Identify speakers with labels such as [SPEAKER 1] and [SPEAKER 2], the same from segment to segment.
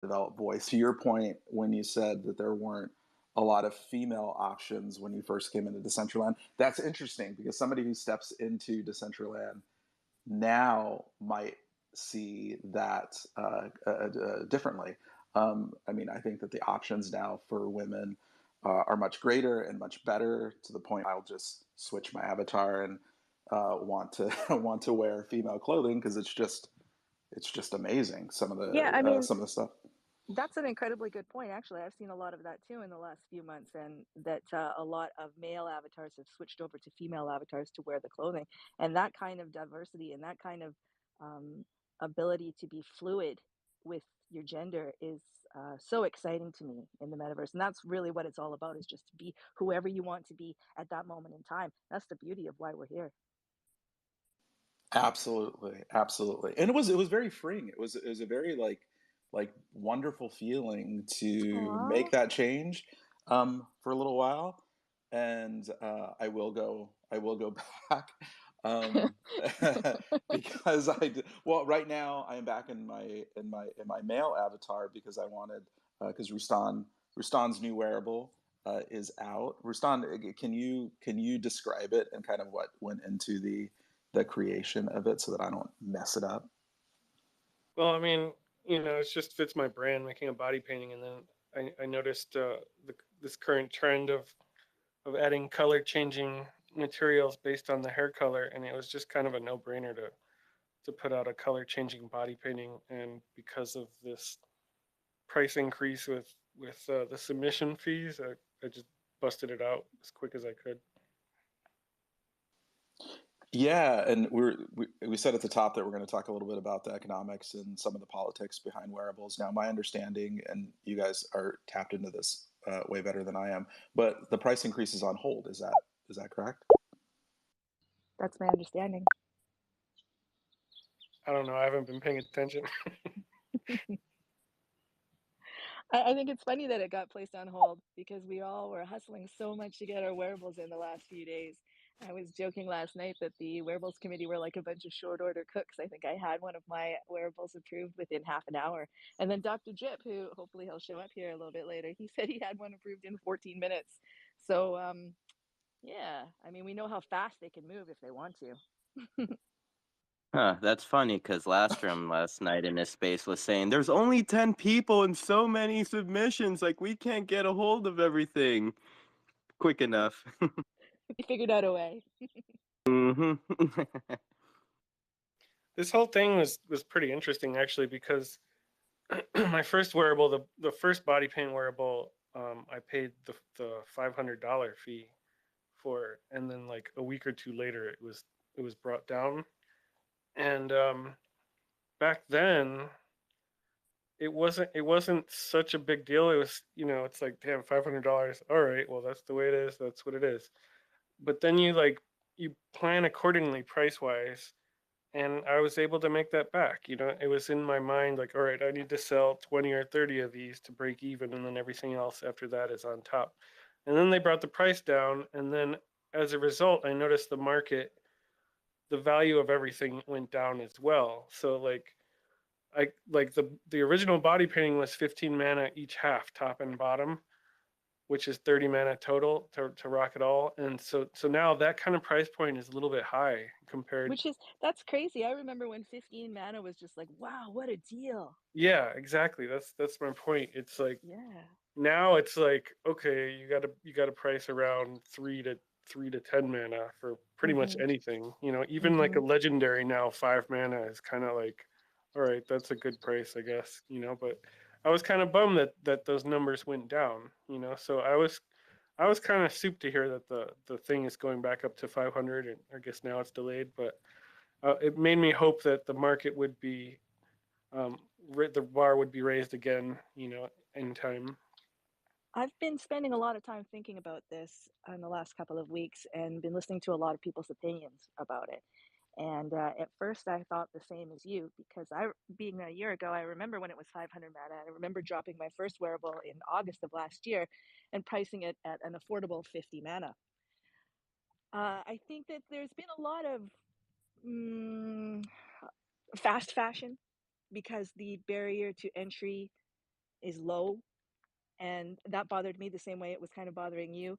[SPEAKER 1] developed voice. To your point, when you said that there weren't a lot of female options when you first came into Decentraland, that's interesting because somebody who steps into Decentraland now might see that differently. I mean, I think that the options now for women are much greater and much better to the point I'll just switch my avatar and want to want to wear female clothing because it's just amazing
[SPEAKER 2] Yeah, I mean,
[SPEAKER 1] some of the stuff.
[SPEAKER 2] that's an incredibly good point. Actually, I've seen a lot of that too in the last few months, and that a lot of male avatars have switched over to female avatars to wear the clothing. And that kind of diversity and that kind of um, ability to be fluid with your gender is so exciting to me in the metaverse. And that's really what it's all about, is just to be whoever you want to be at that moment in time. That's the beauty of why we're here.
[SPEAKER 1] Absolutely, absolutely, and it was very freeing. It was a very like wonderful feeling to make
[SPEAKER 2] Aw.
[SPEAKER 1] that change for a little while, and I will go back um, because well right now I am back in my male avatar because I wanted because Rustan's new wearable is out. Rustan, can you describe it and kind of what went into the creation of it so that I don't mess it up.
[SPEAKER 3] Well, I mean, it just fits my brand, making a body painting, and then I noticed this current trend of adding color changing materials based on the hair color, and it was just kind of a no brainer to put out a color changing body painting. And because of this price increase with the submission fees, I just busted it out as quick as I could.
[SPEAKER 1] Yeah, and we said at the top that we're going to talk a little bit about the economics and some of the politics behind wearables. Now, my understanding, and you guys are tapped into this way better than I am, but the price increase is on hold. Is that correct?
[SPEAKER 2] That's my understanding.
[SPEAKER 3] I don't know. I haven't been paying attention.
[SPEAKER 2] I think it's funny that it got placed on hold because we all were hustling so much to get our wearables in the last few days. I was joking last night that the wearables committee were like a bunch of short order cooks. I think I had one of my wearables approved within half an hour. And then Dr. Jip, who hopefully he'll show up here a little bit later, he said he had one approved in 14 minutes. So, yeah, I mean, we know how fast they can move if they want to.
[SPEAKER 4] Huh, that's funny because Lastrom last night in his space was saying there's only 10 people and so many submissions, like we can't get a hold of everything quick enough.
[SPEAKER 2] We figured out a way.
[SPEAKER 4] hmm
[SPEAKER 3] This whole thing was pretty interesting actually because my first wearable, the first body paint wearable, I paid the $500 fee for, and then like a week or two later, it was brought down. And back then, it wasn't such a big deal. It was, it's like, damn, $500. All right, well that's the way it is. That's what it is. But then you plan accordingly price wise, and I was able to make that back. It was in my mind like, all right, I need to sell 20 or 30 of these to break even, and then everything else after that is on top. And then they brought the price down, and then as a result, I noticed the value of everything went down as well. So the original body painting was 15 mana each half, top and bottom, which is 30 mana total to rock it all. And so now that kind of price point is a little bit high compared.
[SPEAKER 2] Which is, that's crazy. I remember when 15 mana was just like, wow, what a deal.
[SPEAKER 3] Yeah, exactly. That's my point. It's like
[SPEAKER 2] Yeah.
[SPEAKER 3] now it's like, okay, you got to price around 3 to 10 mana for pretty much
[SPEAKER 2] Mm-hmm.
[SPEAKER 3] anything. Even like
[SPEAKER 2] Mm-hmm.
[SPEAKER 3] a legendary now 5 mana is kind of like, all right, that's a good price, I guess. But I was kind of bummed that those numbers went down. So I was kind of soup to hear that the thing is going back up to 500, and I guess now it's delayed. But it made me hope that the market would be the bar would be raised again. In time.
[SPEAKER 2] I've been spending a lot of time thinking about this in the last couple of weeks and been listening to a lot of people's opinions about it. And at first, I thought the same as you because being a year ago, I remember when it was 500 mana. I remember dropping my first wearable in August of last year and pricing it at an affordable 50 mana. I think that there's been a lot of mm, fast fashion because the barrier to entry is low, and that bothered me the same way it was kind of bothering you.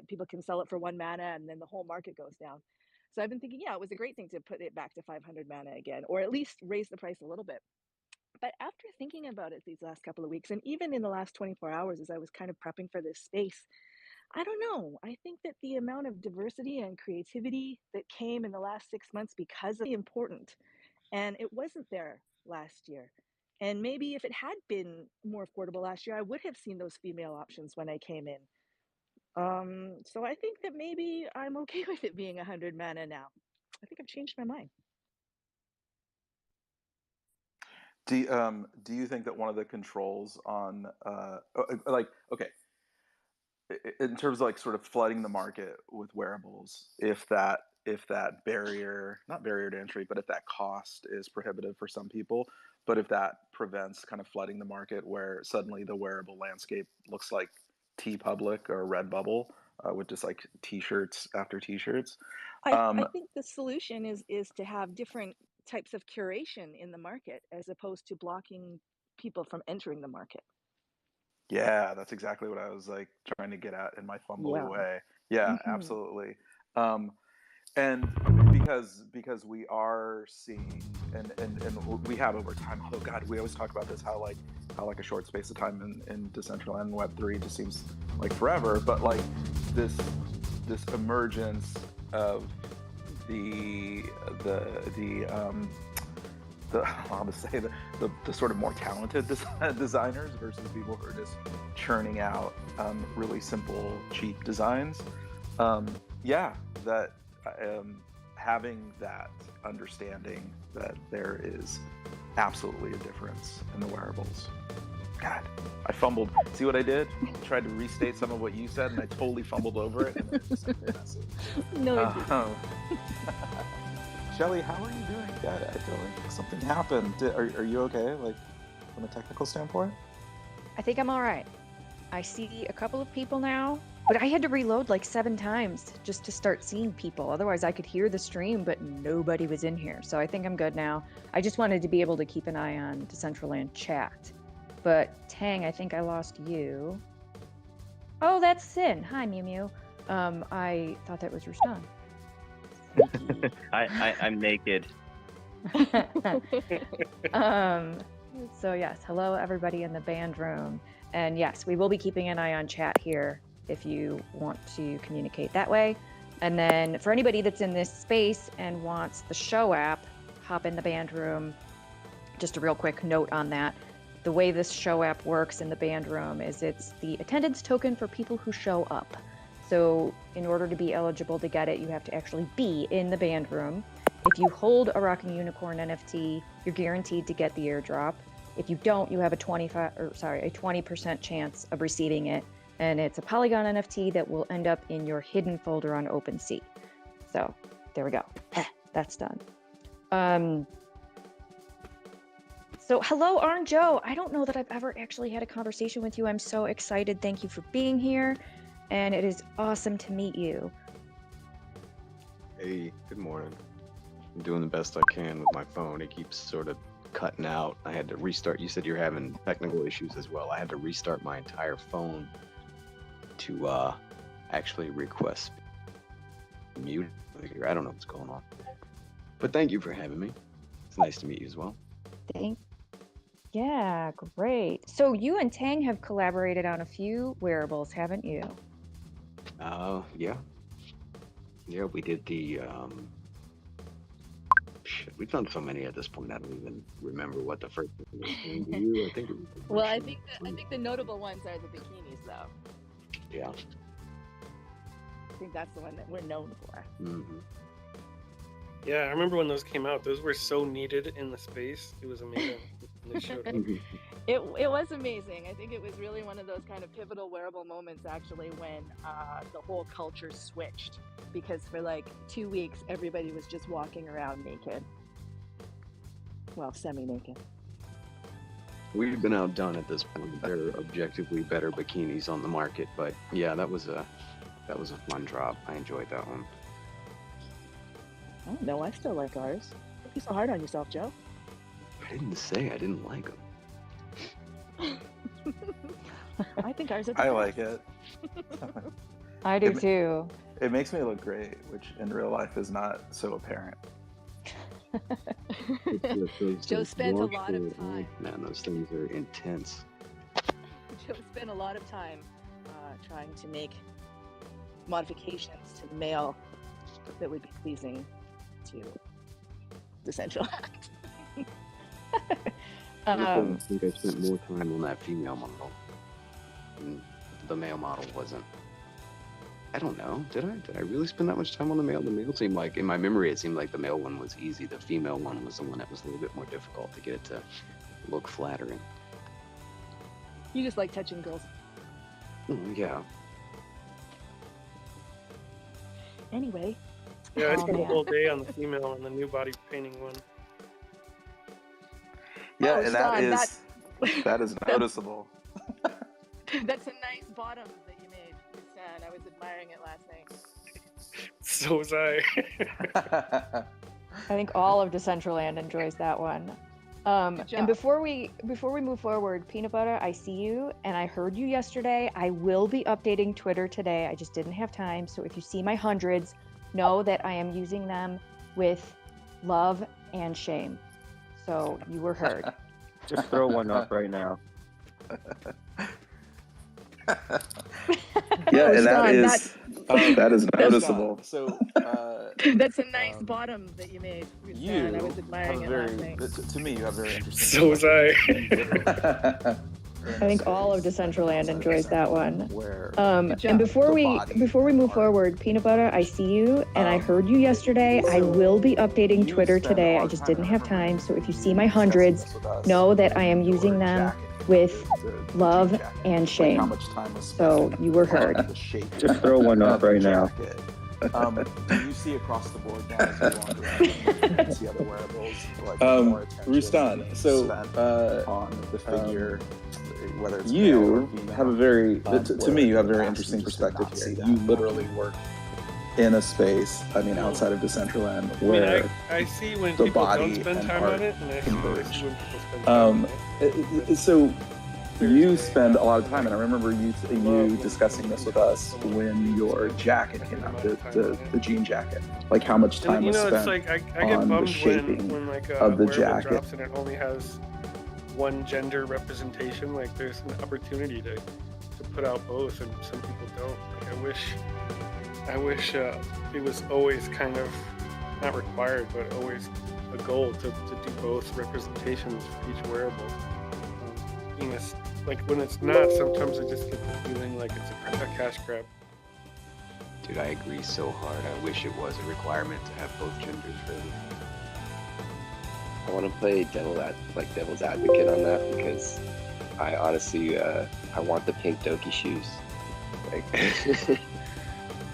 [SPEAKER 2] People can sell it for 1 mana and then the whole market goes down. So I've been thinking, yeah, it was a great thing to put it back to 500 mana again, or at least raise the price a little bit. But after thinking about it these last couple of weeks, and even in the last 24 hours as I was kind of prepping for this space, I don't know. I think that the amount of diversity and creativity that came in the last 6 months because of important, and it wasn't there last year. And maybe if it had been more affordable last year, I would have seen those female options when I came in. So I think that maybe I'm okay with it being 100 mana now. I think I've changed my mind.
[SPEAKER 1] Do you think that one of the controls on like, okay, in terms of like sort of flooding the market with wearables, if that barrier, not barrier to entry, but if that cost is prohibitive for some people, but if that prevents kind of flooding the market where suddenly the wearable landscape looks like TeePublic or Redbubble, with just like t-shirts after t-shirts.
[SPEAKER 2] I think the solution is to have different types of curation in the market as opposed to blocking people from entering the market.
[SPEAKER 1] Yeah, that's exactly what I was like trying to get at in my fumbly
[SPEAKER 2] Yeah.
[SPEAKER 1] way. Yeah,
[SPEAKER 2] Mhm.
[SPEAKER 1] absolutely. And because we are seeing and we have over time. Oh God, we always talk about this how like a short space of time in Decentraland and Web3 just seems like forever. But like this emergence of the I'll just say the sort of more talented designers versus people who are just churning out really simple, cheap designs. Yeah, that having that understanding that there is absolutely a difference in the wearables. God, I fumbled. See what I did? I tried to restate some of what you said, and I totally fumbled over it, and it just ended messy.
[SPEAKER 2] No, it didn't.
[SPEAKER 1] Shelly, how are you doing? God, I feel like something happened. Are you okay, like from a technical standpoint?
[SPEAKER 5] I think I'm all right. I see a couple of people now, but I had to reload like 7 times just to start seeing people. Otherwise, I could hear the stream, but nobody was in here. So I think I'm good now. I just wanted to be able to keep an eye on Decentraland chat. But Tang, I think I lost you. Oh, that's Sin. Hi, Mew Mew. I thought that was Rustan.
[SPEAKER 4] I'm naked.
[SPEAKER 5] So yes, hello everybody in the band room. And yes, we will be keeping an eye on chat here if you want to communicate that way. And then for anybody that's in this space and wants the show app, hop in the band room. Just a real quick note on that. The way this show app works in the band room is it's the attendance token for people who show up. So in order to be eligible to get it, you have to actually be in the band room. If you hold a Rockin' Unicorn NFT, you're guaranteed to get the airdrop. If you don't, you have a 20% chance of receiving it. And it's a Polygon NFT that will end up in your hidden folder on OpenSea. So there we go. That's done. So hello, Arn Joe. I don't know that I've ever actually had a conversation with you. I'm so excited. Thank you for being here. And it is awesome to meet you.
[SPEAKER 6] Hey, good morning. I'm doing the best I can with my phone. It keeps sort of cutting out. I had to restart. You said you're having technical issues as well. I had to restart my entire phone to actually request mute. I don't know what's going on. But thank you for having me. It's nice to meet you as well.
[SPEAKER 5] Yeah, great. So you and Tang have collaborated on a few wearables, haven't you?
[SPEAKER 6] Yeah. Yeah, we did the shit, we've done so many at this point I don't even remember what the first one was. I think it was
[SPEAKER 2] Well, I think the notable ones are the bikinis, though.
[SPEAKER 6] Yeah.
[SPEAKER 2] I think that's the one that we're known for.
[SPEAKER 6] Mm-hmm.
[SPEAKER 3] Yeah, I remember when those came out. Those were so needed in the space. It was amazing. When they showed up.
[SPEAKER 2] It was amazing. I think it was really one of those kind of pivotal wearable moments, actually, when the whole culture switched. Because for like 2 weeks, everybody was just walking around naked. Well, semi-naked.
[SPEAKER 6] We've been outdone at this point. There are objectively better bikinis on the market, but yeah, that was a fun drop. I enjoyed that one.
[SPEAKER 2] Oh no, I still like ours. Don't be so hard on yourself, Joe.
[SPEAKER 6] I didn't say I didn't like them.
[SPEAKER 2] I think ours are the
[SPEAKER 1] I
[SPEAKER 2] best.
[SPEAKER 1] like it.
[SPEAKER 5] I do too.
[SPEAKER 1] It makes me look great, which in real life is not so apparent.
[SPEAKER 2] Joe spent a lot of
[SPEAKER 6] Oh,
[SPEAKER 2] time.
[SPEAKER 6] man, those things are intense.
[SPEAKER 2] Joe spent a lot of time trying to make modifications to the mail that would be pleasing to Decentraland.
[SPEAKER 6] I think I spent more time on that female model. And the male model wasn't. I don't know. Did I really spend that much time on the male? The male seemed like, in my memory, it seemed like the male one was easy. The female one was the one that was a little bit more difficult to get it to look flattering.
[SPEAKER 2] You just like touching girls.
[SPEAKER 6] Yeah.
[SPEAKER 2] Anyway.
[SPEAKER 3] Yeah, I
[SPEAKER 5] Oh,
[SPEAKER 3] spent a
[SPEAKER 5] man.
[SPEAKER 3] whole day on the female on the new body painting one.
[SPEAKER 1] Yeah,
[SPEAKER 2] Oh,
[SPEAKER 1] and
[SPEAKER 2] Sean,
[SPEAKER 1] that is noticeable.
[SPEAKER 2] That's a nice bottom that you made, Stan. I was admiring it last night.
[SPEAKER 3] So was I.
[SPEAKER 5] I think all of Decentraland enjoys that one.
[SPEAKER 2] Good job.
[SPEAKER 5] And before we move forward, Peanut Butter, I see you and I heard you yesterday. I will be updating Twitter today. I just didn't have time. So if you see my hundreds, know that I am using them with love and shame. So you were heard.
[SPEAKER 4] Just throw one up right now.
[SPEAKER 1] Yeah,
[SPEAKER 2] Oh,
[SPEAKER 1] and
[SPEAKER 2] Sean,
[SPEAKER 1] that is noticeable. So
[SPEAKER 2] that's a nice bottom that you made, Stan. I was admiring it last night.
[SPEAKER 1] to me, you have very interesting.
[SPEAKER 3] So was I.
[SPEAKER 5] I think all of Decentraland enjoys that one.
[SPEAKER 1] Where
[SPEAKER 5] And before we move forward, Peanut Butter, I see you and I heard you yesterday. I will be updating Twitter today. I just didn't have time. So if you see my hundreds, know that I am using them with love and shame.
[SPEAKER 1] How much time was spent
[SPEAKER 5] So you were heard.
[SPEAKER 1] on the shape
[SPEAKER 4] Just throw one up
[SPEAKER 1] of the
[SPEAKER 4] right now.
[SPEAKER 1] jacket. Do you see across the board now as you wander around and see other wearables? Like more attention
[SPEAKER 7] Rustan, so
[SPEAKER 1] spent on the figure, whether it's male or
[SPEAKER 7] you
[SPEAKER 1] female,
[SPEAKER 7] have a very, to me, you have a very
[SPEAKER 1] where
[SPEAKER 7] interesting
[SPEAKER 1] passengers did
[SPEAKER 7] perspective
[SPEAKER 1] not see
[SPEAKER 7] here.
[SPEAKER 1] that.
[SPEAKER 7] You literally work in a space, I mean, outside of Decentraland,
[SPEAKER 3] I mean,
[SPEAKER 7] where
[SPEAKER 3] I see when
[SPEAKER 7] the
[SPEAKER 3] people
[SPEAKER 7] body
[SPEAKER 3] don't spend
[SPEAKER 7] and
[SPEAKER 3] time
[SPEAKER 7] art
[SPEAKER 3] on it, and I see when
[SPEAKER 7] converge.
[SPEAKER 3] people spend time on it.
[SPEAKER 7] so you spend a lot of time, and I remember you discussing this with us when your jacket came out, the jean jacket, like how much time
[SPEAKER 3] And,
[SPEAKER 7] was
[SPEAKER 3] it's
[SPEAKER 7] spent
[SPEAKER 3] like I get
[SPEAKER 7] on the
[SPEAKER 3] bummed
[SPEAKER 7] shaping
[SPEAKER 3] when like
[SPEAKER 7] of the
[SPEAKER 3] wearable
[SPEAKER 7] jacket.
[SPEAKER 3] drops and it only has one gender representation. Like there's an opportunity to put out both, and some people don't. Like I wish it was always kind of not required, but always a goal to do both representations for each wearable. You know, like when it's not, sometimes I just get the feeling like it's a cash grab.
[SPEAKER 6] Dude, I agree so hard. I wish it was a requirement to have both genders really.
[SPEAKER 8] I want to play devil's advocate on that because I honestly I want the pink Doki shoes. Like,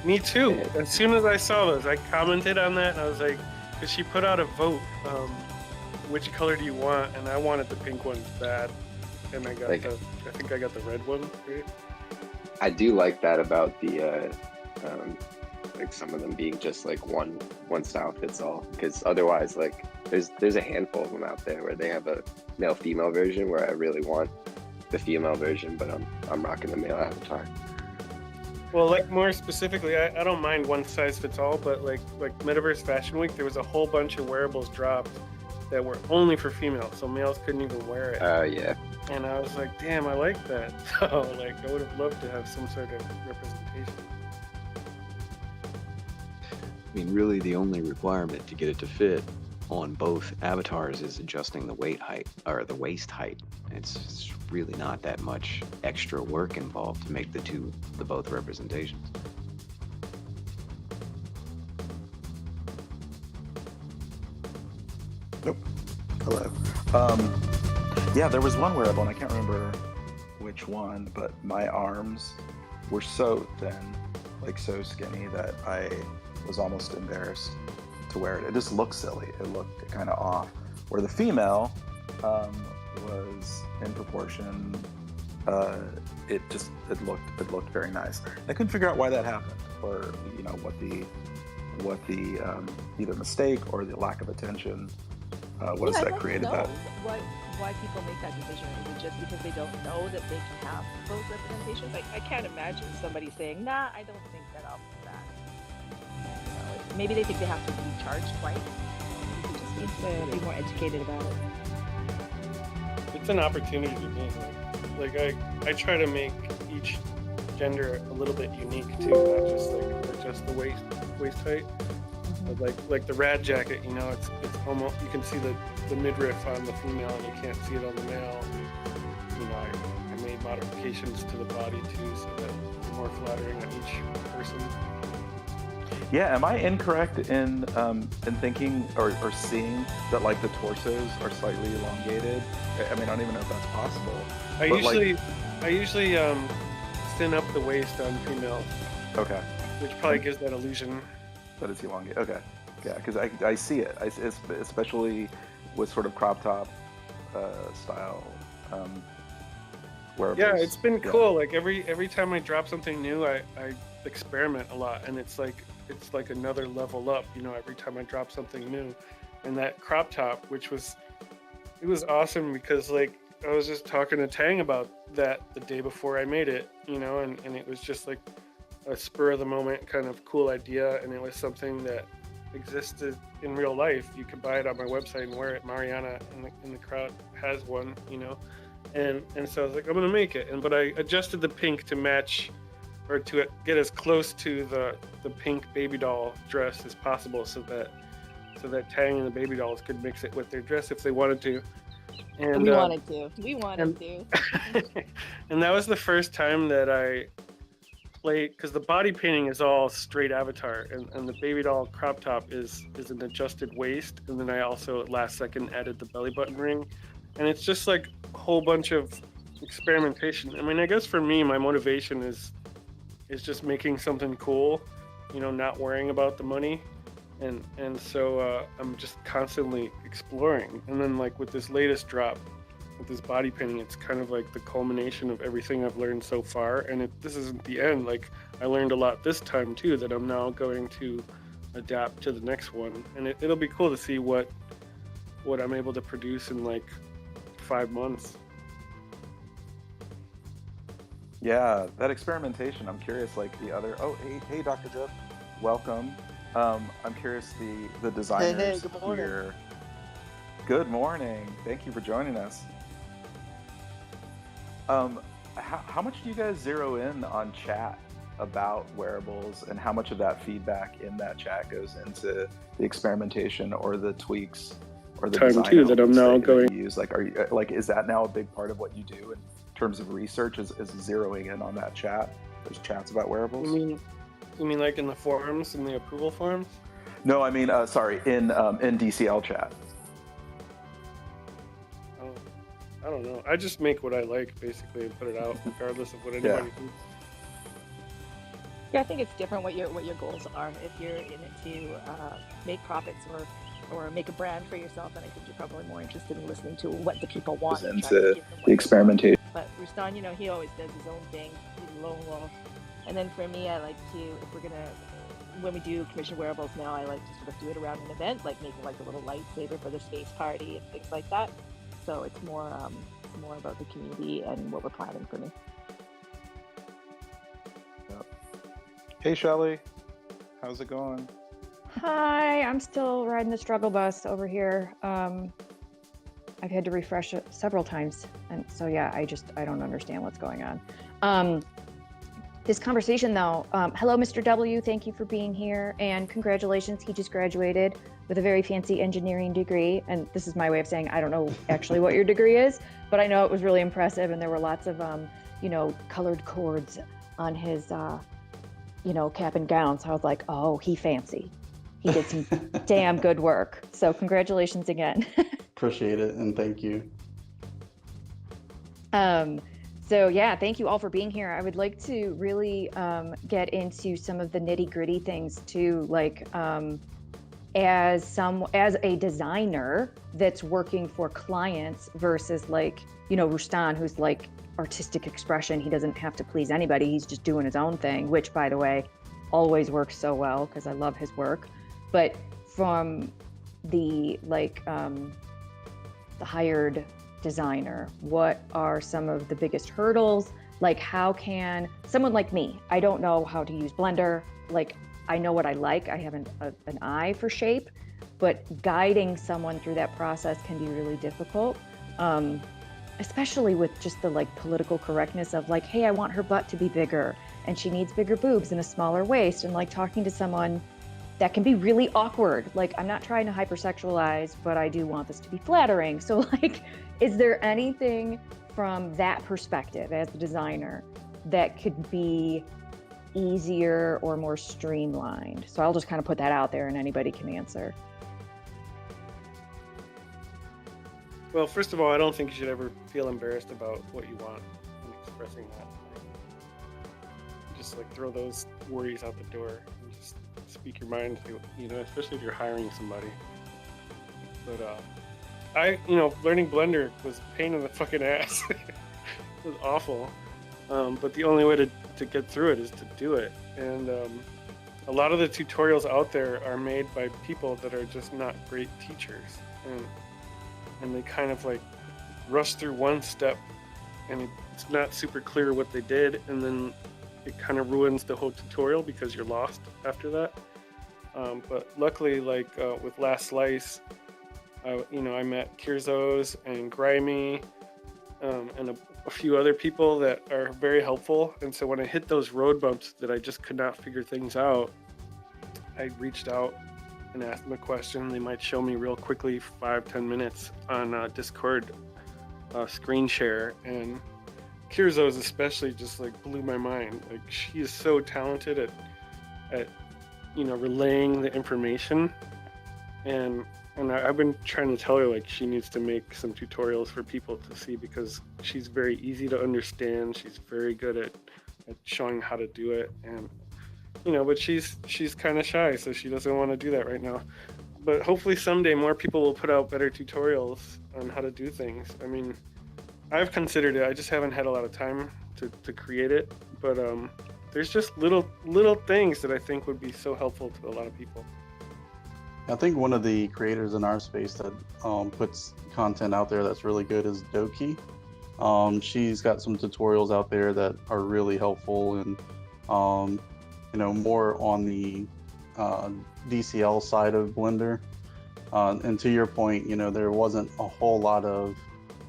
[SPEAKER 3] Me too.
[SPEAKER 8] Yeah.
[SPEAKER 3] As soon as I saw those, I commented on that, and I was like, because she put out a vote, which color do you want? And I wanted the pink ones bad, and I got
[SPEAKER 8] Like-
[SPEAKER 3] I think I got the red one. Right?
[SPEAKER 8] I do like that about the like some of them being just like one style fits all, because otherwise like there's a handful of them out there where they have a male female version where I really want the female version, but I'm rocking the male avatar.
[SPEAKER 3] Well, like more specifically, I don't mind one size fits all, but like Metaverse Fashion Week, there was a whole bunch of wearables dropped that were only for females, so males couldn't even wear it.
[SPEAKER 8] Yeah.
[SPEAKER 3] And I was like, damn, I like that. So like I would have loved to have some sort of representation.
[SPEAKER 6] I mean, really the only requirement to get it to fit on both avatars is adjusting the weight height, or the waist height. It's really not that much extra work involved to make the both representations.
[SPEAKER 1] Hello. Yeah, there was one wearable, and I can't remember which one, but my arms were so thin, like so skinny, that I was almost embarrassed to wear it. It just looked silly. It looked kind of off. Where the female was in proportion. It looked very nice. I couldn't figure out why that happened, or what the either mistake or the lack of attention was that created that.
[SPEAKER 2] why people make that decision. Is it just because they don't know that they can have those representations? I can't imagine somebody saying, nah, I don't think that I'll do that. Maybe they think they have to be charged twice. You just need to be more educated about it.
[SPEAKER 3] It's an opportunity to me. Like I try to make each gender a little bit unique too, not just the waist height. But like the rad jacket, you know, it's almost, you can see the midriff on the female and you can't see it on the male. You know, I made modifications to the body too, so that it's more flattering on each person.
[SPEAKER 1] Yeah, am I incorrect in thinking or seeing that like the torsos are slightly elongated? I mean, I don't even know if that's possible.
[SPEAKER 3] I usually thin up the waist on females.
[SPEAKER 1] Okay.
[SPEAKER 3] Which probably gives that illusion.
[SPEAKER 1] That it's elongated. Okay. Yeah, because I see it. Especially with sort of crop top style wearables.
[SPEAKER 3] Yeah, it's been cool. Like every time I drop something new, I experiment a lot, and it's like another level up. You know, every time I drop something new, and that crop top, it was awesome because like I was just talking to Tang about that the day before I made it. You know, and it was just like a spur of the moment kind of cool idea, and it was something that existed in real life. You could buy it on my website and wear it. Mariana in the crowd has one, you know, and so I was like, I'm gonna make it. But I adjusted the pink to match, or to get as close to the pink baby doll dress as possible, so that Tang and the baby dolls could mix it with their dress if they wanted to. And
[SPEAKER 2] we wanted to.
[SPEAKER 3] And that was the first time that I played, because the body painting is all straight avatar, and the baby doll crop top is an adjusted waist, and then I also last second added the belly button ring, and it's just like a whole bunch of experimentation. I mean, I guess for me, my motivation is just making something cool, you know, not worrying about the money, and so I'm just constantly exploring. And then like with this latest drop, with this body painting, it's kind of like the culmination of everything I've learned so far, and this isn't the end. Like I learned a lot this time too that I'm now going to adapt to the next one, and it'll be cool to see what I'm able to produce in like 5 months.
[SPEAKER 1] Yeah, that experimentation. I'm curious, like the other. Oh, hey, Dr. Jeff, welcome. I'm curious the designers
[SPEAKER 2] good morning.
[SPEAKER 1] here. Good morning. Thank you for joining us. How much do you guys zero in on chat about wearables, and how much of that feedback in that chat goes into the experimentation or the tweaks or the
[SPEAKER 3] time too that I'm now going
[SPEAKER 1] to use? Like, are you like, is that now a big part of what you do in terms of research? Is zeroing in on that chat? There's chats about wearables.
[SPEAKER 3] You mean like in the forums, in the approval forums?
[SPEAKER 1] No, I mean, sorry, in DCL chat.
[SPEAKER 3] Oh, I don't know. I just make what I like basically and put it out, regardless of what anybody thinks.
[SPEAKER 2] Yeah, I think it's different what your goals are. If you're in it to make profits or make a brand for yourself, then I think you're probably more interested in listening to what the people want.
[SPEAKER 1] Into the experimentation.
[SPEAKER 2] But Rustan, you know, he always does his own thing. He's a lone wolf. And then for me, I like to, if we're gonna, when we do commission wearables now, I like to sort of do it around an event, like making like a little lightsaber for the space party and things like that. So it's more about the community and what we're planning for me.
[SPEAKER 1] Yep. Hey, Shelly, how's it going?
[SPEAKER 5] Hi, I'm still riding the struggle bus over here. I've had to refresh it several times, and so yeah, I don't understand what's going on. This conversation though, hello Mr. W, thank you for being here, and congratulations, he just graduated with a very fancy engineering degree, and this is my way of saying I don't know actually what your degree is, but I know it was really impressive, and there were lots of you know, colored cords on his you know, cap and gown, so I was like, oh, he fancy. He did some damn good work. So congratulations again.
[SPEAKER 9] Appreciate it, and thank you.
[SPEAKER 5] So yeah, thank you all for being here. I would like to really get into some of the nitty gritty things too, like as a designer that's working for clients versus like, you know, Rustan, who's like artistic expression. He doesn't have to please anybody. He's just doing his own thing, which by the way, always works so well because I love his work. But from the like the hired designer? What are some of the biggest hurdles? Like, how can someone like me, I don't know how to use Blender. Like, I know what I like. I have an eye for shape, but guiding someone through that process can be really difficult. Especially with just the like political correctness of like, hey, I want her butt to be bigger and she needs bigger boobs and a smaller waist, and like talking to someone that can be really awkward. Like, I'm not trying to hypersexualize, but I do want this to be flattering. So like, is there anything from that perspective as the designer that could be easier or more streamlined? So I'll just kind of put that out there and anybody can answer.
[SPEAKER 3] Well, first of all, I don't think you should ever feel embarrassed about what you want and expressing that. Just like throw those worries out the door and just speak your mind, you know, especially if you're hiring somebody. But learning Blender was a pain in the fucking ass. It was awful. But the only way to get through it is to do it. And a lot of the tutorials out there are made by people that are just not great teachers. And they kind of like rush through one step and it's not super clear what they did, and then it kind of ruins the whole tutorial because you're lost after that. But luckily, like with Last Slice, I met Kirzos and Grimy and a few other people that are very helpful. And so when I hit those road bumps that I just could not figure things out, I reached out and asked them a question. They might show me real quickly 5-10 minutes on Discord screen share. And Kirzos especially just like blew my mind. Like, she is so talented at relaying the information. And I've been trying to tell her like she needs to make some tutorials for people to see, because she's very easy to understand. She's very good at showing how to do it, and but she's kind of shy, so she doesn't want to do that right now. But hopefully someday more people will put out better tutorials on how to do things. I mean, I've considered it. I just haven't had a lot of time to create it. But there's just little things that I think would be so helpful to a lot of people.
[SPEAKER 9] I think one of the creators in our space that puts content out there that's really good is Doki. She's got some tutorials out there that are really helpful, and more on the DCL side of Blender. And to your point, there wasn't a whole lot of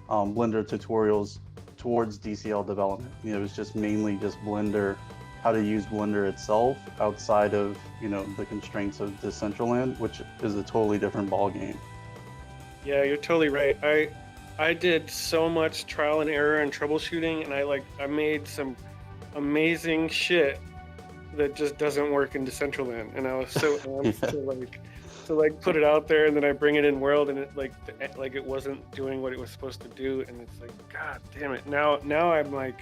[SPEAKER 9] Blender tutorials towards DCL development. It was just mainly just Blender, how to use Blender itself outside of the constraints of Decentraland, which is a totally different ball game.
[SPEAKER 3] Yeah, you're totally right. I did so much trial and error and troubleshooting, and I made some amazing shit that just doesn't work in Decentraland, and I was so amped to put it out there, and then I bring it in world, and it like it wasn't doing what it was supposed to do, and it's like, god damn it. Now I'm like,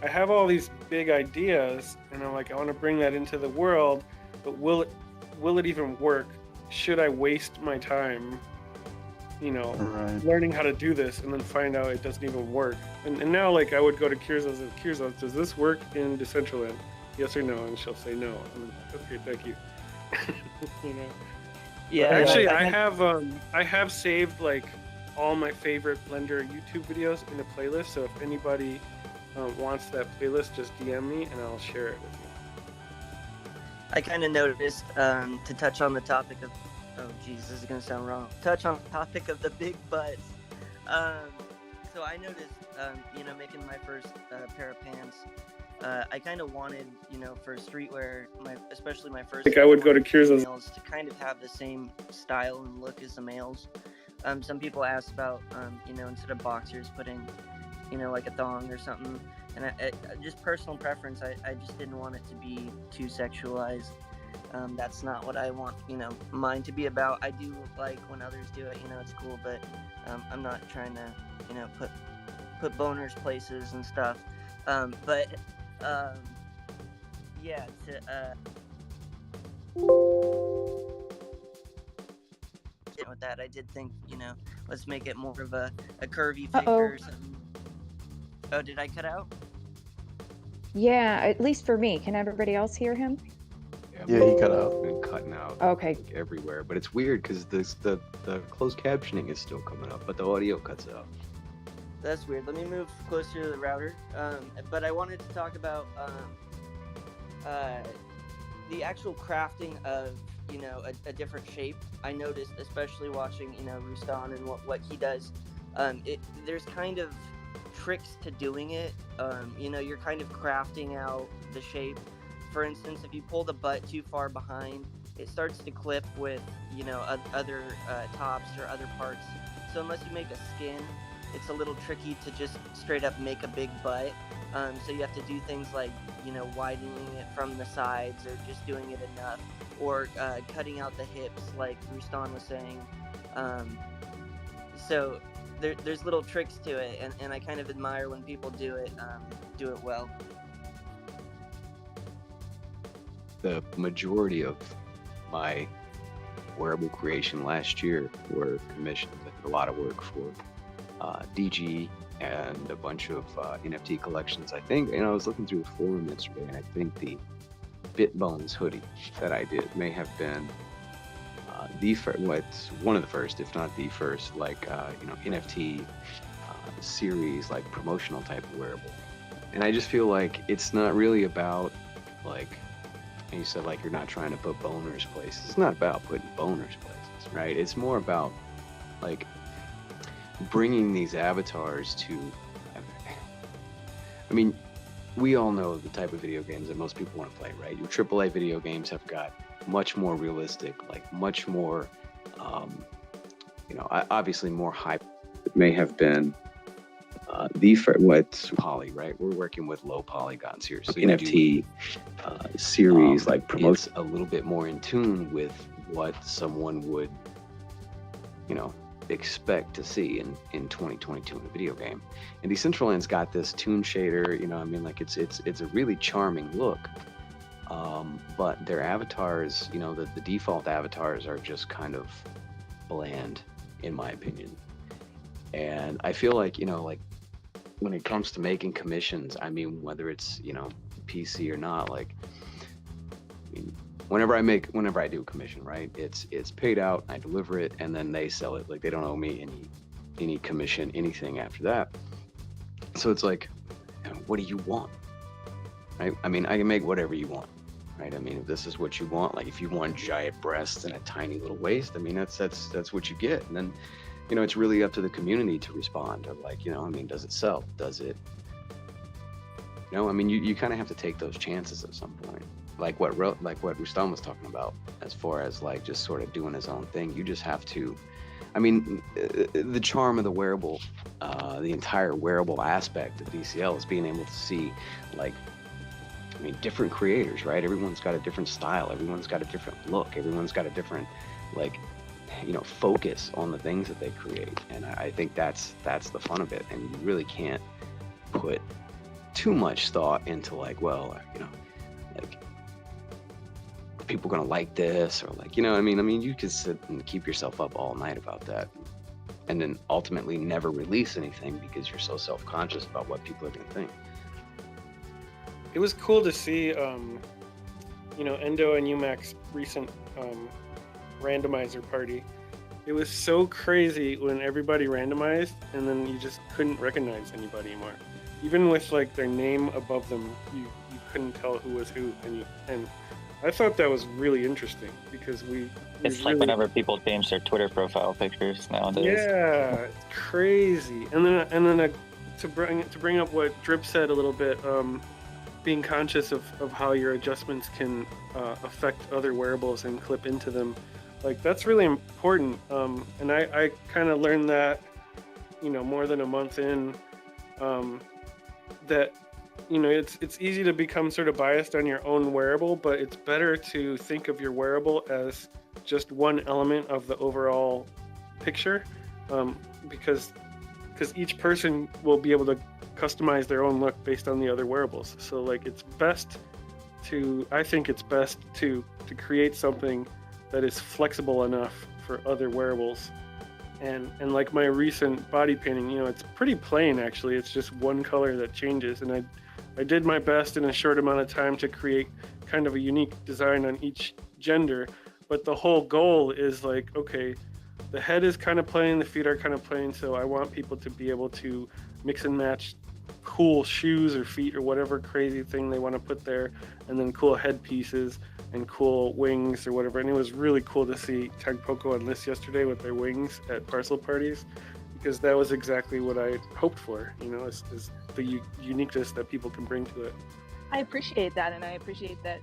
[SPEAKER 3] I have all these big ideas, and I'm like, I want to bring that into the world, but will it even work? Should I waste my time,
[SPEAKER 9] Right.
[SPEAKER 3] learning how to do this and then find out it doesn't even work? And now, like, I would go to Kirzos and Kirzos, does this work in Decentraland? Yes or no? And she'll say no. And I'm like, okay, thank you.
[SPEAKER 10] Yeah.
[SPEAKER 3] Actually, I have saved like all my favorite Blender YouTube videos in a playlist. So if anybody wants that playlist, just DM me and I'll share it with you.
[SPEAKER 10] I kind of noticed, to touch on the topic of, oh geez, this is gonna sound wrong. Touch on the topic of the big butts. So I noticed, making my first pair of pants, I kind of wanted, for streetwear, especially my first.
[SPEAKER 3] Like I would go to Kirzos
[SPEAKER 10] males to kind of have the same style and look as the males. Some people asked about, instead of boxers, putting, like a thong or something. And I just personal preference, I just didn't want it to be too sexualized. That's not what I want, mine to be about. I do like when others do it, it's cool, but I'm not trying to, put boners places and stuff. With that, I did think, let's make it more of a curvy figure or something. Oh, did I cut out?
[SPEAKER 5] Yeah, at least for me. Can everybody else hear him?
[SPEAKER 9] Yeah, he cut out.
[SPEAKER 6] Been cutting out.
[SPEAKER 5] Okay.
[SPEAKER 6] Like, everywhere, but it's weird because the closed captioning is still coming up, but the audio cuts out.
[SPEAKER 10] That's weird. Let me move closer to the router. But I wanted to talk about the actual crafting of, you know, a different shape. I noticed, especially watching, you know, Rustan and what he does. There's kind of tricks to doing it. You know, you're kind of crafting out the shape. For instance, if you pull the butt too far behind, it starts to clip with, you know, other tops or other parts. So unless you make a skin, it's a little tricky to just straight up make a big butt. So you have to do things like, you know, widening it from the sides or just doing it enough, or cutting out the hips like Rustan was saying. So there's little tricks to it, and I kind of admire when people do it well.
[SPEAKER 6] The majority of my wearable creation last year were commissions. I did a lot of work for DG and a bunch of NFT collections. I think, you know, I was looking through the forum yesterday, and I think the Bitbones hoodie that I did may have been one of the first, if not the first, like you know, NFT series, like promotional type of wearable. And I just feel like it's not really about, like, and you said, like, you're not trying to put boners places. It's not about putting boners places, right? It's more about, like, bringing these avatars to, I mean, we all know the type of video games that most people want to play, right? Your AAA video games have got much more realistic, like much more, you know, obviously more hype. It may have been poly, right? We're working with low polygons here. So NFT series, like promotes a little bit more in tune with what someone would, you know, expect to see in 2022 in a video game. And Decentraland's got this toon shader, you know, I mean, like it's a really charming look. But their avatars, you know, the default avatars are just kind of bland, in my opinion. And I feel like, you know, like when it comes to making commissions, I mean, whether it's, you know, PC or not, like, I mean, whenever I do a commission, right, it's paid out, I deliver it, and then they sell it. Like, they don't owe me any commission, anything after that. So it's like, you know, what do you want, right? I mean, I can make whatever you want, right? I mean, if this is what you want, like if you want giant breasts and a tiny little waist, I mean, that's what you get. And then, you know, it's really up to the community to respond. Or, like, you know, I mean, does it sell? Does it, you know, I mean, you kind of have to take those chances at some point. Like what Rustam was talking about, as far as like just sort of doing his own thing. You just have to, I mean, the charm of the wearable, the entire wearable aspect of DCL is being able to see, like, I mean, different creators, right? Everyone's got a different style. Everyone's got a different look. Everyone's got a different, like, you know, focus on the things that they create. And I think that's the fun of it. And you really can't put too much thought into, like, well, you know, like, are people gonna like this, or, like, you know, I mean you could sit and keep yourself up all night about that, and then ultimately never release anything because you're so self-conscious about what people are gonna think.
[SPEAKER 3] It was cool to see, you know, Endo and UMAC's recent randomizer party. It was so crazy when everybody randomized, and then you just couldn't recognize anybody anymore. Even with, like, their name above them, you couldn't tell who was who, and I thought that was really interesting because it's
[SPEAKER 11] like whenever people change their Twitter profile pictures nowadays.
[SPEAKER 3] Yeah, it's crazy. And then to bring up what Drip said a little bit, being conscious of how your adjustments can affect other wearables and clip into them, like, that's really important. And I kind of learned that, you know, more than a month in, that, you know, it's easy to become sort of biased on your own wearable, but it's better to think of your wearable as just one element of the overall picture, because each person will be able to customize their own look based on the other wearables. So, like, I think it's best to create something that is flexible enough for other wearables. And like my recent body painting, you know, it's pretty plain, actually. It's just one color that changes, and I did my best in a short amount of time to create kind of a unique design on each gender. But the whole goal is, like, okay, the head is kind of plain, the feet are kind of plain, so I want people to be able to mix and match cool shoes or feet or whatever crazy thing they want to put there, and then cool headpieces and cool wings or whatever. And it was really cool to see Tangpoko and Liz yesterday with their wings at parcel parties, because that was exactly what I hoped for, is the uniqueness that people can bring to it.
[SPEAKER 2] I appreciate that, and I appreciate that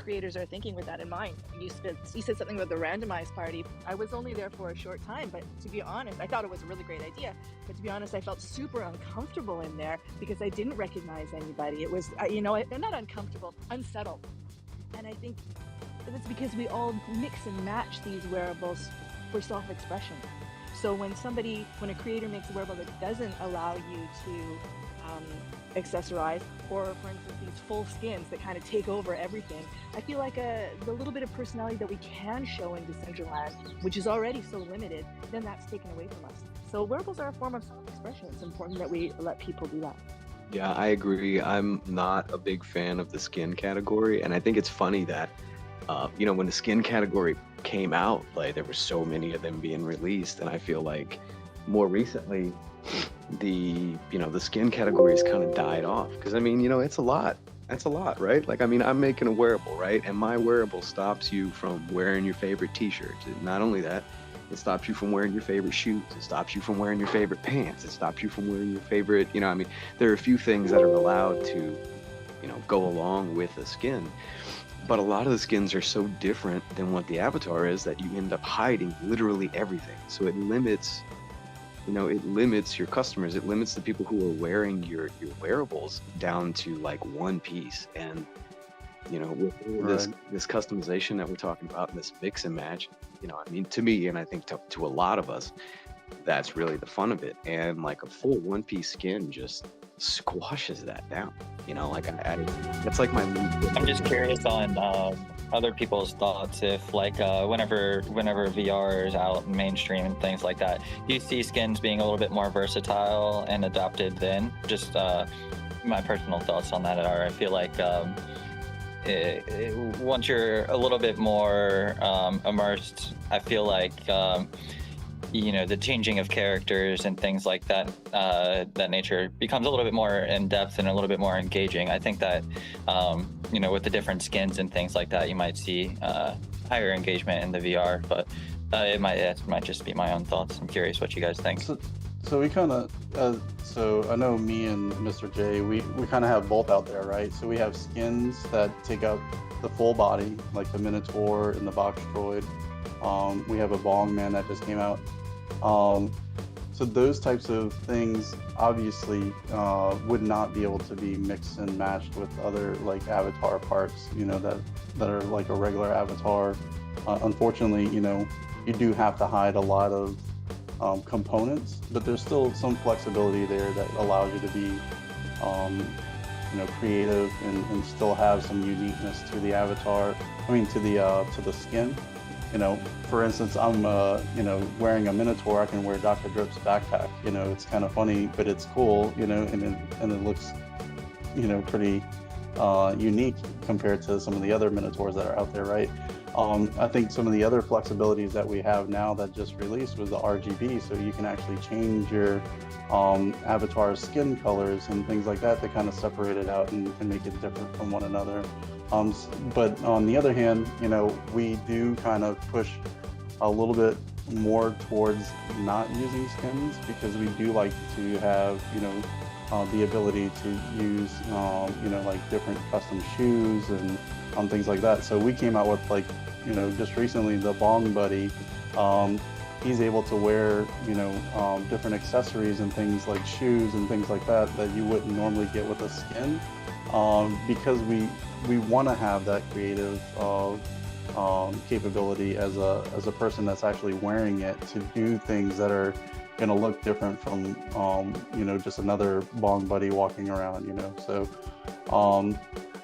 [SPEAKER 2] creators are thinking with that in mind. You said something about the randomized party. I was only there for a short time, but to be honest, I thought it was a really great idea. But to be honest, I felt super uncomfortable in there because I didn't recognize anybody. It was, not uncomfortable, unsettled. And I think it was because we all mix and match these wearables for self-expression. So when a creator makes a wearable that doesn't allow you to accessorize, or for instance these full skins that kind of take over everything, I feel like the little bit of personality that we can show in Decentraland, which is already so limited, then that's taken away from us. So wearables are a form of self-expression. It's important that we let people do that.
[SPEAKER 6] Yeah, I agree. I'm not a big fan of the skin category, and I think it's funny that when the skin category came out, like there were so many of them being released, and I feel like more recently the skin category has kind of died off, because it's a lot. That's a lot, right? Like, I'm making a wearable, right? And my wearable stops you from wearing your favorite t-shirts. And not only that, it stops you from wearing your favorite shoes. It stops you from wearing your favorite pants. It stops you from wearing your favorite, there are a few things that are allowed to, go along with the skin. But a lot of the skins are so different than what the avatar is that you end up hiding literally everything. So it limits your customers. It limits the people who are wearing your wearables down to like one piece. And with this customization that we're talking about, and this mix and match, to me, and I think to a lot of us, that's really the fun of it. And like a full one piece skin just squashes that down. That's like my lead.
[SPEAKER 11] I'm just curious on other people's thoughts. If whenever VR is out mainstream and things like that, do you see skins being a little bit more versatile and adopted then? Just my personal thoughts on that are, I feel like once you're a little bit more immersed, I feel like the changing of characters and things like that, that nature becomes a little bit more in depth and a little bit more engaging. I think that, with the different skins and things like that, you might see higher engagement in the VR, but it might just be my own thoughts. I'm curious what you guys think.
[SPEAKER 9] So we kind of, so I know me and Mr. J, we kind of have both out there, right? So we have skins that take up the full body, like the Minotaur and the Box Droid. We have a Bong Man that just came out. So those types of things obviously would not be able to be mixed and matched with other like avatar parts, that are like a regular avatar. Unfortunately, you do have to hide a lot of components, but there's still some flexibility there that allows you to be creative and still have some uniqueness to the avatar. To the skin. For instance, I'm wearing a Minotaur. I can wear Dr. Drip's backpack. It's kind of funny, but it's cool. And it looks pretty unique compared to some of the other Minotaurs that are out there, right? I think some of the other flexibilities that we have now that just released was the RGB, so you can actually change your avatar skin colors and things like that to kind of separate it out and make it different from one another. But on the other hand, we do kind of push a little bit more towards not using skins, because we do like to have, the ability to use, like different custom shoes and things like that. So we came out with just recently the Bong Buddy. He's able to wear, different accessories and things like shoes and things like that you wouldn't normally get with a skin, because we want to have that creative capability as a person that's actually wearing it to do things that are going to look different from just another Bong Buddy walking around. So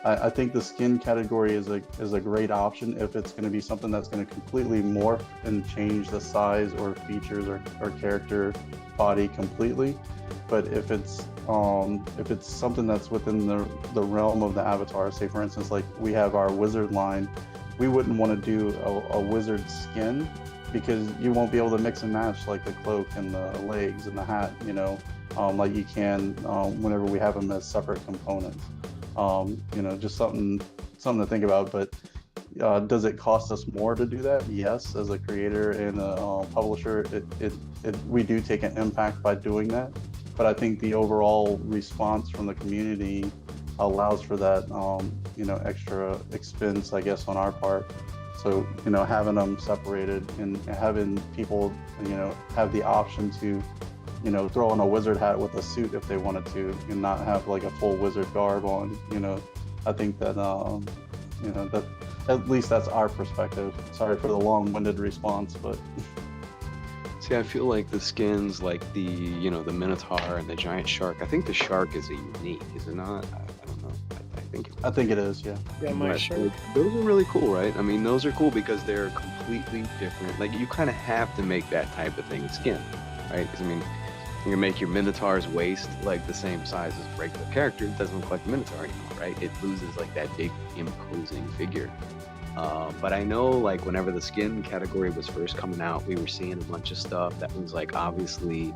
[SPEAKER 9] I think the skin category is a great option if it's going to be something that's going to completely morph and change the size or features or character body completely. But if it's something that's within the realm of the avatar, say for instance, like we have our wizard line, we wouldn't want to do a wizard skin, because you won't be able to mix and match like the cloak and the legs and the hat, like you can whenever we have them as separate components. Just something to think about. But does it cost us more to do that? Yes, as a creator and a publisher, we do take an impact by doing that. But I think the overall response from the community allows for that, extra expense, I guess, on our part. So, having them separated and having people, have the option to, throw on a wizard hat with a suit if they wanted to, and not have like a full wizard garb on. I think that, that at least that's our perspective. Sorry for the long-winded response, but.
[SPEAKER 6] See, I feel like the skins, like the Minotaur and the giant shark. I think the shark is a unique, is it not? I don't know. I think it is, yeah.
[SPEAKER 3] Yeah, my shark.
[SPEAKER 6] Like, those are really cool, right? I mean, those are cool because they're completely different. Like, you kind of have to make that type of thing skin, right? Because, I mean, you can make your Minotaur's waist like the same size as a regular character. It doesn't look like the Minotaur anymore, right? It loses like that big, imposing figure. But I know, like, whenever the skin category was first coming out, we were seeing a bunch of stuff that was, like, obviously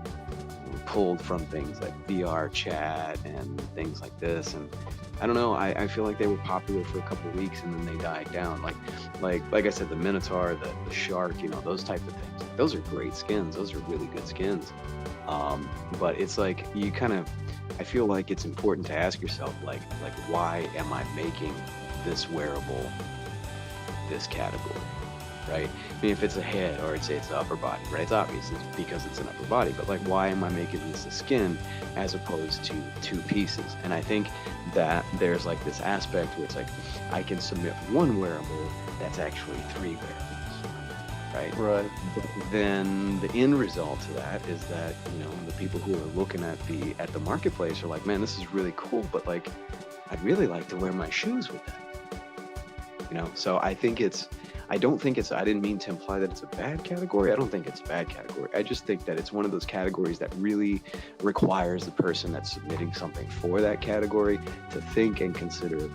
[SPEAKER 6] pulled from things like VR chat and things like this. And I don't know, I feel like they were popular for a couple of weeks and then they died down. Like I said, the Minotaur, the shark, those type of things. Those are great skins. Those are really good skins. But it's like, I feel like it's important to ask yourself, like why am I making this wearable this category, right? I mean, if it's a head or it's the upper body, right? It's obvious it's because it's an upper body, but like, why am I making this a skin as opposed to two pieces? And I think that there's like this aspect where it's like, I can submit one wearable that's actually three wearables, right?
[SPEAKER 9] Right.
[SPEAKER 6] But then the end result to that is that, the people who are looking at the marketplace are like, man, this is really cool, but like, I'd really like to wear my shoes with that. So I didn't mean to imply that it's a bad category. I don't think it's a bad category. I just think that it's one of those categories that really requires the person that's submitting something for that category to think and consider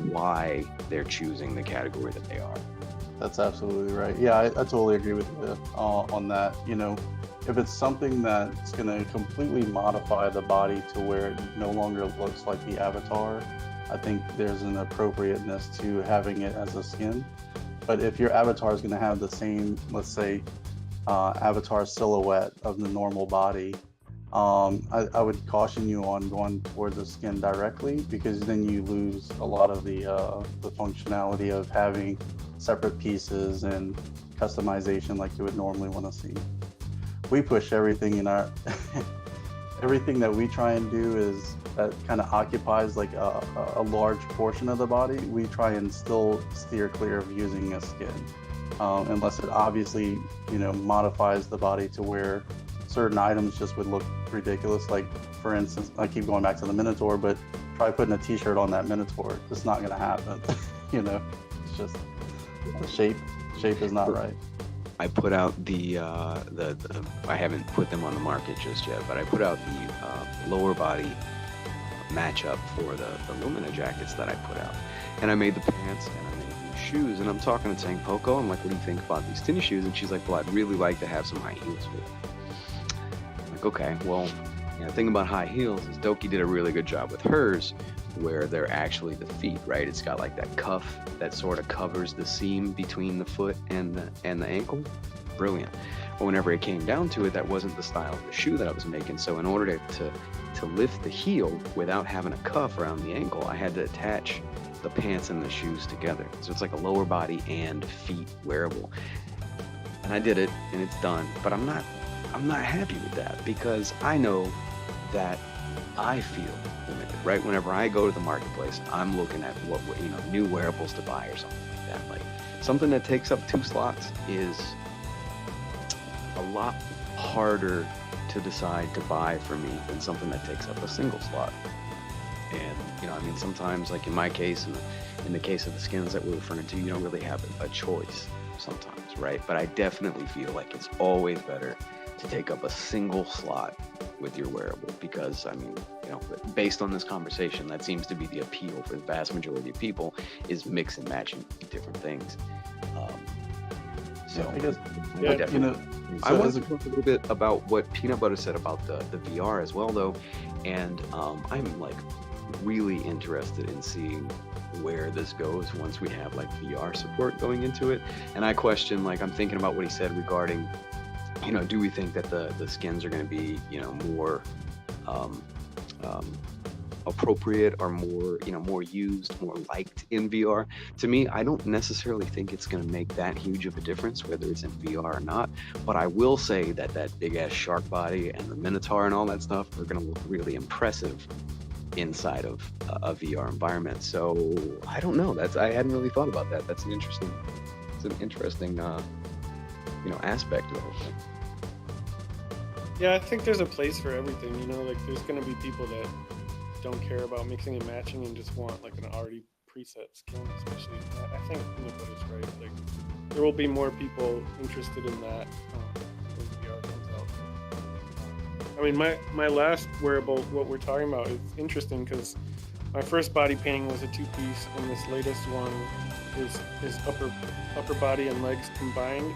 [SPEAKER 6] why they're choosing the category that they are.
[SPEAKER 9] That's absolutely right. Yeah, I totally agree with you on that. If it's something that's going to completely modify the body to where it no longer looks like the avatar, I think there's an appropriateness to having it as a skin. But if your avatar is going to have the same, let's say, avatar silhouette of the normal body, I would caution you on going towards a skin directly, because then you lose a lot of the functionality of having separate pieces and customization like you would normally want to see. We push everything in our everything that we try and do is that kind of occupies like a large portion of the body. We try and still steer clear of using a skin, unless it obviously modifies the body to where certain items just would look ridiculous. Like, for instance, I keep going back to the Minotaur, but try putting a t-shirt on that Minotaur. It's not going to happen. It's just the shape is not right.
[SPEAKER 6] I put out the I haven't put them on the market just yet, but I put out the lower body matchup for the Lumina jackets that I put out. And I made the pants and I made these shoes, and I'm talking to Tangpoko. I'm like, what do you think about these tennis shoes? And she's like, well, I'd really like to have some high heels with it. I'm like, okay, well, the thing about high heels is Doki did a really good job with hers, where they're actually the feet, right? It's got like that cuff that sort of covers the seam between the foot and the ankle. Brilliant. But whenever it came down to it, that wasn't the style of the shoe that I was making. So in order to lift the heel without having a cuff around the ankle, I had to attach the pants and the shoes together. So it's like a lower body and feet wearable. And I did it and it's done. But I'm not happy with that, because I know that I feel limited, right? Whenever I go to the marketplace, I'm looking at what new wearables to buy or something like that. Like, something that takes up 2 slots is a lot harder to decide to buy for me than something that takes up a single slot. And sometimes, like in my case, and in the case of the skins that we're referring to, you don't really have a choice sometimes, right? But I definitely feel like it's always better to take up a single slot with your wearable, because based on this conversation, that seems to be the appeal for the vast majority of people, is mix and matching different things. So
[SPEAKER 9] I guess,
[SPEAKER 3] Yeah.
[SPEAKER 6] definitely. I
[SPEAKER 9] so
[SPEAKER 6] want
[SPEAKER 9] as
[SPEAKER 6] to
[SPEAKER 9] a,
[SPEAKER 6] talk a little bit about what Peanut Butter said about the VR as well, though, and I'm like really interested in seeing where this goes once we have like VR support going into it. And I question, like, I'm thinking about what he said regarding, do we think that the skins are going to be, more um, appropriate or more used, more liked in VR? To me, I don't necessarily think it's going to make that huge of a difference whether it's in VR or not. But I will say that that big ass shark body and the Minotaur and all that stuff are going to look really impressive inside of a VR environment. So I don't know. I hadn't really thought about that. That's an interesting aspect of the whole thing.
[SPEAKER 3] Yeah, I think there's a place for everything, like there's going to be people that don't care about mixing and matching and just want like an already preset skin, especially. I think Peanut Butter's right. Like there will be more people interested in that when VR comes out. I mean, my last wearable, what we're talking about, is interesting because my first body painting was a 2-piece, and this latest one is upper body and legs combined.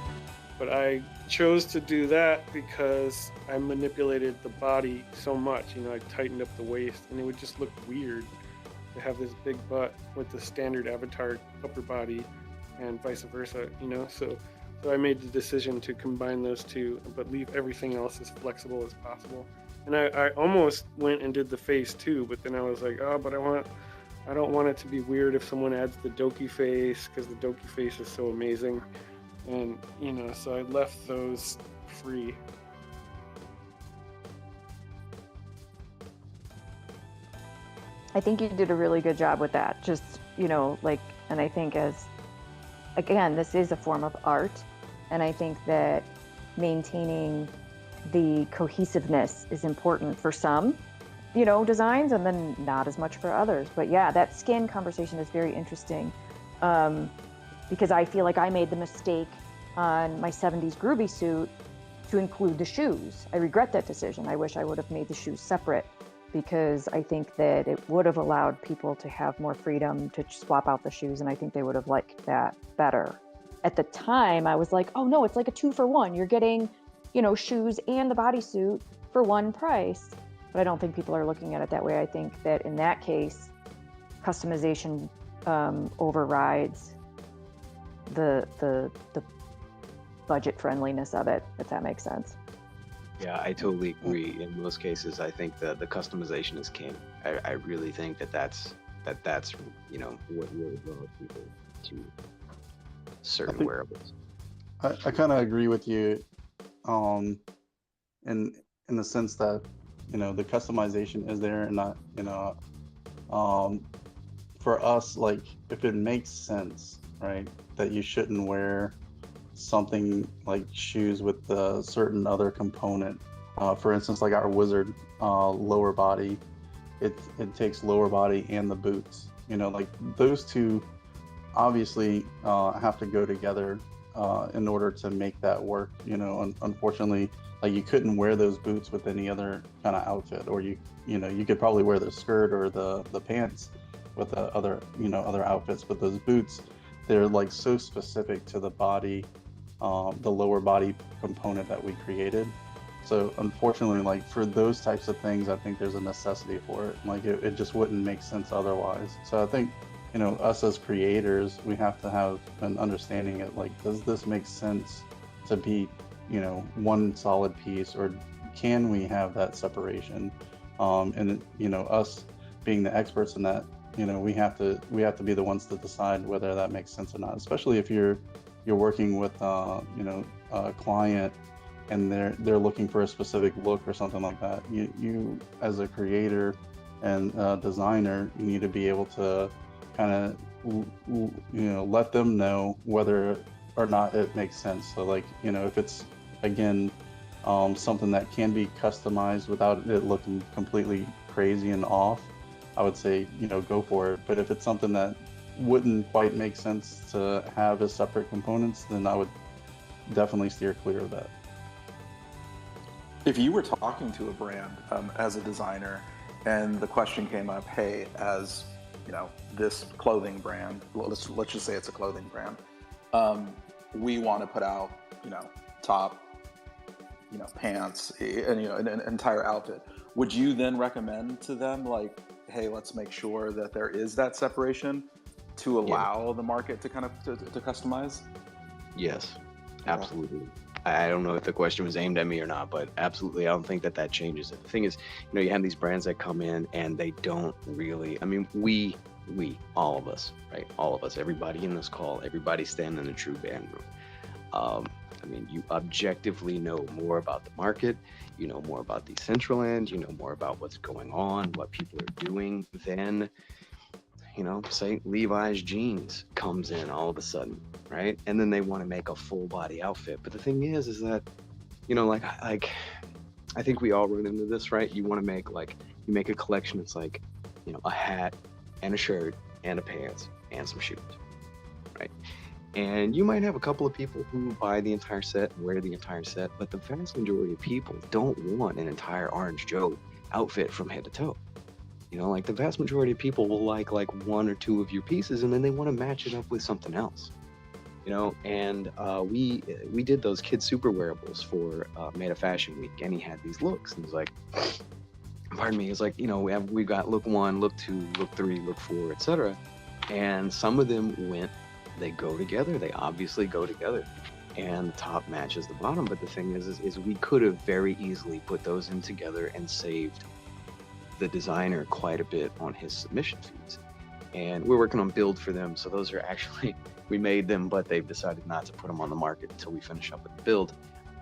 [SPEAKER 3] But I chose to do that because I manipulated the body so much. I tightened up the waist, and it would just look weird to have this big butt with the standard avatar upper body and vice versa, So I made the decision to combine those two, but leave everything else as flexible as possible. And I almost went and did the face too, but then I was like, but I don't want it to be weird if someone adds the Doki face, because the Doki face is so amazing. And, so I left those free.
[SPEAKER 5] I think you did a really good job with that. Just, and I think again, this is a form of art. And I think that maintaining the cohesiveness is important for some, designs, and then not as much for others. But yeah, that skin conversation is very interesting. Because I feel like I made the mistake on my 70s Groovy suit to include the shoes. I regret that decision. I wish I would have made the shoes separate, because I think that it would have allowed people to have more freedom to swap out the shoes, and I think they would have liked that better. At the time, I was like, oh no, it's like a 2-for-1. You're getting, shoes and the bodysuit for one price. But I don't think people are looking at it that way. I think that in that case, customization overrides the budget friendliness of it, if that makes sense.
[SPEAKER 6] Yeah, I totally agree. In most cases, I think the customization is king. I really think that's what really draws people to certain wearables.
[SPEAKER 9] I kind of agree with you, in the sense that the customization is there, and not for us, like, if it makes sense, right, that you shouldn't wear something like shoes with a certain other component. For instance, like our wizard lower body, it takes lower body and the boots. Like those two obviously have to go together in order to make that work. Unfortunately, like you couldn't wear those boots with any other kind of outfit, or you could probably wear the skirt or the pants with the other outfits, but those boots, they're like so specific to the body, the lower body component that we created. So unfortunately, like for those types of things, I think there's a necessity for it. Like it just wouldn't make sense otherwise. So I think, us as creators, we have to have an understanding of like, does this make sense to be, one solid piece, or can we have that separation? And us being the experts in that, we have to be the ones to decide whether that makes sense or not. Especially if you're working with a client and they're looking for a specific look or something like that. You as a creator and designer, you need to be able to kind of let them know whether or not it makes sense. So like if it's again something that can be customized without it looking completely crazy and off, I would say go for it. But if it's something that wouldn't quite make sense to have as separate components, then I would definitely steer clear of that.
[SPEAKER 1] If you were talking to a brand as a designer, and the question came up, hey, as this clothing brand, let's just say it's a clothing brand, we want to put out, top, pants, and an entire outfit, would you then recommend to them, like, hey, let's make sure that there is that separation to allow the market to kind of to customize?
[SPEAKER 6] Yes, absolutely. I don't know if the question was aimed at me or not, but absolutely, I don't think that changes it. The thing is, you have these brands that come in and they don't really, I mean, we, all of us, right? All of us, everybody in this call, everybody standing in a true band room. I mean, you objectively know more about the market, you know more about Decentraland, you know more about what's going on, what people are doing than, say Levi's jeans comes in all of a sudden, right? And then they want to make a full body outfit. But the thing is that, like I think we all run into this, right? You want to make you make a collection. It's like, a hat and a shirt and a pants and some shoes, right? And you might have a couple of people who buy the entire set and wear the entire set, but the vast majority of people don't want an entire Orange Joe outfit from head to toe. The vast majority of people will like one or two of your pieces, and then they want to match it up with something else. And we did those Kid Super wearables for Meta Fashion Week, and he had these looks, and he's like, pardon me, he's like, we've got look 1, look 2, look 3, look 4, etc. And some of them they go together. They obviously go together, and the top matches the bottom. But the thing is we could have very easily put those in together and saved the designer quite a bit on his submission fees. And we're working on build for them, so those are actually, we made them, but they've decided not to put them on the market until we finish up with the build.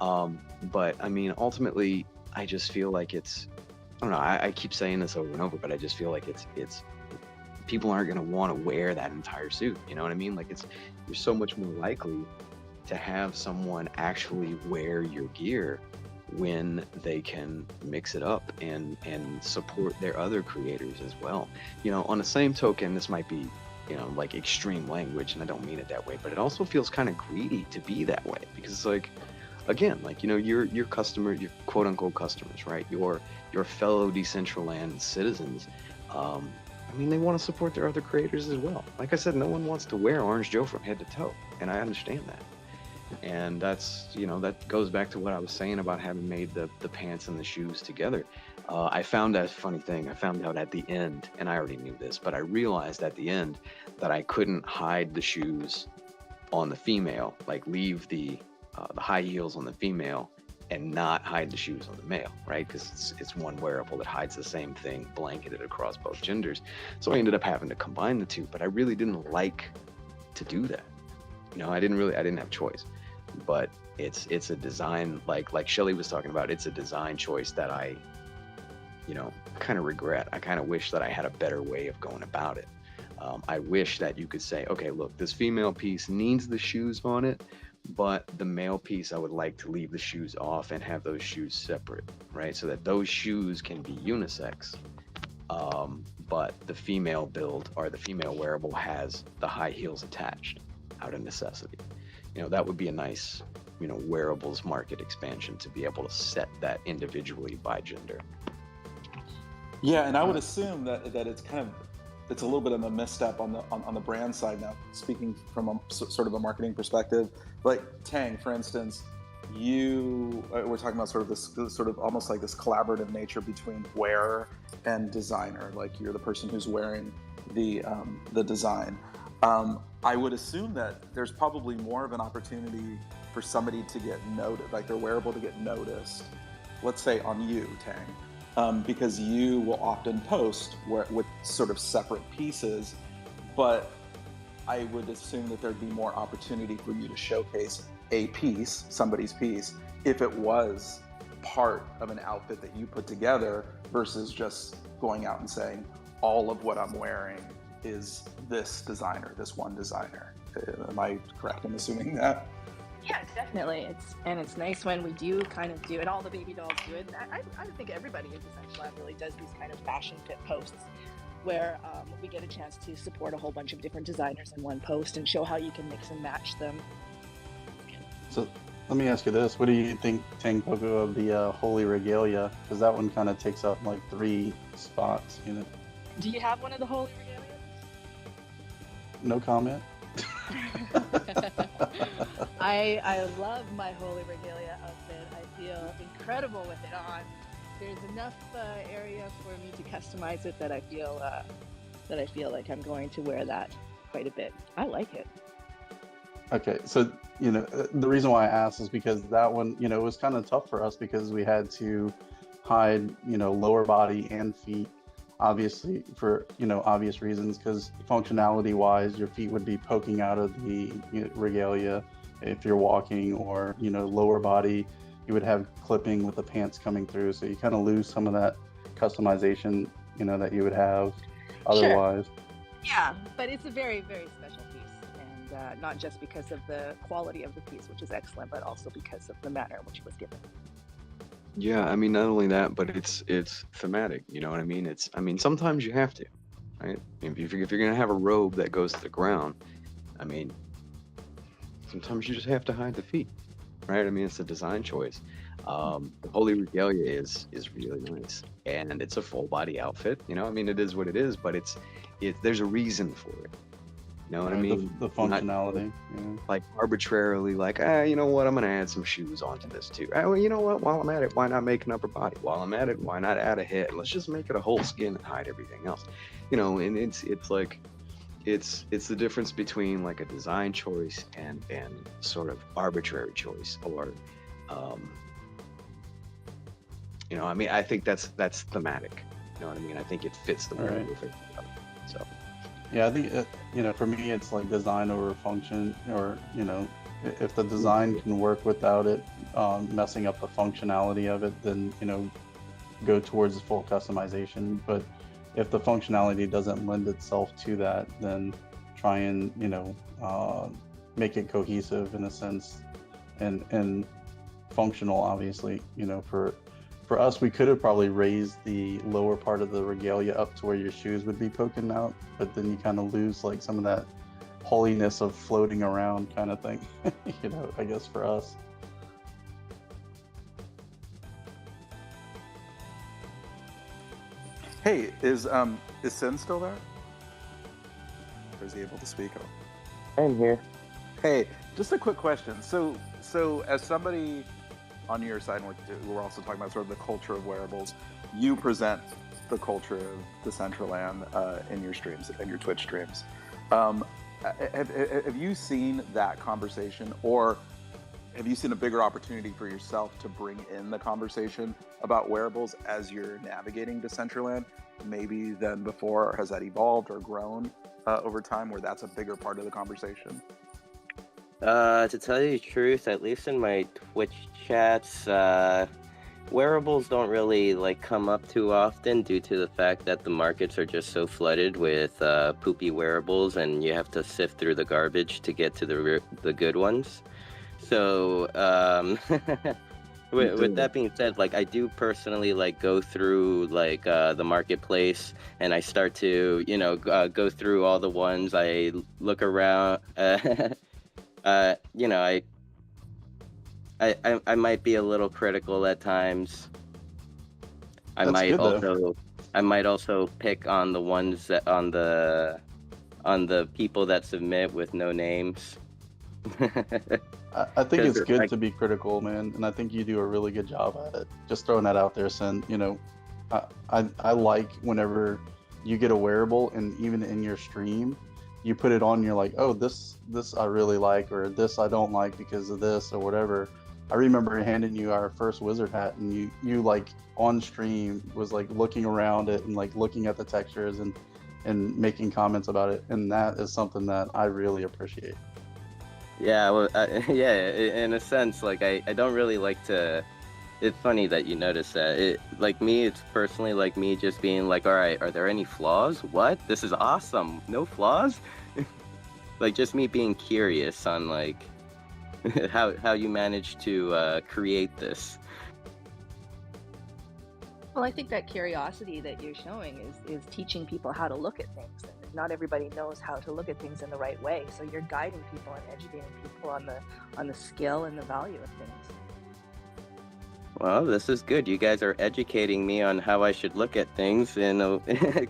[SPEAKER 6] But I mean, ultimately, I just feel like it's, I don't know, I keep saying this over and over, but I just feel like it's people aren't going to want to wear that entire suit. You know what I mean? Like you're so much more likely to have someone actually wear your gear when they can mix it up and support their other creators as well. On the same token, this might be, like extreme language, and I don't mean it that way, but it also feels kind of greedy to be that way, because it's like, again, like, your customer, your quote unquote customers, right? Your fellow Decentraland citizens, I mean, they want to support their other creators as well. Like I said, no one wants to wear Orange Joe from head to toe, and I understand that. And that's, that goes back to what I was saying about having made the pants and the shoes together. I found that funny thing. I found out at the end, and I already knew this, but I realized at the end that I couldn't hide the shoes on the female, like leave the high heels on the female and not hide the shoes on the male, right? Because it's one wearable that hides the same thing blanketed across both genders. So I ended up having to combine the two, but I really didn't like to do that. I didn't have a choice. But it's a design, like Shelly was talking about, it's a design choice that I, kind of regret. I kind of wish that I had a better way of going about it. I wish that you could say, okay, look, this female piece needs the shoes on it, but the male piece, I would like to leave the shoes off and have those shoes separate, right? So that those shoes can be unisex, but the female build or the female wearable has the high heels attached out of necessity. That would be a nice, wearables market expansion to be able to set that individually by gender.
[SPEAKER 1] Yeah, and I would assume that it's it's a little bit of a misstep on the brand side now. Speaking from sort of a marketing perspective, like Tang, for instance, we're talking about sort of this sort of almost like this collaborative nature between wearer and designer. Like you're the person who's wearing the design. I would assume that there's probably more of an opportunity for somebody to get noticed, like their wearable to get noticed, let's say on you, Tang, because you will often post with sort of separate pieces, but I would assume that there'd be more opportunity for you to showcase a piece, somebody's piece, if it was part of an outfit that you put together versus just going out and saying, all of what I'm wearing is this designer, this one designer. Am I correct in assuming that?
[SPEAKER 2] Yeah, definitely. It's nice when we do kind of do it. All the baby dolls do it. I think everybody in Decentraland really does these kind of fashion fit posts where we get a chance to support a whole bunch of different designers in one post and show how you can mix and match them.
[SPEAKER 9] So let me ask you this. What do you think, Tangpoko, of the Holy Regalia? Because that one kind of takes up like 3 spots.
[SPEAKER 2] Do you have one of the Holy Regalia?
[SPEAKER 9] No comment.
[SPEAKER 2] I love my holy regalia outfit. I feel incredible with it on. There's enough area for me to customize it that I feel like I'm going to wear that quite a bit. I like it.
[SPEAKER 9] Okay, so the reason why I asked is because that one, it was kind of tough for us because we had to hide, lower body and feet, obviously for obvious reasons, because functionality wise, your feet would be poking out of the regalia if you're walking, or lower body, you would have clipping with the pants coming through, so you kind of lose some of that customization, that you would have otherwise.
[SPEAKER 2] Sure. Yeah, but it's a very, very special piece, and not just because of the quality of the piece, which is excellent, but also because of the manner in which it was given.
[SPEAKER 6] Yeah, I mean, not only that, but it's thematic. You know what I mean? Sometimes you have to, right? If you're gonna have a robe that goes to the ground, I mean, sometimes you just have to hide the feet, right? I mean, it's a design choice. The Holy Regalia is really nice, and it's a full body outfit. I mean, it is what it is, but there's a reason for it. You know what I mean?
[SPEAKER 9] The functionality.
[SPEAKER 6] Like arbitrarily, like, you know what? I'm gonna add some shoes onto this too. Well, you know what? While I'm at it, why not make an upper body? While I'm at it, why not add a head? Let's just make it a whole skin and hide everything else. And it's like, it's the difference between like a design choice and sort of arbitrary choice, or I mean, I think that's thematic. You know what I mean? I think it fits the world with it. So.
[SPEAKER 9] Yeah, I think for me, it's like design over function, or if the design can work without it messing up the functionality of it, then go towards full customization. But if the functionality doesn't lend itself to that, then try and make it cohesive in a sense, and functional. Obviously, for us, we could have probably raised the lower part of the regalia up to where your shoes would be poking out, but then you kind of lose like some of that holiness of floating around kind of thing, I guess for us.
[SPEAKER 1] Hey, is Sin still there? Or is he able to speak?
[SPEAKER 4] I'm here.
[SPEAKER 1] Hey, just a quick question. So as somebody on your side, and we're also talking about sort of the culture of wearables, you present the culture of Decentraland in your streams, in your Twitch streams. Have you seen that conversation, or have you seen a bigger opportunity for yourself to bring in the conversation about wearables as you're navigating Decentraland, maybe than before? Or has that evolved or grown over time, where that's a bigger part of the conversation?
[SPEAKER 4] To tell you the truth, at least in my Twitch chats, wearables don't really come up too often, due to the fact that the markets are just so flooded with poopy wearables, and you have to sift through the garbage to get to the good ones. So with that being said, I do personally go through the marketplace, and I start to go through all the ones. I look around. I might be a little critical at times. I might also pick on the ones that on the people that submit with no names.
[SPEAKER 9] I think it's good to be critical, man, and I think you do a really good job at it. Just throwing that out there, Sin. I like whenever you get a wearable, and even in your stream, you put it on, you're like, oh, this I really like, or this I don't like because of this, or whatever. I remember handing you our first wizard hat, and you on stream was looking around it and looking at the textures and making comments about it, and that is something that I really appreciate.
[SPEAKER 4] Yeah, well, yeah, in a sense, I don't really like to. It's funny that you notice that. It's personally me just being all right, are there any flaws? What? This is awesome. No flaws? Just me being curious on how you managed to create this.
[SPEAKER 2] Well, I think that curiosity that you're showing is teaching people how to look at things. Not everybody knows how to look at things in the right way, so you're guiding people and educating people on the skill and the value of things.
[SPEAKER 4] Well, this is good. You guys are educating me on how I should look at things and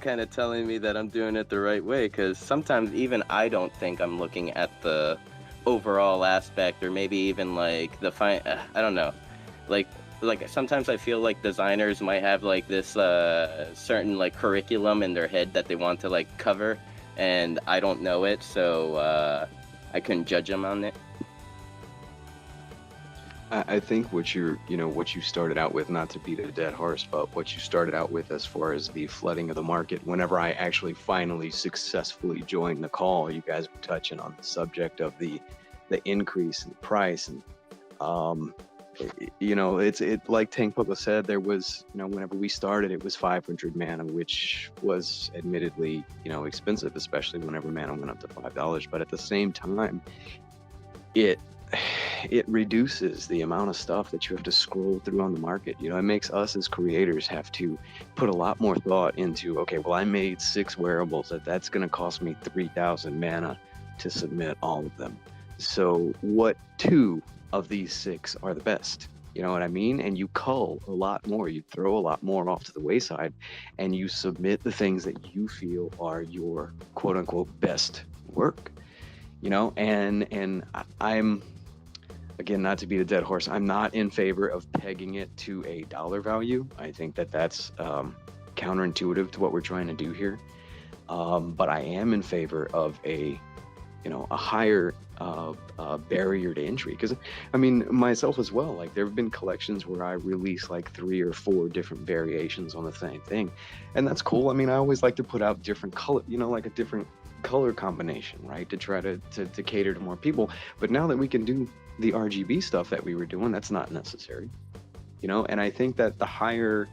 [SPEAKER 4] kind of telling me that I'm doing it the right way. Because sometimes even I don't think I'm looking at the overall aspect, or maybe even like the I don't know, like sometimes I feel like designers might have like this certain like curriculum in their head that they want to like cover, and I don't know it, so I couldn't judge them on it.
[SPEAKER 6] I think what you started out with, not to beat a dead horse, but what you started out with as far as the flooding of the market, whenever I actually finally successfully joined the call, you guys were touching on the subject of the increase in the price. And, it's like Tangpoko said, there was, whenever we started, it was 500 mana, which was admittedly, expensive, especially whenever mana went up to $5. But at the same time, it reduces the amount of stuff that you have to scroll through on the market. It makes us as creators have to put a lot more thought into, okay, well, I made 6 wearables. That's going to cost me 3,000 mana to submit all of them. So what 2 of these 6 are the best? You know what I mean? And you cull a lot more. You throw a lot more off to the wayside, and you submit the things that you feel are your quote unquote best work. And I'm, again, not to beat a dead horse, I'm not in favor of pegging it to a dollar value. I think that that's counterintuitive to what we're trying to do here. But I am in favor of a higher barrier to entry. Because, myself as well, like there have been collections where I release like 3 or 4 different variations on the same thing. And that's cool. I always like to put out different color, like a different color combination, right? To try to cater to more people. But now that we can do the RGB stuff that we were doing, that's not necessary, and I think that the higher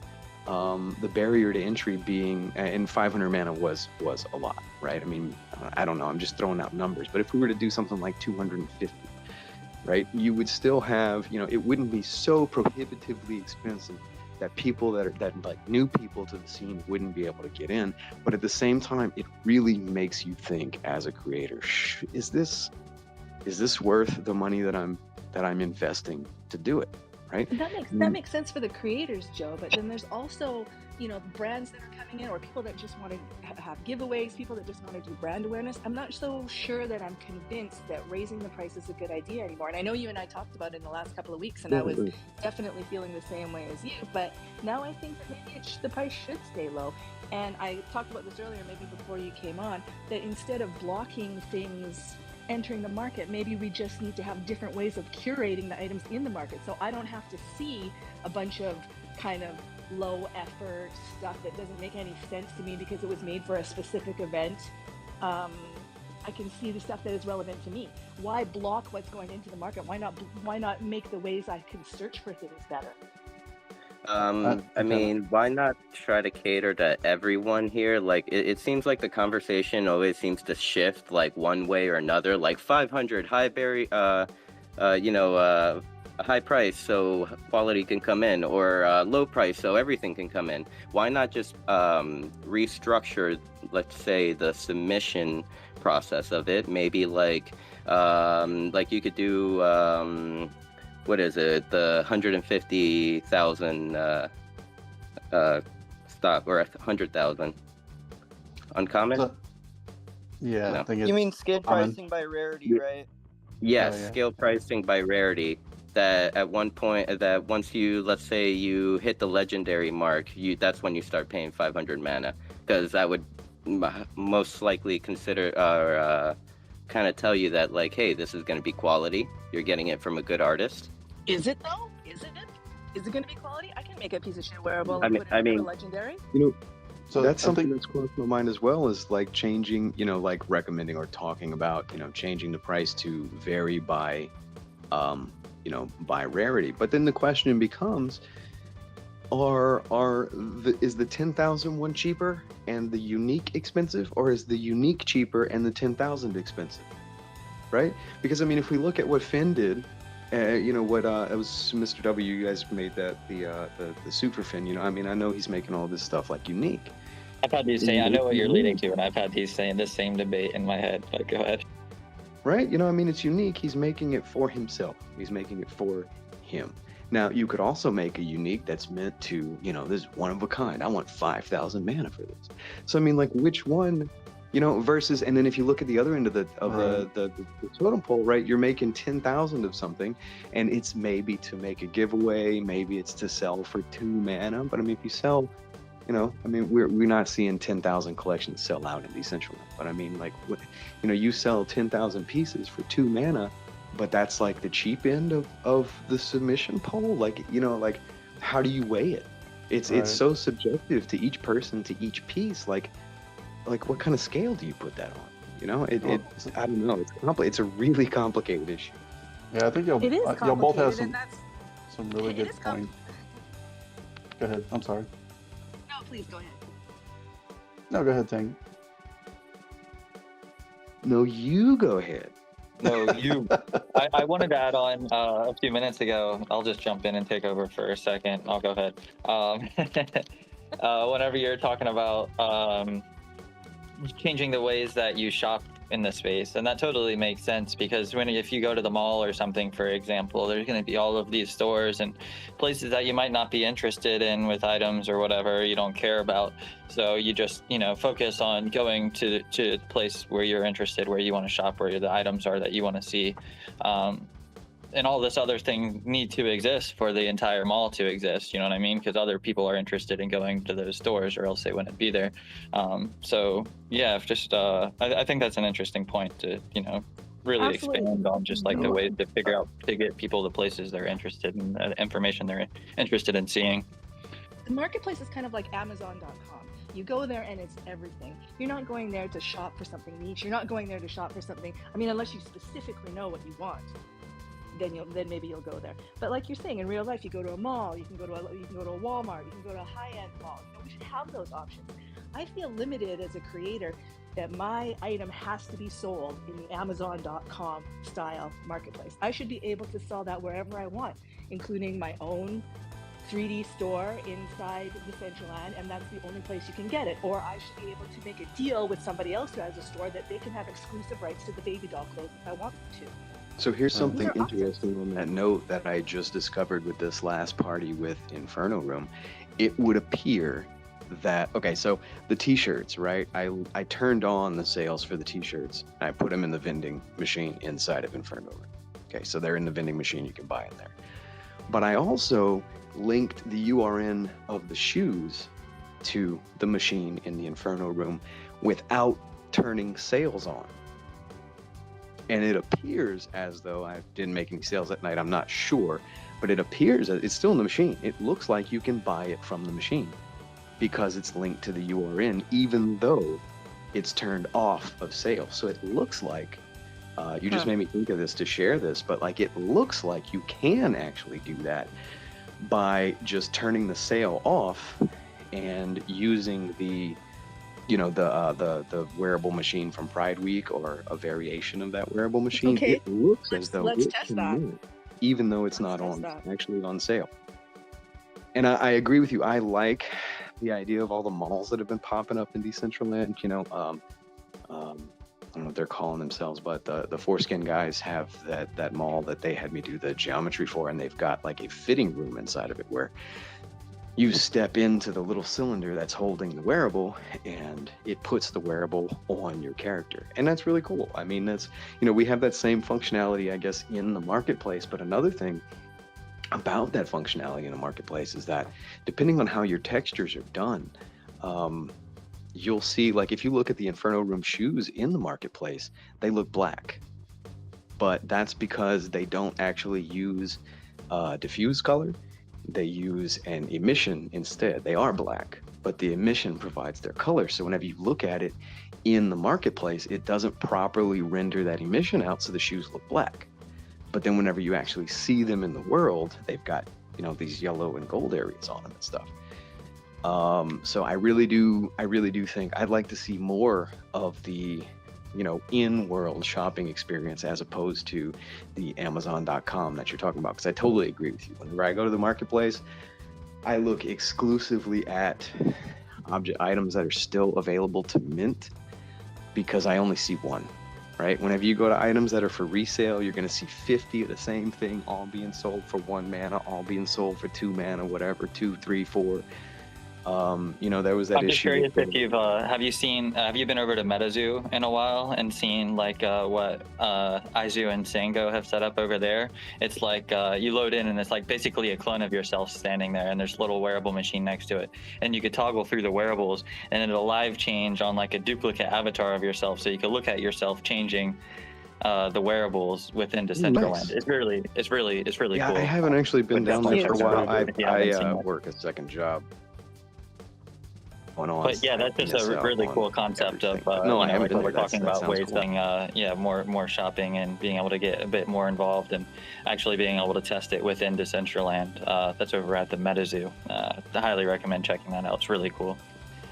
[SPEAKER 6] the barrier to entry being in 500 mana was a lot, right? I don't know, I'm just throwing out numbers, but if we were to do something like 250, right, you would still have, it wouldn't be so prohibitively expensive that people that like new people to the scene wouldn't be able to get in. But at the same time, it really makes you think as a creator, is this worth the money that I'm investing to do it, right?
[SPEAKER 2] That makes sense for the creators, Joe. But then there's also, brands that are coming in, or people that just want to have giveaways, people that just want to do brand awareness. I'm not so sure that I'm convinced that raising the price is a good idea anymore. And I know you and I talked about it in the last couple of weeks, and I was definitely feeling the same way as you. But now I think that maybe the price should stay low. And I talked about this earlier, maybe before you came on, that instead of blocking things entering the market, maybe we just need to have different ways of curating the items in the market. So I don't have to see a bunch of kind of low effort stuff that doesn't make any sense to me because it was made for a specific event. I can see the stuff that is relevant to me. Why block what's going into the market? Why not make the ways I can search for things better?
[SPEAKER 4] Why not try to cater to everyone here? Like, it seems like the conversation always seems to shift like one way or another. Like 500 high high price so quality can come in, or low price so everything can come in. Why not just restructure, let's say, the submission process of it? Maybe like you could do what is it, the 150,000 stock, or 100,000 uncommon?
[SPEAKER 9] So, yeah,
[SPEAKER 4] No.
[SPEAKER 9] I think it's
[SPEAKER 10] You mean scale
[SPEAKER 9] common.
[SPEAKER 10] pricing by rarity, right?
[SPEAKER 4] Yes,
[SPEAKER 9] yeah.
[SPEAKER 4] scale pricing by rarity. That at one point, that once you, let's say you hit the legendary mark, that's when you start paying 500 mana, because that would most likely consider kind of tell you that, like, hey, this is going to be quality. You're getting it from a good artist.
[SPEAKER 2] Is it though? Is it going to be quality? I can make a piece of shit wearable
[SPEAKER 4] I
[SPEAKER 2] and
[SPEAKER 4] mean-
[SPEAKER 2] put it into a legendary.
[SPEAKER 6] So that's something that's close to my mind as well, is like changing, like recommending or talking about, changing the price to vary by, by rarity. But then the question becomes, is the 10,000 one cheaper and the unique expensive, or is the unique cheaper and the 10,000 expensive? Right? Because if we look at what Finn did, it was Mr. W. You guys made that the suit for Finn. I know he's making all this stuff like unique.
[SPEAKER 11] I've had these saying, I know what you're leading to, and I've had these saying the same debate in my head. But go ahead.
[SPEAKER 6] Right? It's unique. He's making it for himself. He's making it for him. Now, you could also make a unique that's meant to, this is one of a kind. I want 5,000 mana for this. So, I mean, like, which one, versus, and then if you look at the other end of the totem pole, right, you're making 10,000 of something, and it's maybe to make a giveaway, maybe it's to sell for 2 mana. But I mean, if you sell, we're not seeing 10,000 collections sell out in Decentraland. But I mean, like, you sell 10,000 pieces for 2 mana, but that's like the cheap end of the submission pole. Like, like, how do you weigh it? It's so subjective to each person, to each piece. Like what kind of scale do you put that on? I don't know. It's a really complicated issue.
[SPEAKER 9] Yeah, I think you'll both have some really good points. Go ahead. I'm sorry.
[SPEAKER 2] No, please go ahead.
[SPEAKER 9] No, go ahead, Tang.
[SPEAKER 6] No, you go ahead.
[SPEAKER 11] No, you. I wanted to add on a few minutes ago. I'll just jump in and take over for a second. I'll go ahead. Whenever you're talking about changing the ways that you shop in the space, and that totally makes sense, because if you go to the mall or something, for example, there's going to be all of these stores and places that you might not be interested in with items or whatever you don't care about. So you just focus on going to the place where you're interested, where you want to shop, where the items are that you want to see, and all this other thing need to exist for the entire mall to exist. You know what I mean? Because other people are interested in going to those stores, or else they wouldn't be there. So yeah, just I think that's an interesting point to really expand on, just like the way to figure out to get people the places they're interested in, information they're interested in seeing.
[SPEAKER 2] The marketplace is kind of like Amazon.com. You go there and it's everything. You're not going there to shop for something niche. You're not going there to shop for something. I mean, unless you specifically know what you want. Then maybe you'll go there. But like you're saying, in real life, you go to a mall, you can go to a Walmart, you can go to a high-end mall. We should have those options. I feel limited as a creator that my item has to be sold in the Amazon.com style marketplace. I should be able to sell that wherever I want, including my own 3D store inside Decentraland, and that's the only place you can get it. Or I should be able to make a deal with somebody else who has a store that they can have exclusive rights to the baby doll clothes if I want them to.
[SPEAKER 6] So here's something interesting on that note that I just discovered with this last party with Inferno Room. It would appear that, okay, so the t-shirts, right? I turned on the sales for the t-shirts. I put them in the vending machine inside of Inferno Room. Okay, so they're in the vending machine, you can buy in there. But I also linked the URN of the shoes to the machine in the Inferno Room without turning sales on. And it appears as though I didn't make any sales that night. I'm not sure, but it appears that it's still in the machine. It looks like you can buy it from the machine because it's linked to the URN, even though it's turned off of sale. So it looks like, you just made me think of this to share this, but like it looks like you can actually do that by just turning the sale off and using the the wearable machine from Pride Week, or a variation of that wearable machine. Okay. It looks as though it can work, even though it's not actually on sale. And I agree with you. I like the idea of all the malls that have been popping up in Decentraland. I don't know what they're calling themselves, but the Foreskin guys have that mall that they had me do the geometry for, and they've got like a fitting room inside of it where you step into the little cylinder that's holding the wearable, and it puts the wearable on your character. And that's really cool. I mean, that's, we have that same functionality, I guess, in the marketplace. But another thing about that functionality in the marketplace is that depending on how your textures are done, you'll see, like, if you look at the Inferno Room shoes in the marketplace, they look black. But that's because they don't actually use diffuse color. They use an emission instead. They are black, but the emission provides their color. So whenever you look at it in the marketplace, it doesn't properly render that emission out, so the shoes look black. But then whenever you actually see them in the world, they've got, these yellow and gold areas on them and stuff. So I really do think I'd like to see more of the in-world shopping experience as opposed to the Amazon.com that you're talking about, because I totally agree with you. Whenever I go to the marketplace, I look exclusively at items that are still available to mint, because I only see one. right? Whenever you go to items that are for resale, you're going to see 50 of the same thing, all being sold for 1 mana, all being sold for 2 mana, whatever, 2, 3, 4. You know, there was that
[SPEAKER 11] I'm just
[SPEAKER 6] issue.
[SPEAKER 11] curious if you've have you been over to MetaZoo in a while and seen like what Aizu and Sango have set up over there? It's like you load in and it's like basically a clone of yourself standing there, and there's a little wearable machine next to it, and you could toggle through the wearables, and it'll live change on like a duplicate avatar of yourself, so you can look at yourself changing the wearables within Decentraland.
[SPEAKER 6] Nice.
[SPEAKER 11] It's really
[SPEAKER 6] Yeah,
[SPEAKER 11] cool.
[SPEAKER 6] I haven't actually been down there for a while. I
[SPEAKER 11] it.
[SPEAKER 6] work a second job.
[SPEAKER 11] But yeah, that's just a really cool concept of
[SPEAKER 6] no, I haven't
[SPEAKER 11] like
[SPEAKER 6] been
[SPEAKER 11] we're
[SPEAKER 6] there.
[SPEAKER 11] talking
[SPEAKER 6] That
[SPEAKER 11] about
[SPEAKER 6] sounds
[SPEAKER 11] ways
[SPEAKER 6] cool.
[SPEAKER 11] more shopping and being able to get a bit more involved and actually being able to test it within Decentraland. That's over at the MetaZoo. I highly recommend checking that out. It's really cool.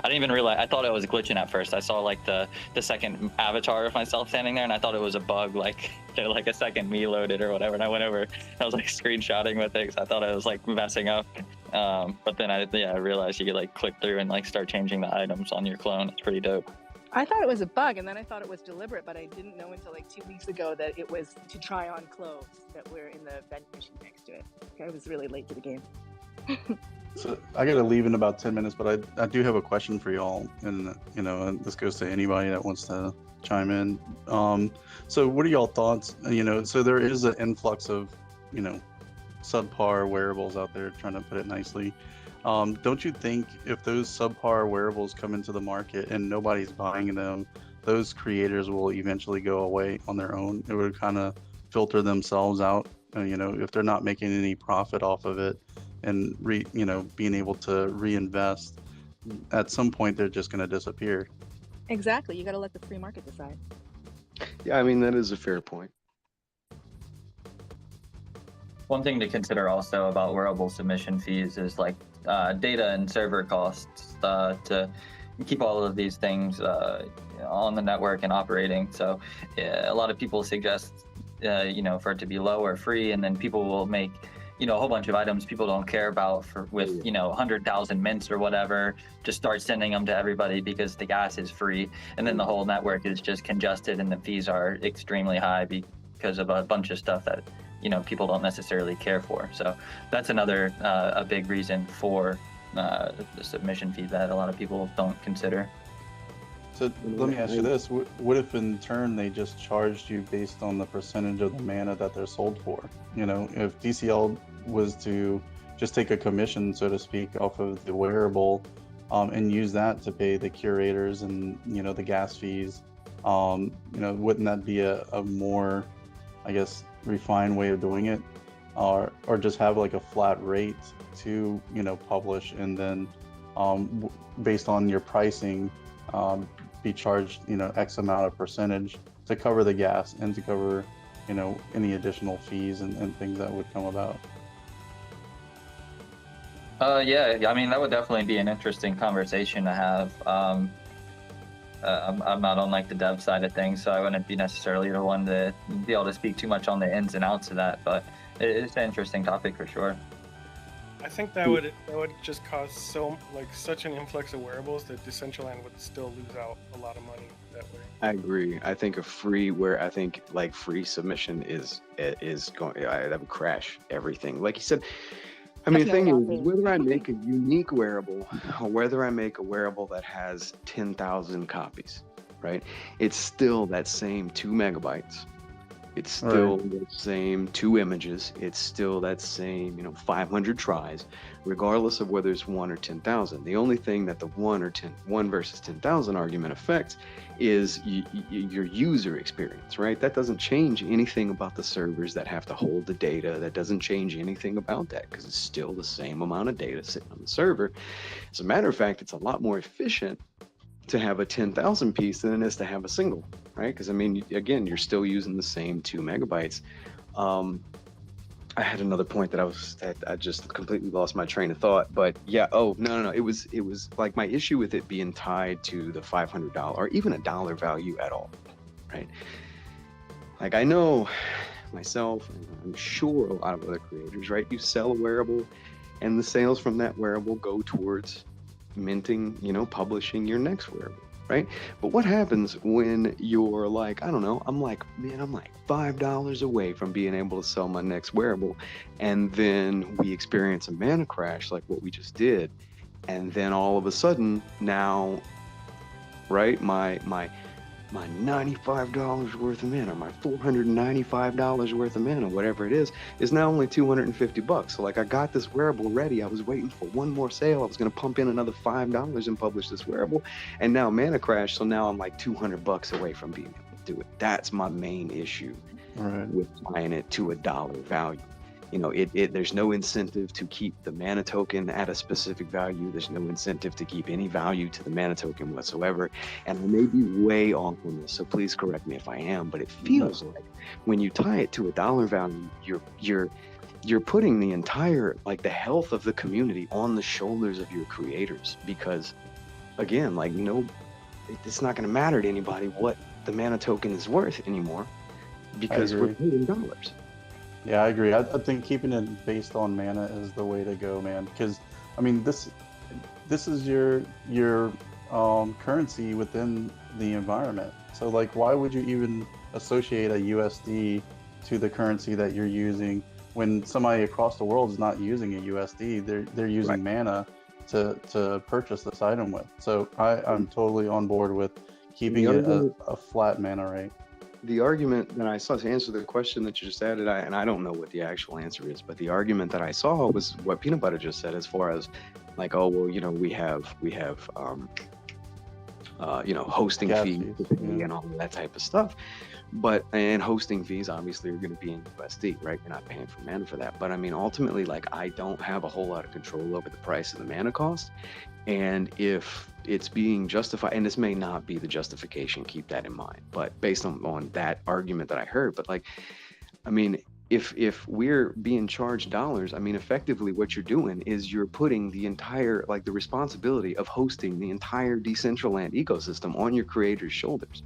[SPEAKER 11] I didn't even realize. I thought it was glitching at first. I saw like the second avatar of myself standing there, and I thought it was a bug, like a second me loaded or whatever. And I went over, I was like screenshotting with it because I thought I was like messing up. But then I realized you could like click through and like start changing the items on your clone. It's pretty dope.
[SPEAKER 2] I thought it was a bug, and then I thought it was deliberate, but I didn't know until like 2 weeks ago that it was to try on clothes that were in the vending machine next to it. I was really late to the game.
[SPEAKER 9] So I gotta leave in about 10 minutes, but I do have a question for y'all, and and this goes to anybody that wants to chime in. So what are y'all thoughts? So there is an influx of subpar wearables out there, trying to put it nicely. Don't you think if those subpar wearables come into the market and nobody's buying them, those creators will eventually go away on their own? It would kind of filter themselves out, if they're not making any profit off of it, and being able to reinvest. At some point, they're just going to disappear.
[SPEAKER 2] Exactly. You got to let the free market decide.
[SPEAKER 6] Yeah, I mean, that is a fair point.
[SPEAKER 11] One thing to consider also about wearable submission fees is like data and server costs to keep all of these things on the network and operating. So a lot of people suggest for it to be low or free, and then people will make a whole bunch of items people don't care about with 100,000 mints or whatever, just start sending them to everybody because the gas is free, and then the whole network is just congested and the fees are extremely high because of a bunch of stuff that people don't necessarily care for. So that's another a big reason for the submission fee that a lot of people don't consider.
[SPEAKER 9] So let me ask you this: what if in turn they just charged you based on the percentage of the mana that they're sold for? If DCL was to just take a commission, so to speak, off of the wearable, and use that to pay the curators and the gas fees, wouldn't that be a more, I guess, refined way of doing it, or just have like a flat rate to publish, and then based on your pricing, be charged X amount of percentage to cover the gas and to cover any additional fees and things that would come about?
[SPEAKER 11] Yeah, I mean, that would definitely be an interesting conversation to have. I'm not on like the dev side of things, so I wouldn't be necessarily the one to be able to speak too much on the ins and outs of that, but it's an interesting topic for sure.
[SPEAKER 3] I think that would just cause such an influx of wearables that Decentraland would still lose out a lot of money that way.
[SPEAKER 6] I agree. I think free submission is going. That would crash everything. Like you said, I mean, the thing is, whether I make a unique wearable or whether I make a wearable that has 10,000 copies, right? It's still that same 2 megabytes. It's still the same 2 images. It's still that same, 500 tries, regardless of whether it's 1 or 10,000. The only thing that the 1 versus 10,000 argument affects is your user experience, right? That doesn't change anything about the servers that have to hold the data. That doesn't change anything about that because it's still the same amount of data sitting on the server. As a matter of fact, it's a lot more efficient to have a 10,000 piece than it is to have a single, right? Because I mean, again, you're still using the same 2 megabytes. I had another point that I just completely lost my train of thought, but yeah. Oh, no. It was like my issue with it being tied to the $500 or even a dollar value at all, right? Like I know myself, and I'm sure a lot of other creators, right? You sell a wearable and the sales from that wearable go towards minting, publishing your next wearable, right? But what happens when you're like, I don't know, I'm like $5 away from being able to sell my next wearable, and then we experience a mana crash like what we just did, and then all of a sudden now, right, my $95 worth of mana, my $495 worth of mana, whatever it is now only $250. So like I got this wearable ready. I was waiting for one more sale. I was going to pump in another $5 and publish this wearable. And now mana crash. So now I'm like $200 away from being able to do it. That's my main issue with buying it to $1 value. You know, there's no incentive to keep the mana token at a specific value. There's no incentive to keep any value to the mana token whatsoever. And I may be way off on this, so please correct me if I am, but it feels like when you tie it to $1 value, you're putting the entire, like, the health of the community on the shoulders of your creators, because again, like, it's not going to matter to anybody what the mana token is worth anymore, because we're paying dollars.
[SPEAKER 9] Yeah, I agree. I think keeping it based on mana is the way to go, man. Because I mean, this is your currency within the environment. So like, why would you even associate a USD to the currency that you're using when somebody across the world is not using a USD? They're using mana to purchase this item with. So I'm totally on board with keeping it a flat mana rate.
[SPEAKER 6] The argument that I saw, to answer the question that you just added, and I don't know what the actual answer is, but the argument that I saw was what Peanut Butter just said, as far as like, oh, well, we have hosting fees and all of that type of stuff. And hosting fees obviously are going to be in USD, right? You're not paying for mana for that. But I mean, ultimately, like, I don't have a whole lot of control over the price of the mana cost. And if it's being justified, and this may not be the justification, keep that in mind, but based on that argument that I heard, but like, I mean, if we're being charged dollars, I mean, effectively what you're doing is you're putting the entire, like, the responsibility of hosting the entire Decentraland ecosystem on your creators' shoulders.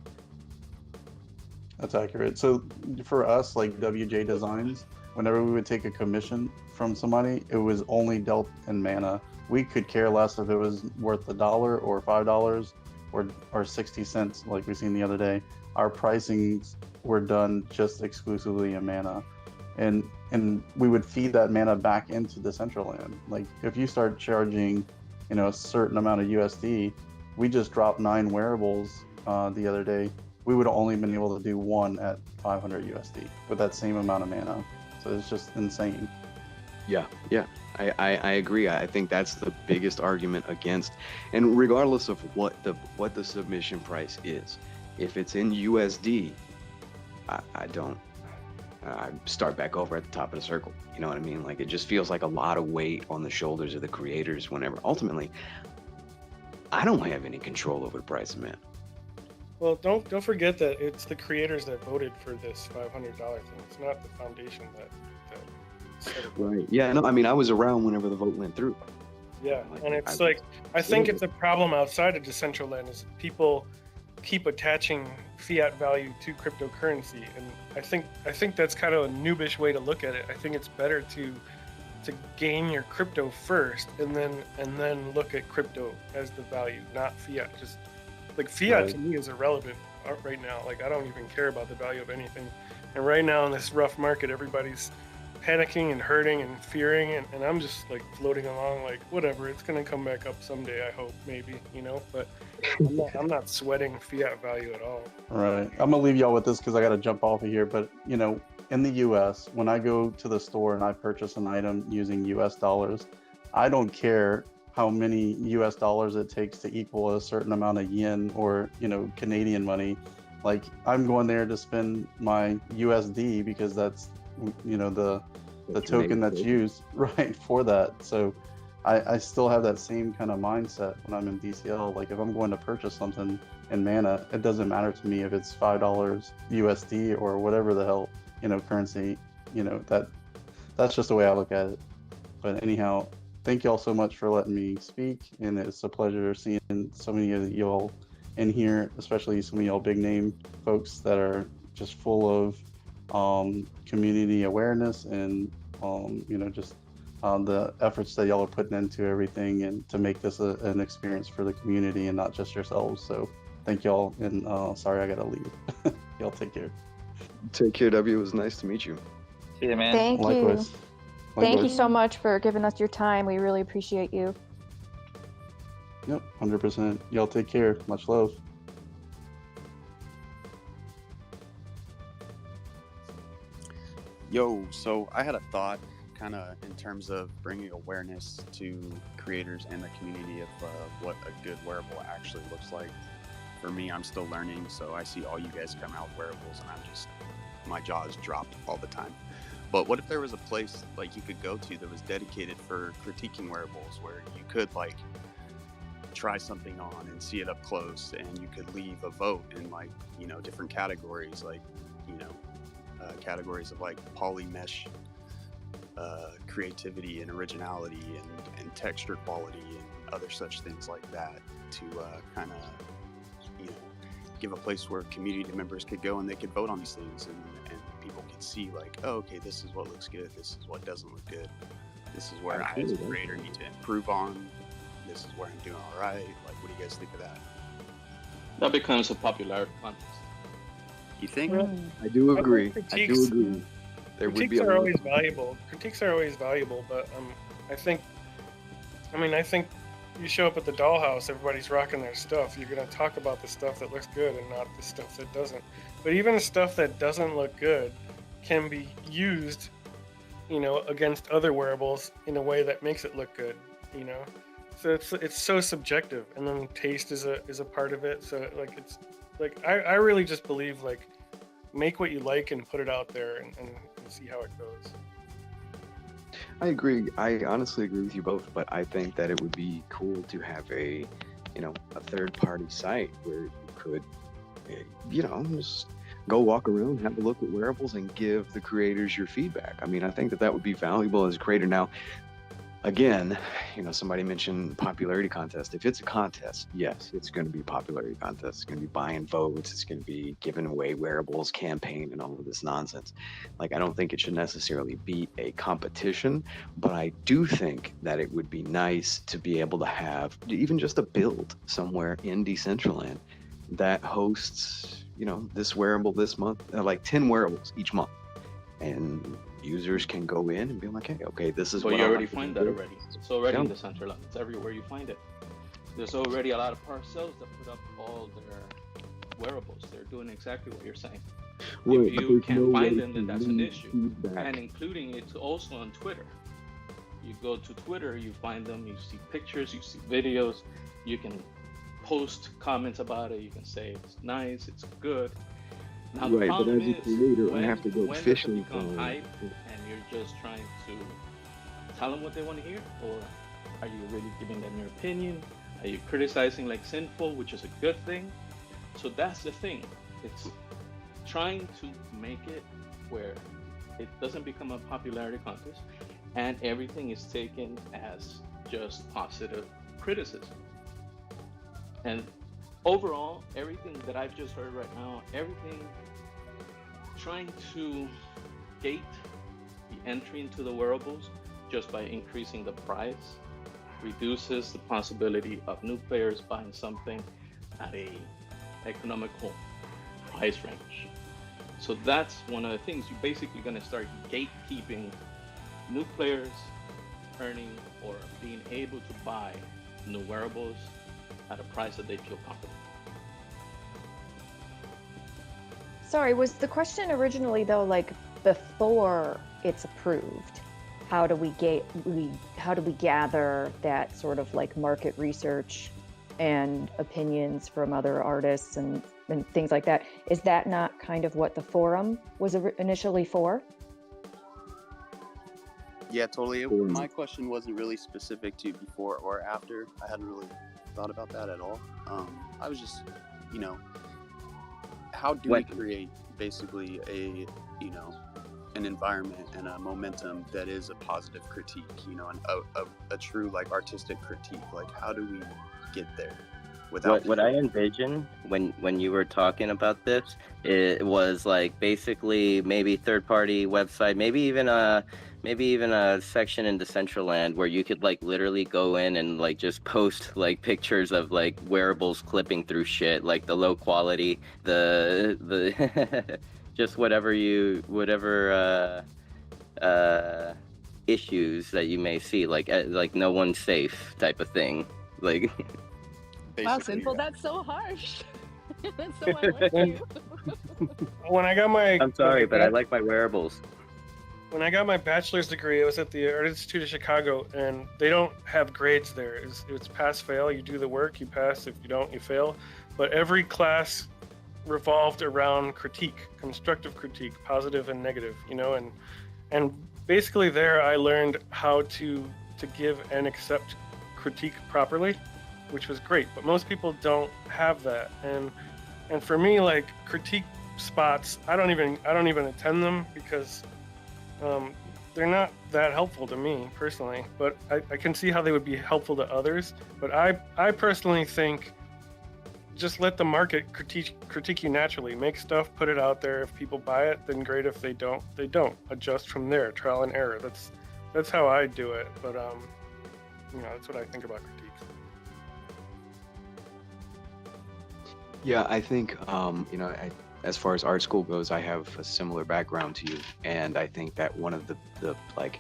[SPEAKER 9] That's accurate. So for us, like WJ Designs, whenever we would take a commission from somebody, it was only dealt in mana. We could care less if it was worth $1 or $5 or 60 cents, like we seen the other day. Our pricings were done just exclusively in mana, and we would feed that mana back into Decentraland. Like, if you start charging, a certain amount of USD, we just dropped 9 wearables the other day. We would have only been able to do one at 500 USD with that same amount of mana. So it's just insane.
[SPEAKER 6] Yeah. I agree. I think that's the biggest argument against, and regardless of what the submission price is, if it's in USD, I start back over at the top of the circle. You know what I mean? Like, it just feels like a lot of weight on the shoulders of the creators, whenever ultimately I don't have any control over the price of mana.
[SPEAKER 3] Well, don't forget that it's the creators that voted for this $500 thing. It's not the foundation that set it.
[SPEAKER 6] Right. Yeah. No. I mean, I was around whenever the vote went through.
[SPEAKER 3] Yeah, and it's I think it's a problem outside of Decentraland is people keep attaching fiat value to cryptocurrency, and I think that's kind of a noobish way to look at it. I think it's better to gain your crypto first, and then look at crypto as the value, not fiat. Just like fiat to me is irrelevant right now. Like, I don't even care about the value of anything. And right now in this rough market, everybody's panicking and hurting and fearing, and I'm just like floating along, like, whatever, it's gonna come back up someday, I hope, maybe, but I'm not sweating fiat value at all.
[SPEAKER 9] All right, I'm gonna leave y'all with this because I gotta jump off of here, but in the US, when I go to the store and I purchase an item using US dollars, I don't care how many US dollars it takes to equal a certain amount of yen or Canadian money. Like, I'm going there to spend my USD because that's the token that's used for that. So I still have that same kind of mindset when I'm in DCL. Like, if I'm going to purchase something in mana, it doesn't matter to me if it's $5 USD or whatever the hell currency. That's just the way I look at it. But anyhow, thank y'all so much for letting me speak, and it's a pleasure seeing so many of y'all in here, especially some of y'all big name folks that are just full of community awareness and just the efforts that y'all are putting into everything, and to make this an experience for the community and not just yourselves. So thank y'all, and sorry I gotta leave. Y'all take care.
[SPEAKER 6] Take care, W. It was nice to meet you.
[SPEAKER 11] See you, man.
[SPEAKER 5] Thank you.
[SPEAKER 9] Likewise.
[SPEAKER 5] Thank you so much for giving us your time. We really appreciate you.
[SPEAKER 9] Yep, 100%. Y'all take care. Much love.
[SPEAKER 12] Yo, so I had a thought kind of in terms of bringing awareness to creators and the community of what a good wearable actually looks like. For me, I'm still learning, so I see all you guys come out with wearables and my jaw's dropped all the time. But what if there was a place like you could go to that was dedicated for critiquing wearables, where you could like try something on and see it up close, and you could leave a vote in like, you know, different categories, like, you know, categories of like poly mesh creativity and originality and texture quality and other such things like that, to kind of, you know, give a place where community members could go and they could vote on these things, and people could see like, oh, okay, this is what looks good, this is what doesn't look good, this is where I as a creator need to improve on, this is where I'm doing all right. Like, what do you guys think of that?
[SPEAKER 13] That becomes a popularity contest.
[SPEAKER 12] You think?
[SPEAKER 6] I do agree. I do agree.
[SPEAKER 3] Critiques are always valuable. Critiques are always valuable, but I think you show up at the dollhouse, everybody's rocking their stuff. You're gonna talk about the stuff that looks good and not the stuff that doesn't. But even the stuff that doesn't look good can be used, you know, against other wearables in a way that makes it look good, you know. So it's so subjective, and then taste is a part of it. So like it's like I really just believe like make what you like and put it out there and see how it goes.
[SPEAKER 6] I agree. I honestly agree with you both, but I think that it would be cool to have a third-party site where you could, you know, just go walk around, have a look at wearables, and give the creators your feedback. I mean, I think that would be valuable as a creator. Now, again, you know, somebody mentioned popularity contest. If it's a contest, yes, it's going to be a popularity contest. It's going to be buying votes. It's going to be giving away wearables, campaign, and all of this nonsense. Like, I don't think it should necessarily be a competition, but I do think that it would be nice to be able to have even just a build somewhere in Decentraland that hosts, you know, this wearable this month, like 10 wearables each month. And users can go in and be like, hey, okay, this is
[SPEAKER 13] what
[SPEAKER 6] you
[SPEAKER 13] already find that already. It's already in Decentraland. It's everywhere you find it. There's already a lot of parcels that put up all their wearables. They're doing exactly what you're saying.
[SPEAKER 6] Right,
[SPEAKER 13] if you can't find them, then that's an issue. And including it also on Twitter. You go to Twitter, you find them, you see pictures, you see videos, you can post comments about it, you can say it's nice, it's good. Now, the problem is,
[SPEAKER 6] I have to go fishing
[SPEAKER 13] for hype, and you're just trying to tell them what they want to hear, or are you really giving them your opinion? Are you criticizing like sinful, which is a good thing? So that's the thing. It's trying to make it where it doesn't become a popularity contest, and everything is taken as just positive criticism. And overall, everything that I've just heard right now, everything trying to gate the entry into the wearables just by increasing the price reduces the possibility of new players buying something at a economical price range. So that's one of the things. You're basically going to start gatekeeping new players earning or being able to buy new wearables at a price that they feel comfortable.
[SPEAKER 5] Sorry, was the question originally though, like before it's approved, how do we gather that sort of like market research and opinions from other artists and things like that? Is that not kind of what the forum was initially for?
[SPEAKER 12] Yeah, totally. My question wasn't really specific to before or after. I hadn't really thought about that at all. I was just, you know, how do we create basically an environment and a momentum that is a positive critique, you know, and a true like artistic critique? Like, how do we get there? without
[SPEAKER 4] what I envisioned when you were talking about this, it was like basically maybe third party website, maybe even a section in Decentraland where you could like literally go in and like just post like pictures of like wearables clipping through shit, like the low quality, the just whatever issues that you may see, like no one's safe type of thing, like.
[SPEAKER 2] Wow,
[SPEAKER 12] basically
[SPEAKER 2] Sinful, that's so harsh. That's so unlike you.
[SPEAKER 3] When I got my
[SPEAKER 4] I'm sorry, but I like my wearables.
[SPEAKER 3] When I got my bachelor's degree, it was at the Art Institute of Chicago, and they don't have grades there. It's pass-fail. You do the work, you pass. If you don't, you fail. But every class revolved around critique, constructive critique, positive and negative, and basically there I learned how to give and accept critique properly, which was great. But most people don't have that, and for me, like critique spots, I don't even attend them because they're not that helpful to me personally, but I can see how they would be helpful to others. But I personally think just let the market critique you naturally. Make stuff, put it out there. If people buy it, then great. If they don't, they don't. Adjust from there, trial and error. That's how I do it. But that's what I think about critiques.
[SPEAKER 6] Yeah, I think as far as art school goes, I have a similar background to you, and I think that one of the like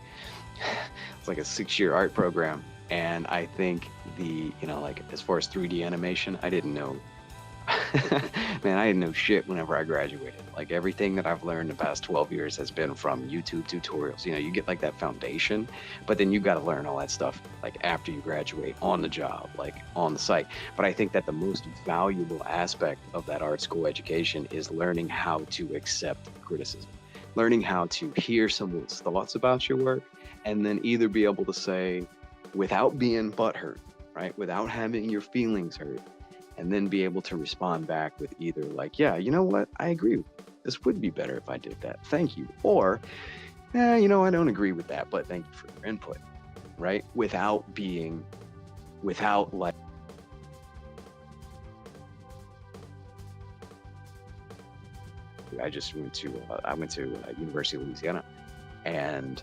[SPEAKER 6] it's like a 6-year art program, and I think as far as 3D animation, I didn't know. Man, I didn't know shit whenever I graduated. Like everything that I've learned the past 12 years has been from YouTube tutorials. You get like that foundation, but then you got to learn all that stuff like after you graduate on the job, like on the site. But I think that the most valuable aspect of that art school education is learning how to accept criticism, learning how to hear someone's thoughts about your work, and then either be able to say, without being butthurt, right, without having your feelings hurt, and then be able to respond back with either like, yeah, you know what, I agree with you. This would be better if I did that. Thank you. Or, I don't agree with that, but thank you for your input, right? Without like, I went to University of Louisiana, and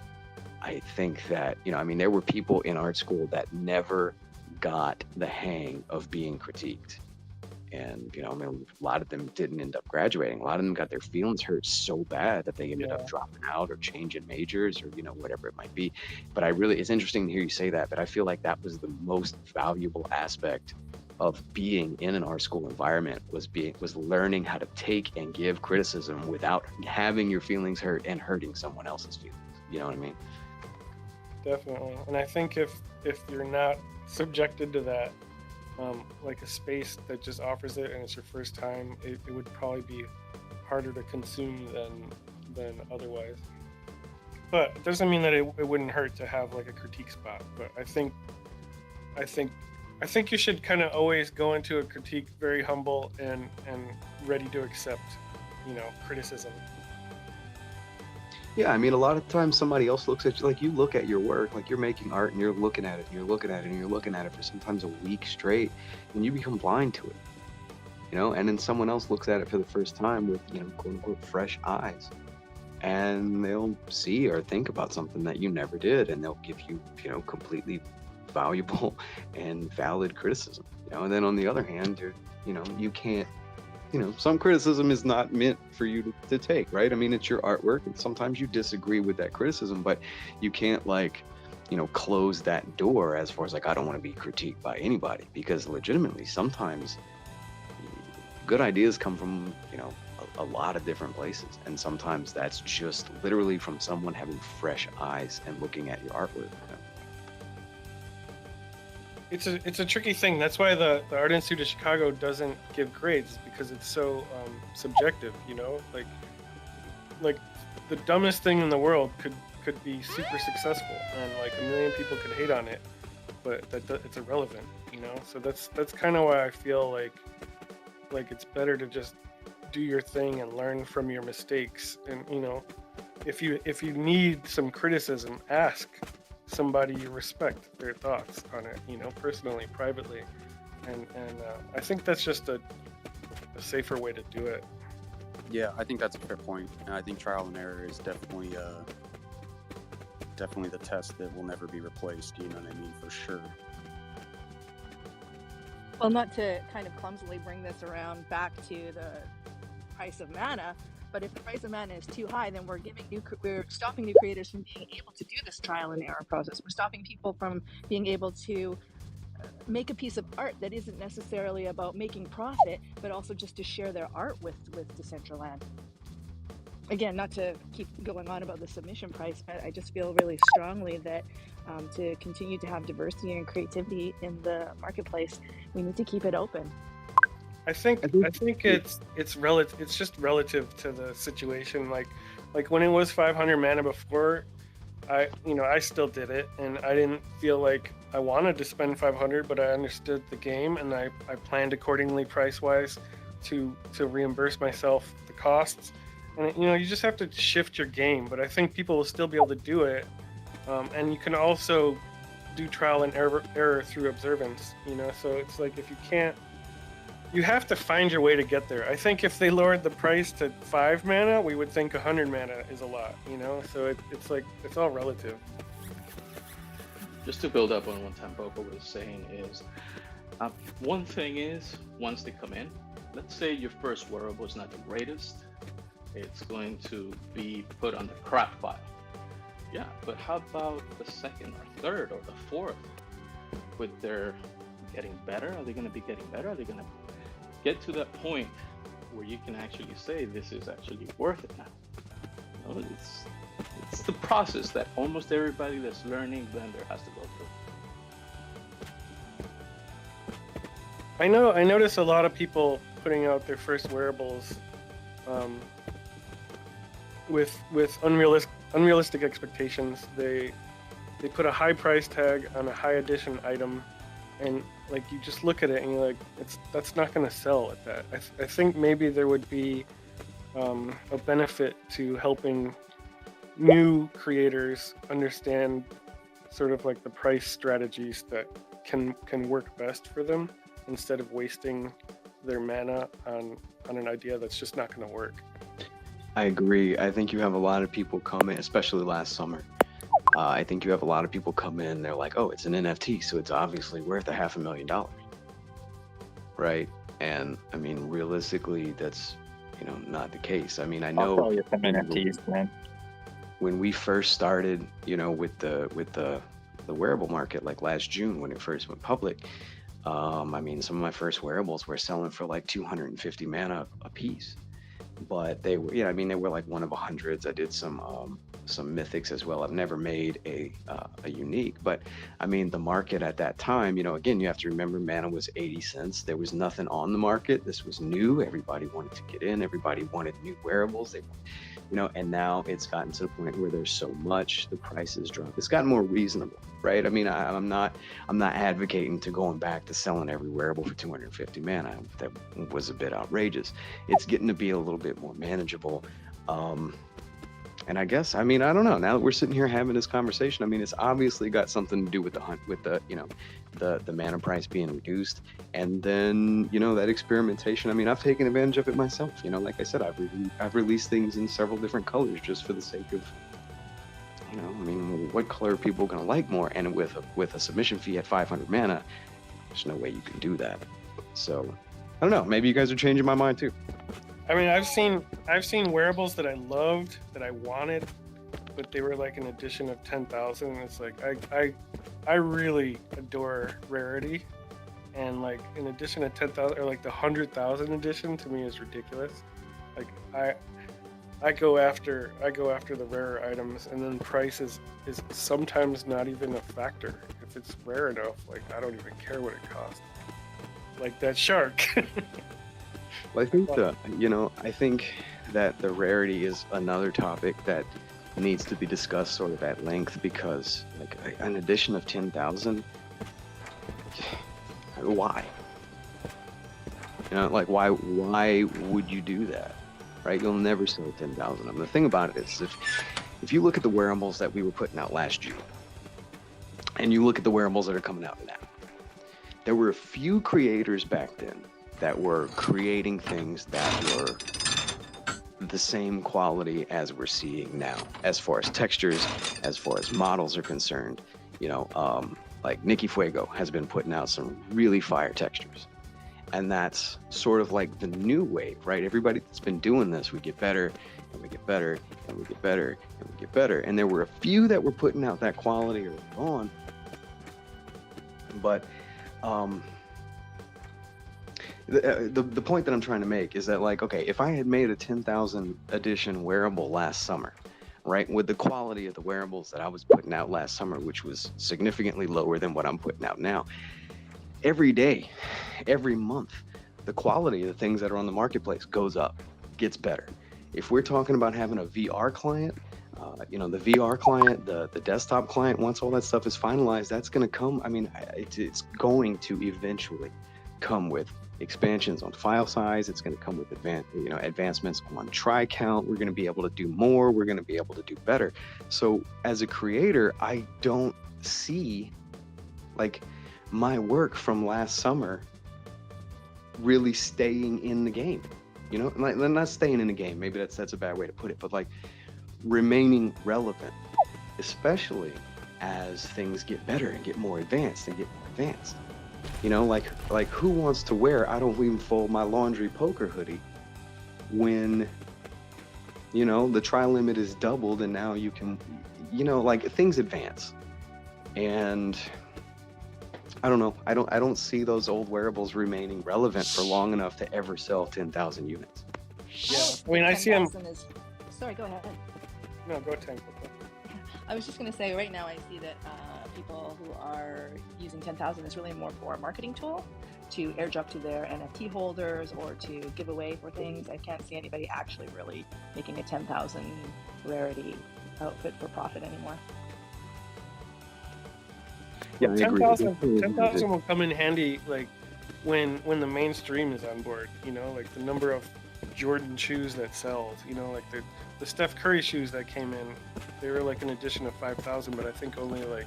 [SPEAKER 6] I think that, there were people in art school that never got the hang of being critiqued. And, a lot of them didn't end up graduating. A lot of them got their feelings hurt so bad that they ended up dropping out or changing majors or, whatever it might be. But it's interesting to hear you say that, but I feel like that was the most valuable aspect of being in an art school environment was learning how to take and give criticism without having your feelings hurt and hurting someone else's feelings. You know what I mean?
[SPEAKER 3] Definitely. And I think if you're not subjected to that, like a space that just offers it and it's your first time, it would probably be harder to consume than otherwise. But it doesn't mean that it wouldn't hurt to have like a critique spot. But I think you should kind of always go into a critique very humble and ready to accept, criticism.
[SPEAKER 6] Yeah, a lot of times somebody else looks at you, like you look at your work, like you're making art and you're looking at it and you're looking at it and you're looking at it for sometimes a week straight, and you become blind to it, and then someone else looks at it for the first time with, quote unquote, fresh eyes, and they'll see or think about something that you never did, and they'll give you, completely valuable and valid criticism, and then on the other hand, you can't, some criticism is not meant for you to take, right? It's your artwork, and sometimes you disagree with that criticism, but you can't close that door as far as like, I don't want to be critiqued by anybody, because legitimately sometimes good ideas come from, a lot of different places. And sometimes that's just literally from someone having fresh eyes and looking at your artwork.
[SPEAKER 3] It's a tricky thing. That's why the Art Institute of Chicago doesn't give grades, because it's so subjective. Like the dumbest thing in the world could be super successful, and like a million people could hate on it, but it's irrelevant. So that's kind of why I feel like it's better to just do your thing and learn from your mistakes. And if you need some criticism, ask somebody you respect their thoughts on it, personally, privately, and I think that's just a safer way to do it.
[SPEAKER 12] Yeah, I think that's a fair point. And I think trial and error is definitely the test that will never be replaced. You know what I mean? For sure.
[SPEAKER 2] Well, not to kind of clumsily bring this around back to the price of mana, but if the price of mana is too high, then we're stopping new creators from being able to do this trial and error process. We're stopping people from being able to make a piece of art that isn't necessarily about making profit, but also just to share their art with Decentraland. Again, not to keep going on about the submission price, but I just feel really strongly that to continue to have diversity and creativity in the marketplace, we need to keep it open.
[SPEAKER 3] I think it's relative. It's just relative to the situation. Like when it was 500 mana before, I still did it, and I didn't feel like I wanted to spend 500, but I understood the game, and I planned accordingly price wise to reimburse myself the costs. And you just have to shift your game, but I think people will still be able to do it, and you can also do trial and error through observance. So it's like if you can't. You have to find your way to get there. I think if they lowered the price to 5 mana, we would think 100 mana is a lot, So it's all relative.
[SPEAKER 13] Just to build up on what Tangpoko was saying is, one thing is, once they come in, let's say your first wearable is not the greatest, it's going to be put on the crap pile. Yeah, but how about the second or third or the fourth? With their getting better, are they going to be getting better? Are they going to get to that point where you can actually say this is actually worth it now? It's the process that almost everybody that's learning Blender has to go through.
[SPEAKER 3] I notice a lot of people putting out their first wearables with unrealistic expectations. They put a high price tag on a high edition item, and you just look at it and you're like, that's not going to sell at that. I think maybe there would be a benefit to helping new creators understand sort of the price strategies that can work best for them, instead of wasting their mana on an idea that's just not going to work.
[SPEAKER 6] I agree. I think you have a lot of people come in, especially last summer. I think you have a lot of people come in, they're like, oh, it's an NFT, so it's obviously worth $500,000. Right? And I mean, realistically, that's, not the case. I mean, I know
[SPEAKER 11] I'll tell you some NFTs, man.
[SPEAKER 6] When we first started, with the wearable market, like last June when it first went public, I mean, some of my first wearables were selling for 250 mana a piece. But they were, they were one of 100s. I did some mythics as well. I've never made a unique, but I mean, the market at that time, again, you have to remember mana was 80 cents. There was nothing on the market. This was new. Everybody wanted to get in. Everybody wanted new wearables. And now it's gotten to the point where there's so much, the prices drop. It's gotten more reasonable, right? I mean, I'm not advocating to going back to selling every wearable for 250 mana. That was a bit outrageous. It's getting to be a little bit more manageable. And I guess, I mean, I don't know. Now that we're sitting here having this conversation, I mean, it's obviously got something to do with the mana price being reduced, and then that experimentation. I mean, I've taken advantage of it myself. Like I said, I've released things in several different colors just for the sake of, I mean, what color are people gonna like more? And with a submission fee at 500 mana, there's no way you can do that. So I don't know. Maybe you guys are changing my mind too.
[SPEAKER 3] I mean, I've seen wearables that I loved, that I wanted, but they were an edition of 10,000. It's I really adore rarity, and an edition of 10,000 or the 100,000 edition to me is ridiculous. I go after the rarer items, and then price is sometimes not even a factor. If it's rare enough, I don't even care what it costs. Like that shark.
[SPEAKER 6] Well, I think I think that the rarity is another topic that needs to be discussed sort of at length, because an edition of 10,000, why? Why would you do that? Right? You'll never sell 10,000 of them. The thing about it is, if you look at the wearables that we were putting out last June, and you look at the wearables that are coming out now, there were a few creators back then that were creating things that were the same quality as we're seeing now, as far as textures, as far as models are concerned. You know, like Nikki Fuego has been putting out some really fire textures. And that's sort of like the new wave, right? Everybody that's been doing this, we get better, and we get better, and we get better, and we get better. And there were a few that were putting out that quality early on. But the point that I'm trying to make is that, like, okay, if I had made a 10,000 edition wearable last summer, right, with the quality of the wearables that I was putting out last summer, which was significantly lower than what I'm putting out now, every day, every month, the quality of the things that are on the marketplace goes up, gets better. If we're talking about having a VR client, you know, the VR client, the desktop client, once all that stuff is finalized, that's going to come. I mean, it's going to eventually come with expansions on file size. It's going to come with advancements on try count. We're going to be able to do more. We're going to be able to do better. So as a creator, I don't see, like, my work from last summer really staying in the game, you know, like, not staying in the game, maybe that's a bad way to put it, but like remaining relevant, especially as things get better and get more advanced. You know, like who wants to wear I don't even fold my laundry poker hoodie when, you know, the try limit is doubled and now you can, you know, like, things advance. And I don't know. I don't see those old wearables remaining relevant for long enough to ever sell 10,000 units.
[SPEAKER 3] Yeah, I mean, I see them.
[SPEAKER 2] Sorry, go ahead.
[SPEAKER 3] No, go Tangpoko.
[SPEAKER 2] I was just going to say, right now I see that people who are using 10,000 is really more for a marketing tool to airdrop to their NFT holders or to give away for things. I can't see anybody actually really making a 10,000 rarity outfit for profit anymore.
[SPEAKER 3] Yeah, 10,000 will come in handy, like when the mainstream is on board. You know, like the number of Jordan shoes that sells. You know, like the Steph Curry shoes that came in, they were like an edition of 5,000, but I think only like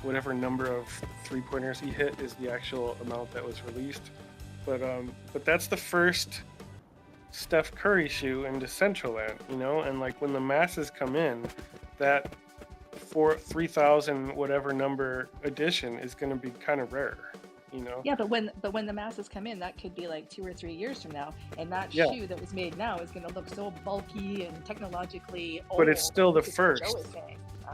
[SPEAKER 3] whatever number of 3-pointers he hit is the actual amount that was released. But that's the first Steph Curry shoe in Decentraland. You know, and like when the masses come in, that 3,000 whatever number edition is going to be kind of rare, you know.
[SPEAKER 2] Yeah, but when the masses come in, that could be like 2 or 3 years from now, and that shoe that was made now is going to look so bulky and technologically old.
[SPEAKER 3] But it's still the first.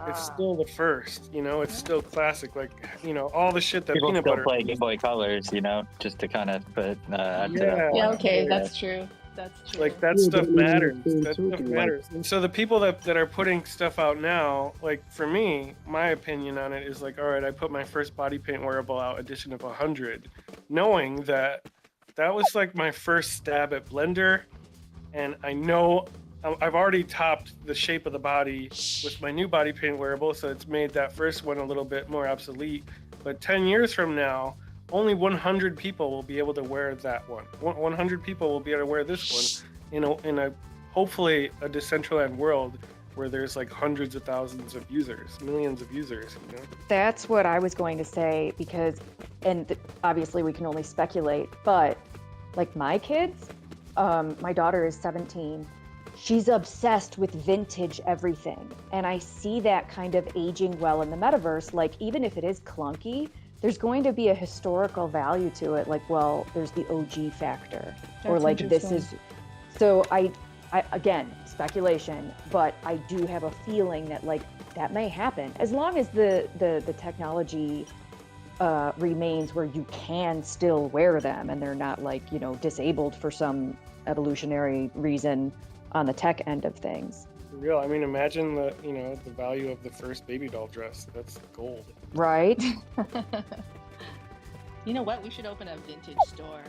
[SPEAKER 2] It's
[SPEAKER 3] still the first, you know. It's still classic, like, you know, all the shit that
[SPEAKER 11] people
[SPEAKER 3] peanut
[SPEAKER 11] still
[SPEAKER 3] butter
[SPEAKER 11] play Game Boy Colors, you know, just to kind of put add to that point.
[SPEAKER 2] Yeah, okay, that's true. That's true.
[SPEAKER 3] Like, that stuff matters. That stuff matters. And so the people that are putting stuff out now, like, for me, my opinion on it is like, all right, I put my first body paint wearable out, edition of 100, knowing that was like my first stab at Blender, and I know I've already topped the shape of the body with my new body paint wearable, so it's made that first one a little bit more obsolete. But 10 years from now, only 100 people will be able to wear that one. 100 people will be able to wear this one in a hopefully a Decentraland world where there's like hundreds of thousands of users, millions of users, you know?
[SPEAKER 5] That's what I was going to say, because, and obviously we can only speculate, but like my kids, my daughter is 17. She's obsessed with vintage everything. And I see that kind of aging well in the metaverse. Like, even if it is clunky, there's going to be a historical value to it. Like, well, there's the OG factor, or like this is. So I again, speculation, but I do have a feeling that like that may happen as long as the technology remains where you can still wear them and they're not like, you know, disabled for some evolutionary reason on the tech end of things.
[SPEAKER 3] For real, I mean, imagine the value of the first baby doll dress. That's gold.
[SPEAKER 5] Right.
[SPEAKER 2] You know what? We should open a vintage store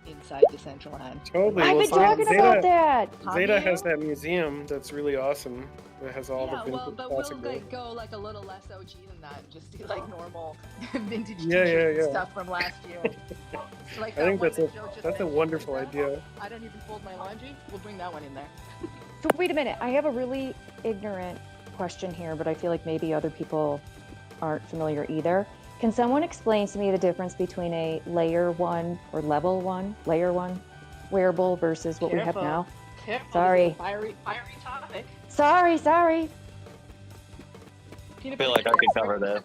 [SPEAKER 2] inside Decentraland.
[SPEAKER 3] Totally.
[SPEAKER 5] I've been talking about that.
[SPEAKER 3] Zeta has that museum that's really awesome. That has all the vintage
[SPEAKER 2] but
[SPEAKER 3] classic
[SPEAKER 2] we'll like go like a little less OG than that. Just do like normal vintage
[SPEAKER 3] t-shirts
[SPEAKER 2] and stuff from last year. Like
[SPEAKER 3] I think that's a wonderful idea.
[SPEAKER 2] I don't even fold my laundry. We'll bring that one in there.
[SPEAKER 5] So wait a minute. I have a really ignorant question here, but I feel like maybe other people aren't familiar either. Can someone explain to me the difference between a layer 1 or level 1, layer 1 wearable versus what we have now?
[SPEAKER 2] Careful.
[SPEAKER 5] Sorry.
[SPEAKER 2] Fiery topic.
[SPEAKER 5] Sorry.
[SPEAKER 11] I feel like I could cover this.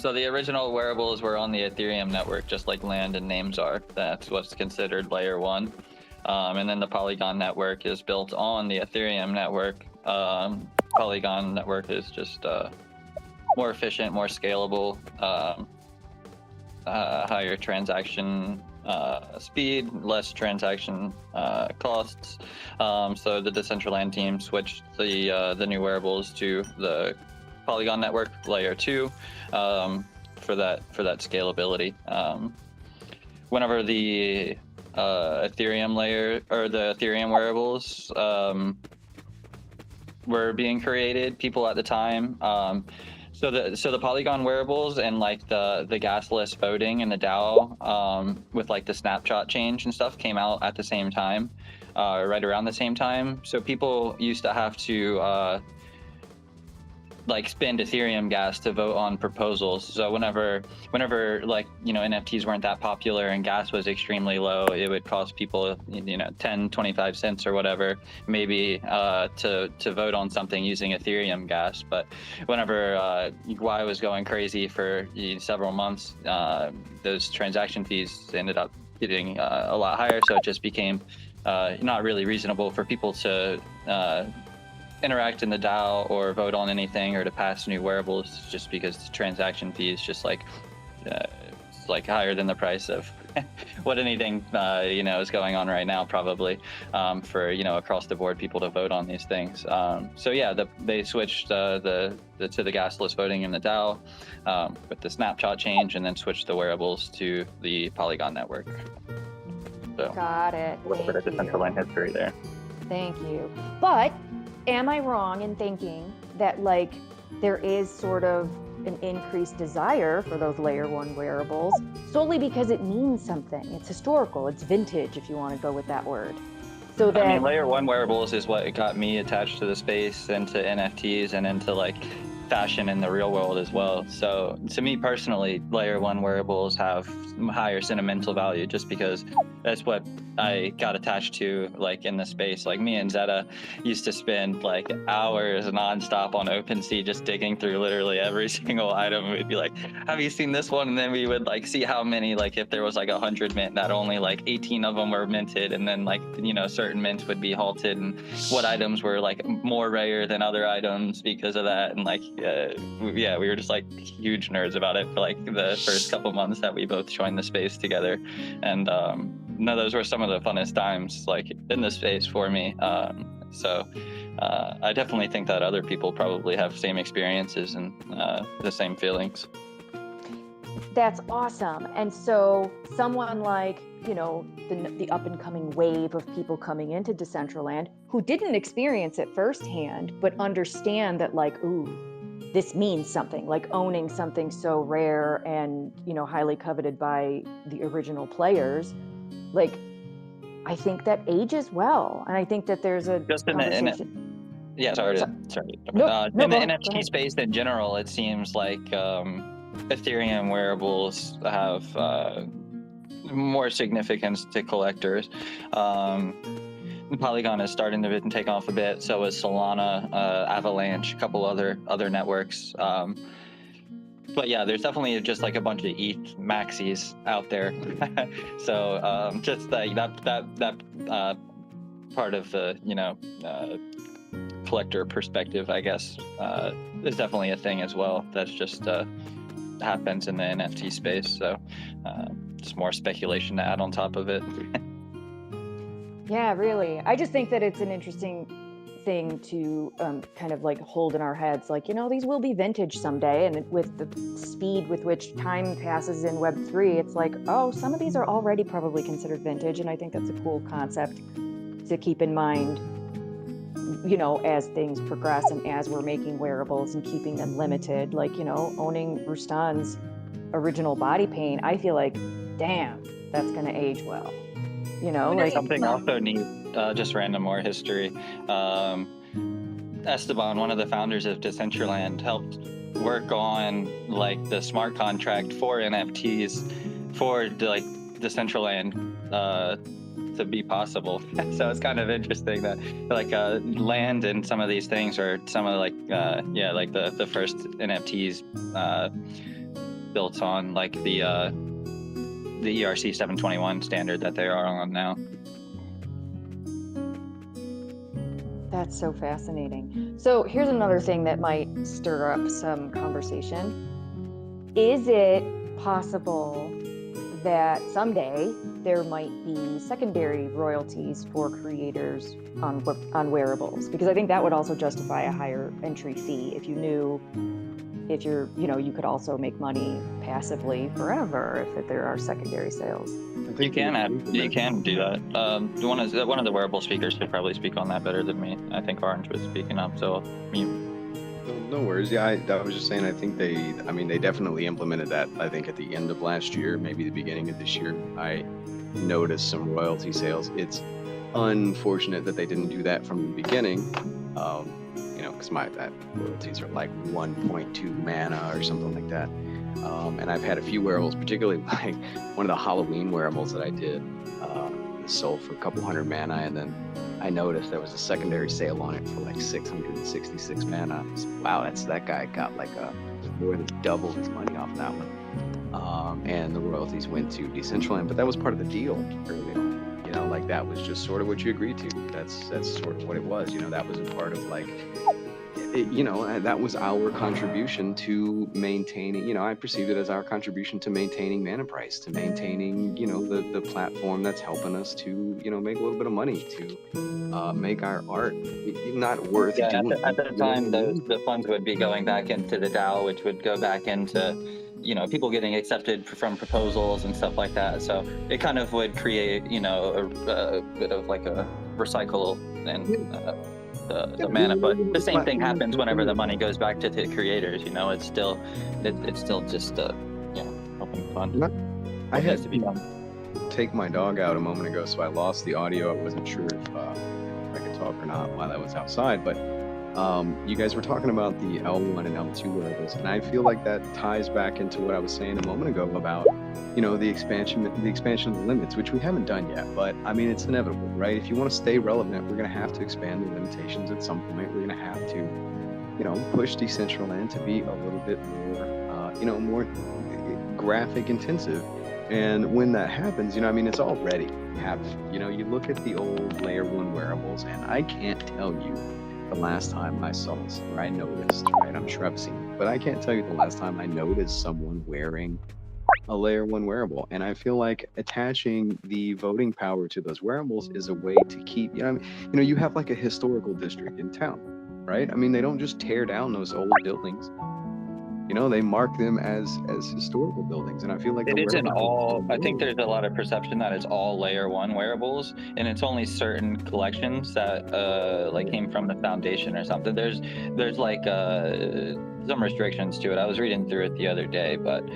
[SPEAKER 11] So the original wearables were on the Ethereum network, just like land and names are. That's what's considered layer 1. And then the Polygon network is built on the Ethereum network. Polygon network is just more efficient, more scalable, higher transaction speed, less transaction costs. So the Decentraland team switched the new wearables to the Polygon network layer 2 for that scalability. Whenever the Ethereum layer or the Ethereum wearables were being created, people at the time, so the Polygon wearables and like the gasless voting and the DAO with like the snapshot change and stuff came out at the same time, right around the same time. So people used to have to like spend Ethereum gas to vote on proposals. So whenever like, you know, NFTs weren't that popular and gas was extremely low, it would cost people, you know, 10, 25 cents or whatever, maybe to vote on something using Ethereum gas. But whenever Y was going crazy for several months, those transaction fees ended up getting a lot higher. So it just became not really reasonable for people to interact in the DAO or vote on anything or to pass new wearables, just because the transaction fee is just like it's like higher than the price of what anything you know is going on right now, probably for, you know, across the board people to vote on these things. So yeah, they switched to the gasless voting in the DAO with the snapshot change, and then switched the wearables to the Polygon network. So
[SPEAKER 5] Got it.
[SPEAKER 11] a little bit of Decentraland history there.
[SPEAKER 5] Thank you. But am I wrong in thinking that like there is sort of an increased desire for those layer 1 wearables solely because it means something? It's historical, it's vintage, if you want to go with that word. So that,
[SPEAKER 11] I mean, layer 1 wearables is what got me attached to the space and to NFTs and into like fashion in the real world as well. So to me personally, layer 1 wearables have higher sentimental value just because that's what I got attached to, like in the space. Like me and Zeta used to spend like hours nonstop on OpenSea just digging through literally every single item. We'd be like, have you seen this one? And then we would like see how many, like if there was like 100 mint, that only like 18 of them were minted, and then like, you know, certain mints would be halted, and what items were like more rare than other items because of that. And like yeah, we were just like huge nerds about it for like the first couple months that we both joined the space together. And no, those were some of the funnest times like in the space for me. So I definitely think that other people probably have same experiences and the same feelings.
[SPEAKER 5] that's awesome. And so someone like, you know, the up and coming wave of people coming into Decentraland who didn't experience it firsthand, but understand that like, ooh, this means something, like owning something so rare and, you know, highly coveted by the original players. Like, I think that ages well. And I think that there's a
[SPEAKER 11] just in the sorry.
[SPEAKER 5] No,
[SPEAKER 11] in the
[SPEAKER 5] go
[SPEAKER 11] NFT space in general, it seems like Ethereum wearables have more significance to collectors. Polygon is starting to take off a bit. So is Solana, Avalanche, a couple other networks. But yeah, there's definitely just like a bunch of ETH maxis out there. So just that part of the, you know, collector perspective, I guess, is definitely a thing as well. That's just happens in the NFT space. So just more speculation to add on top of it.
[SPEAKER 5] Yeah, really. I just think that it's an interesting thing to kind of like hold in our heads, like, you know, these will be vintage someday. And with the speed with which time passes in Web3, it's like, oh, some of these are already probably considered vintage. And I think that's a cool concept to keep in mind, you know, as things progress and as we're making wearables and keeping them limited. Like, you know, owning Rustan's original body paint, I feel like, damn, that's going to age well. You know, like
[SPEAKER 11] something also neat, just random more history. Esteban, one of the founders of Decentraland, helped work on like the smart contract for NFTs for like Decentraland to be possible. So it's kind of interesting that like land and some of these things are some of like like the first NFTs built on like the ERC 721 standard that they are on now.
[SPEAKER 5] That's so fascinating. So here's another thing that might stir up some conversation. Is it possible that someday there might be secondary royalties for creators on wearables? Because I think that would also justify a higher entry fee if you knew if you're, you could also make money passively forever if there are secondary sales.
[SPEAKER 11] You can do that. One of the wearable speakers could probably speak on that better than me. I think Orange was speaking up, so
[SPEAKER 6] No worries. Yeah, I was just saying. I think they definitely implemented that. I think at the end of last year, maybe the beginning of this year, I noticed some royalty sales. It's unfortunate that they didn't do that from the beginning. Because my royalties are like 1.2 mana or something like that. And I've had a few wearables, particularly like one of the Halloween wearables that I did, sold for a couple hundred mana, and then I noticed there was a secondary sale on it for like 666 mana. So, wow, that guy got like more than double his money off that one. And the royalties went to Decentraland, but that was part of the deal early on. Like that was just sort of what you agreed to. That's sort of what it was. That was a part of like. That was our contribution to maintaining, I perceived it as our contribution to maintaining Mana Price, to maintaining, the platform that's helping us to, make a little bit of money, to make our art not worth doing.
[SPEAKER 11] At the time, the funds would be going back into the DAO, which would go back into, people getting accepted from proposals and stuff like that. So it kind of would create, a bit of like a recycle and the mana, but the same thing happens whenever the money goes back to the creators. It's still just helping fun.
[SPEAKER 6] I had to take my dog out a moment ago, so I lost the audio. I wasn't sure if I could talk or not while I was outside, but you guys were talking about the L1 and L2 wearables, and I feel like that ties back into what I was saying a moment ago about the expansion of the limits, which we haven't done yet, but I mean, it's inevitable, right? If you want to stay relevant, we're going to have to expand the limitations at some point. We're going to have to, push Decentraland to be a little bit more, more graphic intensive. And when that happens, it's already happening. You look at the old Layer 1 wearables, and I can't tell you the last time I saw or I noticed, right? I'm sure I've seen it, but I can't tell you the last time I noticed someone wearing a Layer 1 wearable. And I feel like attaching the voting power to those wearables is a way to keep, you have like a historical district in town, right? I mean, they don't just tear down those old buildings. They mark them as historical buildings, and I feel like
[SPEAKER 11] it isn't all. I think there's a lot of perception that it's all Layer 1 wearables, and it's only certain collections that like came from the foundation or something. There's like some restrictions to it. I was reading through it the other day, but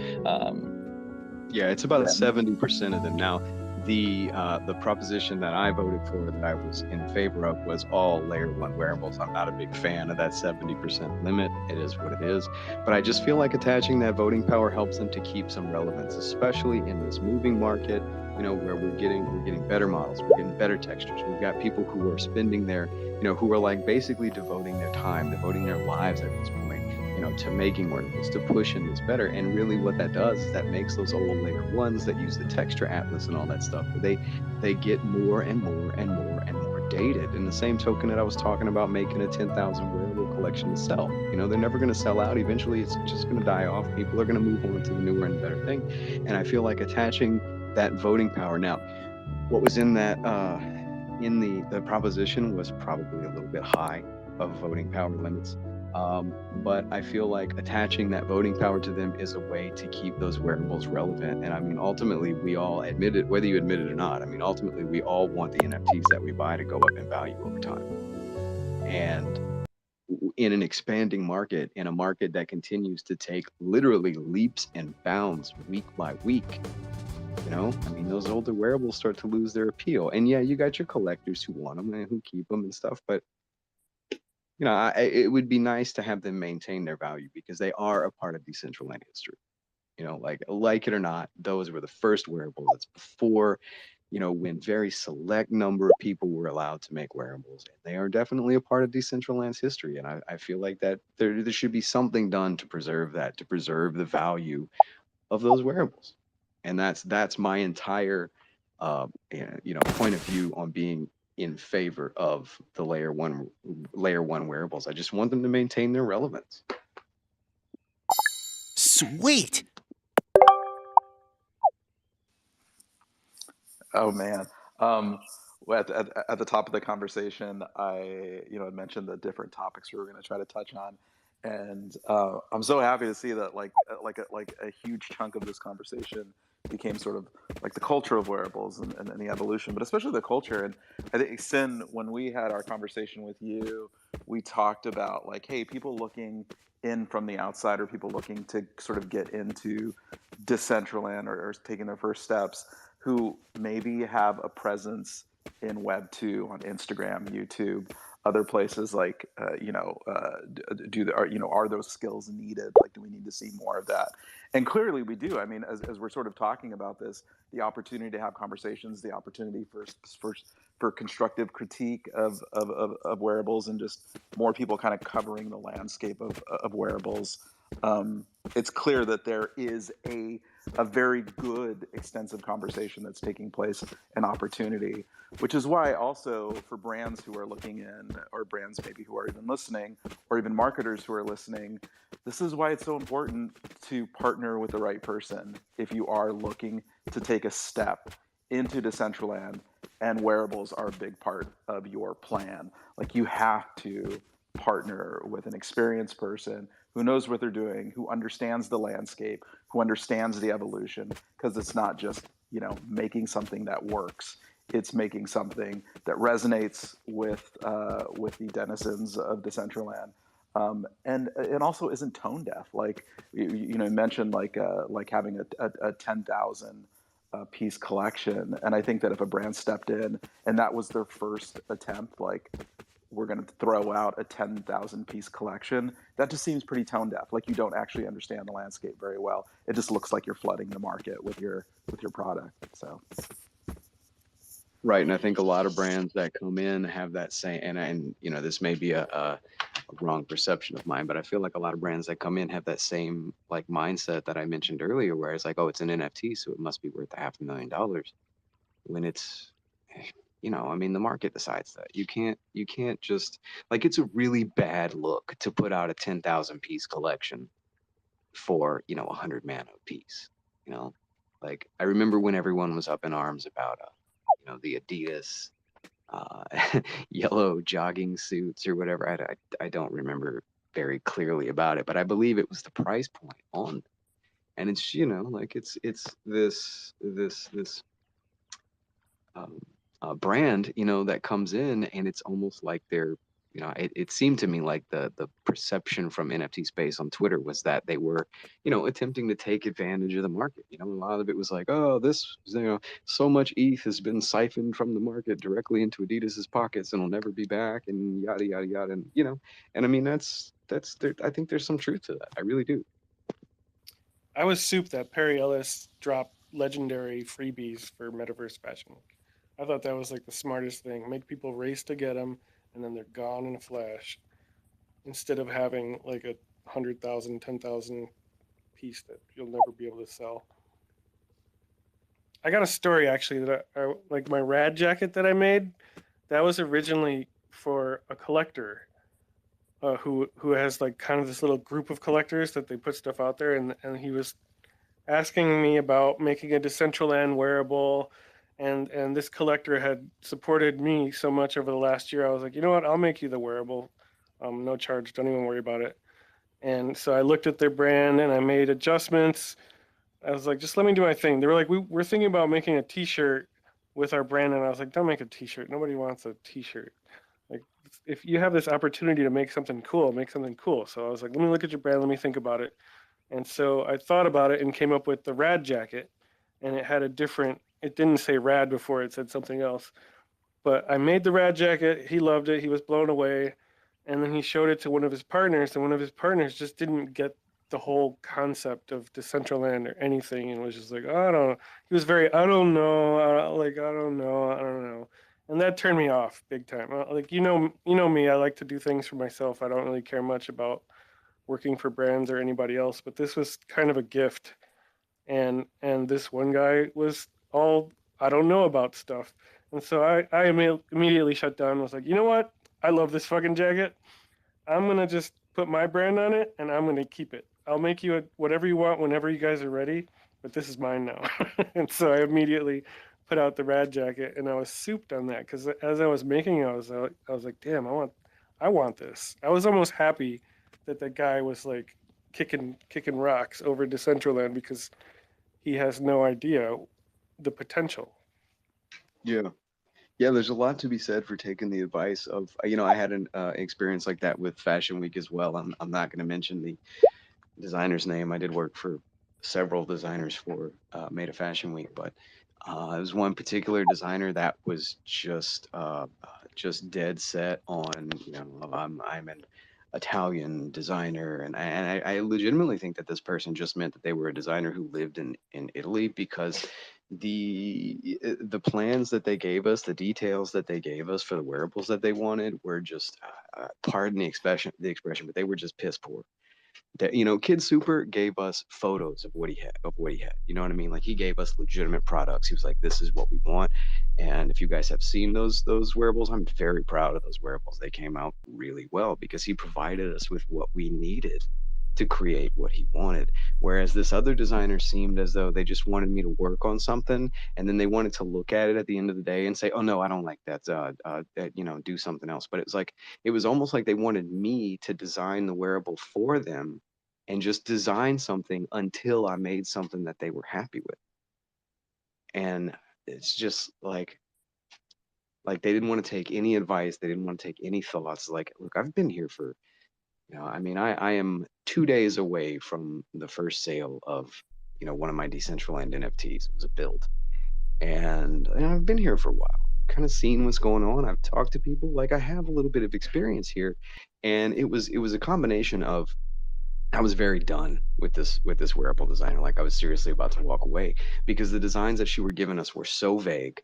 [SPEAKER 6] yeah, it's about 70% of them now. The proposition that I voted for, that I was in favor of, was all Layer 1 wearables. I'm not a big fan of that 70% limit. It is what it is. But I just feel like attaching that voting power helps them to keep some relevance, especially in this moving market, where we're getting better models, we're getting better textures. We've got people who are spending their, who are like basically devoting their time, devoting their lives at this point, to making wearables, to pushing this better. And really what that does is that makes those old Layer 1s that use the texture atlas and all that stuff, they get more and more and more and more dated. In the same token that I was talking about making a 10,000 wearable collection to sell, they're never going to sell out. Eventually it's just going to die off. People are going to move on to the newer and better thing. And I feel like attaching that voting power, now what was in that in the proposition was probably a little bit high of voting power limits. But I feel like attaching that voting power to them is a way to keep those wearables relevant. And I mean, ultimately, we all admit it, whether you admit it or not. I mean, ultimately, we all want the NFTs that we buy to go up in value over time. And in an expanding market, in a market that continues to take literally leaps and bounds week by week, I mean, those older wearables start to lose their appeal. And yeah, you got your collectors who want them and who keep them and stuff, but you know, it would be nice to have them maintain their value because they are a part of Decentraland history. You know, like it or not, those were the first wearables. It's before, you know, when very select number of people were allowed to make wearables, and they are definitely a part of Decentraland's history. And I feel like that there should be something done to preserve that, to preserve the value of those wearables. And that's my entire you know, point of view on being in favor of the layer one wearables. I just want them to maintain their relevance.
[SPEAKER 14] Sweet.
[SPEAKER 1] Oh man. At the top of the conversation, I had mentioned the different topics we were going to try to touch on, and I'm so happy to see that a huge chunk of this conversation became sort of like the culture of wearables and the evolution, but especially the culture. And I think, Sin, when we had our conversation with you, we talked about like, hey, people looking in from the outside, or people looking to sort of get into Decentraland, or taking their first steps, who maybe have a presence in Web 2 on Instagram, YouTube, other places, like are those skills needed? Like, do we need to see more of that? And clearly we do. I mean, as we're sort of talking about this, the opportunity to have conversations, the opportunity for constructive critique of wearables, and just more people kind of covering the landscape of wearables. It's clear that there is a very good, extensive conversation that's taking place, an opportunity, which is why also for brands who are looking in, or brands maybe who are even listening, or even marketers who are listening, this is why it's so important to partner with the right person if you are looking to take a step into Decentraland, and wearables are a big part of your plan. Like, you have to partner with an experienced person who knows what they're doing, who understands the landscape, who understands the evolution, because it's not just, making something that works. It's making something that resonates with the denizens of Decentraland, and it also isn't tone deaf. Like you mentioned, like having a 10,000 piece collection, and I think that if a brand stepped in and that was their first attempt, like, we're going to throw out a 10,000 piece collection, that just seems pretty tone deaf. Like, you don't actually understand the landscape very well. It just looks like you're flooding the market with your product. So
[SPEAKER 6] Right, and I think a lot of brands that come in have that same, and this may be a wrong perception of mine, but I feel like a lot of brands that come in have that same like mindset that I mentioned earlier, where it's like, oh, it's an NFT, so it must be worth $500,000, when it's, I mean, the market decides that. You can't just, like, it's a really bad look to put out a 10,000 piece collection for, 100 mana a piece. Like, I remember when everyone was up in arms about, the Adidas yellow jogging suits or whatever. I don't remember very clearly about it, but I believe it was the price point on, and it's, like, it's this brand, that comes in, and it's almost like they're, it seemed to me like the perception from NFT space on Twitter was that they were, attempting to take advantage of the market. A lot of it was like, oh, this, so much ETH has been siphoned from the market directly into Adidas's pockets and will never be back, and yada yada yada, and and I mean, that's there. I think there's some truth to that. I really do.
[SPEAKER 3] I was soup that Perry Ellis dropped legendary freebies for Metaverse Fashion Week. I thought that was like the smartest thing. Make people race to get them, and then they're gone in a flash, instead of having like a 100,000, 10,000 piece that you'll never be able to sell. I got a story actually that I like my rad jacket that I made. That was originally for a collector who has like kind of this little group of collectors that they put stuff out there, and he was asking me about making a Decentraland wearable, and this collector had supported me so much over the last year. I was like, you know what, I'll make you the wearable, no charge, don't even worry about it. And so I looked at their brand and I made adjustments. I was like, just let me do my thing. They were like, we're thinking about making a t-shirt with our brand, and I was like, don't make a t-shirt. Nobody wants a t-shirt. Like, if you have this opportunity to make something cool, make something cool. So I was like, let me look at your brand, let me think about it. And so I thought about it and came up with the rad jacket, and it had a different, it didn't say rad before, it said something else. But I made the rad jacket, he loved it, he was blown away. And then he showed it to one of his partners, and one of his partners just didn't get the whole concept of Decentraland or anything, and was just like, oh, I don't know. He was very, I don't know, I don't know. And that turned me off big time. Like, you know me, I like to do things for myself. I don't really care much about working for brands or anybody else, but this was kind of a gift. And this one guy was all, I don't know about stuff. And so I immediately shut down and was like, you know what? I love this fucking jacket. I'm going to just put my brand on it, and I'm going to keep it. I'll make you whatever you want whenever you guys are ready, but this is mine now. And so I immediately put out the rad jacket, and I was souped on that, because as I was making it, I was like, damn, I want this. I was almost happy that the guy was like kicking rocks over Decentraland, because he has no idea the potential.
[SPEAKER 6] Yeah. Yeah, there's a lot to be said for taking the advice of, I had an experience like that with Fashion Week as well. I'm not going to mention the designer's name. I did work for several designers for Made of Fashion Week, but it was one particular designer that was just dead set on, I'm an Italian designer, and I legitimately think that this person just meant that they were a designer who lived in Italy, because the plans that they gave us, the details that they gave us for the wearables that they wanted were just pardon the expression, but they were just piss poor. That, Kid Super gave us photos of what he had. You know what I mean? Like, he gave us legitimate products. He was like, "This is what we want." And if you guys have seen those wearables, I'm very proud of those wearables. They came out really well because he provided us with what we needed to create what he wanted. Whereas this other designer seemed as though they just wanted me to work on something, and then they wanted to look at it at the end of the day and say, "Oh no, I don't like that. Do something else." But it was almost like they wanted me to design the wearable for them, and just design something until I made something that they were happy with. And it's just like they didn't want to take any advice. They didn't want to take any thoughts. Like, look, I've been here for, I am 2 days away from the first sale of, one of my Decentraland NFTs. It was a build. And I've been here for a while, kind of seen what's going on. I've talked to people. Like, I have a little bit of experience here. And it was a combination of, I was very done with this wearable designer. Like, I was seriously about to walk away, because the designs that she were giving us were so vague.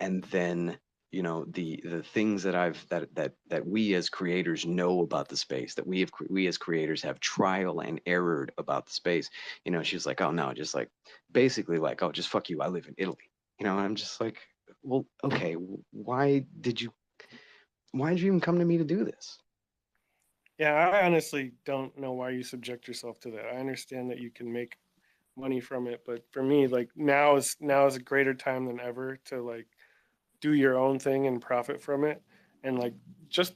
[SPEAKER 6] And then, the things that we as creators know about the space, that we as creators have trial and errored about the space. She's like, "Oh no, just like basically like, oh, just fuck you. I live in Italy." And I'm just like, well, okay, why did you even come to me to do this?
[SPEAKER 3] Yeah, I honestly don't know why you subject yourself to that. I understand that you can make money from it, but for me, like, now is a greater time than ever to like do your own thing and profit from it. And like, just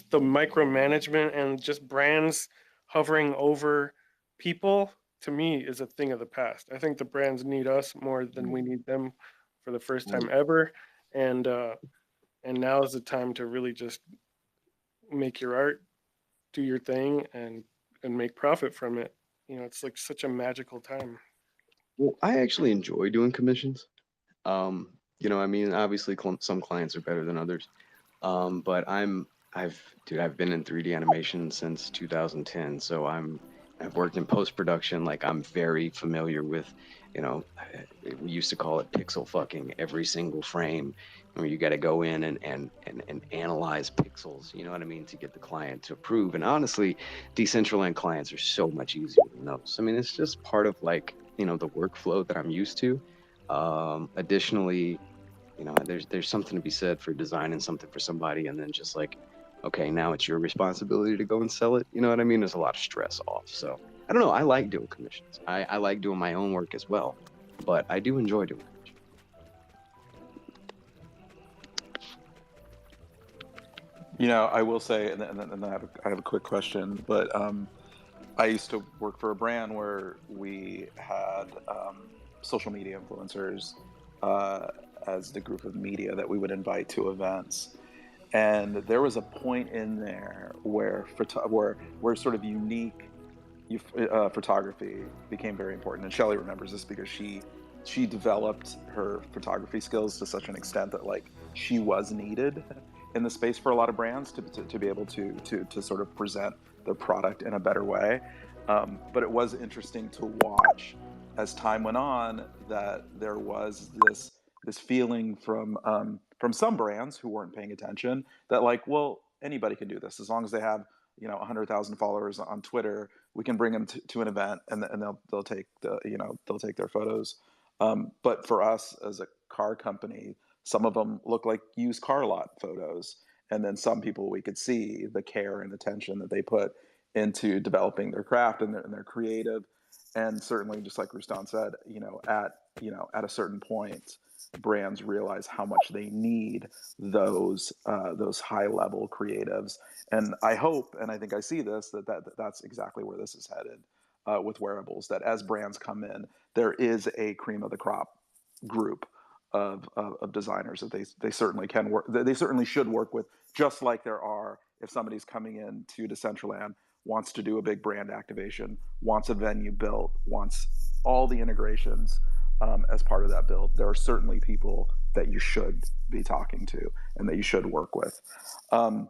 [SPEAKER 3] the micromanagement and just brands hovering over people, to me, is a thing of the past. I think the brands need us more than we need them for the first time ever. And now is the time to really just make your art, do your thing, and make profit from it. It's like such a magical time.
[SPEAKER 6] Well, I actually enjoy doing commissions. Obviously some clients are better than others. But I've been in 3D animation since 2010, so I've worked in post-production. Like, I'm very familiar with, we used to call it pixel fucking every single frame, where you got to go in and analyze pixels, you know what I mean, to get the client to approve. And honestly, Decentraland clients are so much easier than those. I mean, it's just part of, like, the workflow that I'm used to. Additionally, there's something to be said for designing something for somebody, and then just like, okay, now it's your responsibility to go and sell it. You know what I mean? There's a lot of stress off. So I don't know. I like doing commissions. I like doing my own work as well, but I do enjoy doing commissions.
[SPEAKER 1] I will say, and then I have a quick question, but I used to work for a brand where we had social media influencers as the group of media that we would invite to events. And there was a point in there where sort of unique photography became very important. And Shelley remembers this because she developed her photography skills to such an extent that, like, she was needed in the space for a lot of brands to be able to sort of present the product in a better way. But it was interesting to watch as time went on that there was this feeling from some brands who weren't paying attention that like, well, anybody can do this as long as they have 100,000 followers on Twitter. We can bring them to an event and they'll take they'll take their photos. But for us as a car company, some of them look like used car lot photos, and then some people we could see the care and attention that they put into developing their craft and their creative. And certainly, just like Rustan said, at a certain point, brands realize how much they need those high level creatives. And I hope, and I think I see this, that's exactly where this is headed with wearables. That as brands come in, there is a cream of the crop group of designers that they certainly can work. They certainly should work with, just like there are if somebody's coming in to Decentraland, wants to do a big brand activation, wants a venue built, wants all the integrations as part of that build. There are certainly people that you should be talking to and that you should work with. A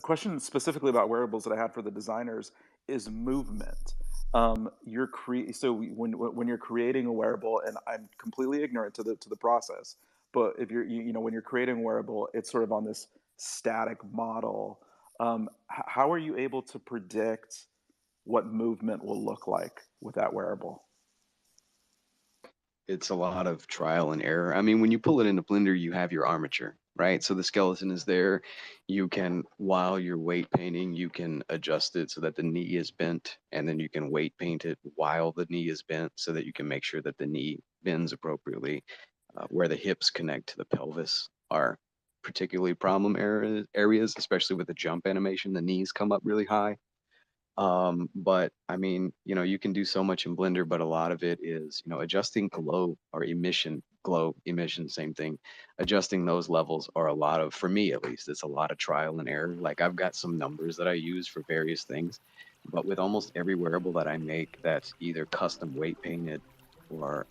[SPEAKER 1] question specifically about wearables that I had for the designers is movement. So when you're creating a wearable, and I'm completely ignorant to the process, but if when you're creating a wearable, it's sort of on this static model. How are you able to predict what movement will look like with that wearable?
[SPEAKER 6] It's a lot of trial and error. I mean, when you pull it into Blender, you have your armature, right? So the skeleton is there. You can, while you're weight painting, you can adjust it so that the knee is bent, and then you can weight paint it while the knee is bent so that you can make sure that the knee bends appropriately. Where the hips connect to the pelvis are particularly problem areas, especially with the jump animation. The knees come up really high. But I mean, you can do so much in Blender, but a lot of it is, adjusting glow emission, same thing. Adjusting those levels are a lot of, for me at least, it's a lot of trial and error. Like I've got some numbers that I use for various things, but with almost every wearable that I make that's either custom weight painted or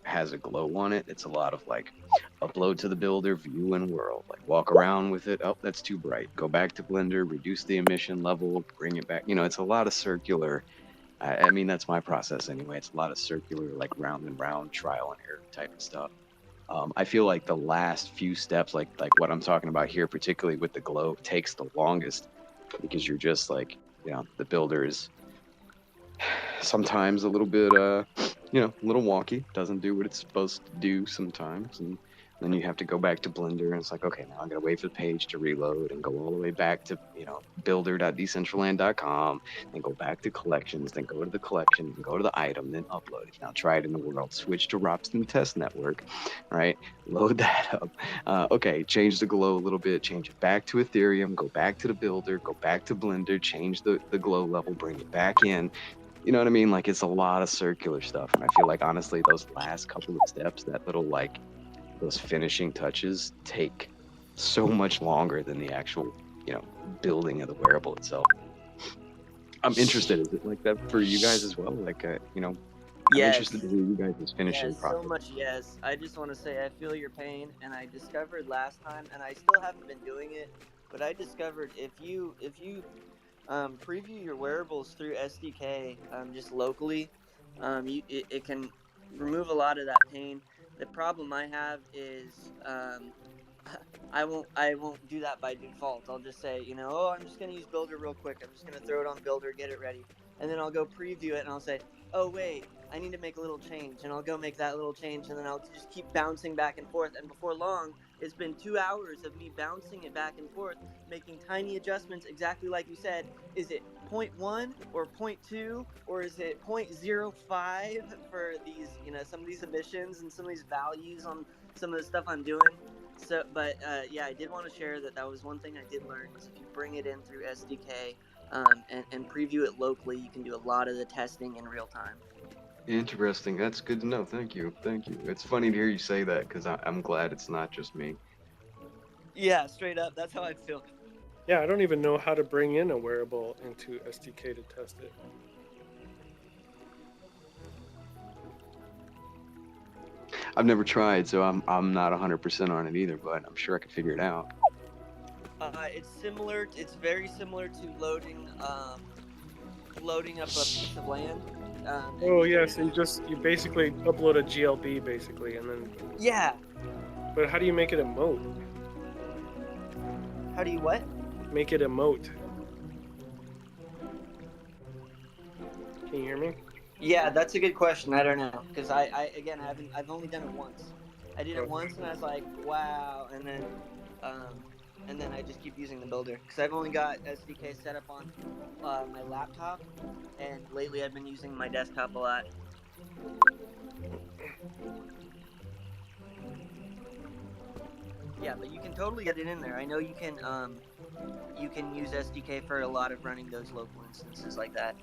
[SPEAKER 6] has a glow on it, it's a lot of like upload to the builder, view in world, like walk around with it. Oh, that's too bright. Go back to Blender, reduce the emission level, bring it back. It's a lot of circular. I mean, that's my process anyway. It's a lot of circular, like round and round, trial and error type of stuff. I feel like the last few steps, like what I'm talking about here, particularly with the glow, takes the longest because you're just like, the builder is sometimes a little bit, a little wonky, doesn't do what it's supposed to do sometimes. And then you have to go back to Blender and it's like, okay, now I'm going to wait for the page to reload and go all the way back to, builder.decentraland.com, then go back to collections, then go to the collection, then go to the item, then upload it. Now try it in the world, switch to Robson Test Network, right? Load that up. Okay, change the glow a little bit, change it back to Ethereum, go back to the builder, go back to Blender, change the glow level, bring it back in. You know what I mean? Like it's a lot of circular stuff. And I feel like honestly, those last couple of steps, that little those finishing touches take so much longer than the actual, building of the wearable itself. I'm interested. Is it like that for you guys as well? Like, I'm interested to hear you guys' finishing process.
[SPEAKER 10] So much yes. I just want to say I feel your pain, and I discovered last time, and I still haven't been doing it, but I discovered if you preview your wearables through SDK just locally, it can remove a lot of that pain. The problem I have is I won't do that by default. I'll just say, I'm just going to use Builder real quick. I'm just going to throw it on Builder, get it ready. And then I'll go preview it and I'll say, oh, wait, I need to make a little change. And I'll go make that little change. And then I'll just keep bouncing back and forth. And before long, it's been 2 hours of me bouncing it back and forth, making tiny adjustments exactly like you said. Is it 0.1 or 0.2 or is it 0.05 for these, some of these emissions and some of these values on some of the stuff I'm doing? So, but I did want to share that was one thing I did learn is if you bring it in through SDK and preview it locally, you can do a lot of the testing in real time.
[SPEAKER 6] Interesting. That's good to know. Thank you. It's funny to hear you say that because I'm glad it's not just me.
[SPEAKER 10] Yeah, straight up. That's how I feel.
[SPEAKER 3] Yeah, I don't even know how to bring in a wearable into SDK to test it.
[SPEAKER 6] I've never tried, so I'm not 100% on it either, but I'm sure I could figure it out.
[SPEAKER 10] It's similar. It's very similar to loading up a piece of land.
[SPEAKER 3] Oh yeah, so you basically upload a GLB basically, and then.
[SPEAKER 10] Yeah.
[SPEAKER 3] But how do you make it a moat?
[SPEAKER 10] How do you what?
[SPEAKER 3] Make it a moat. Can you hear me?
[SPEAKER 10] Yeah, that's a good question. I don't know, because I've only done it once. I did it once and I was like, wow, and then I just keep using the builder because I've only got SDK set up on my laptop, and lately I've been using my desktop a lot. Yeah, but you can totally get it in there. I know you can use SDK for a lot of running those local instances like that.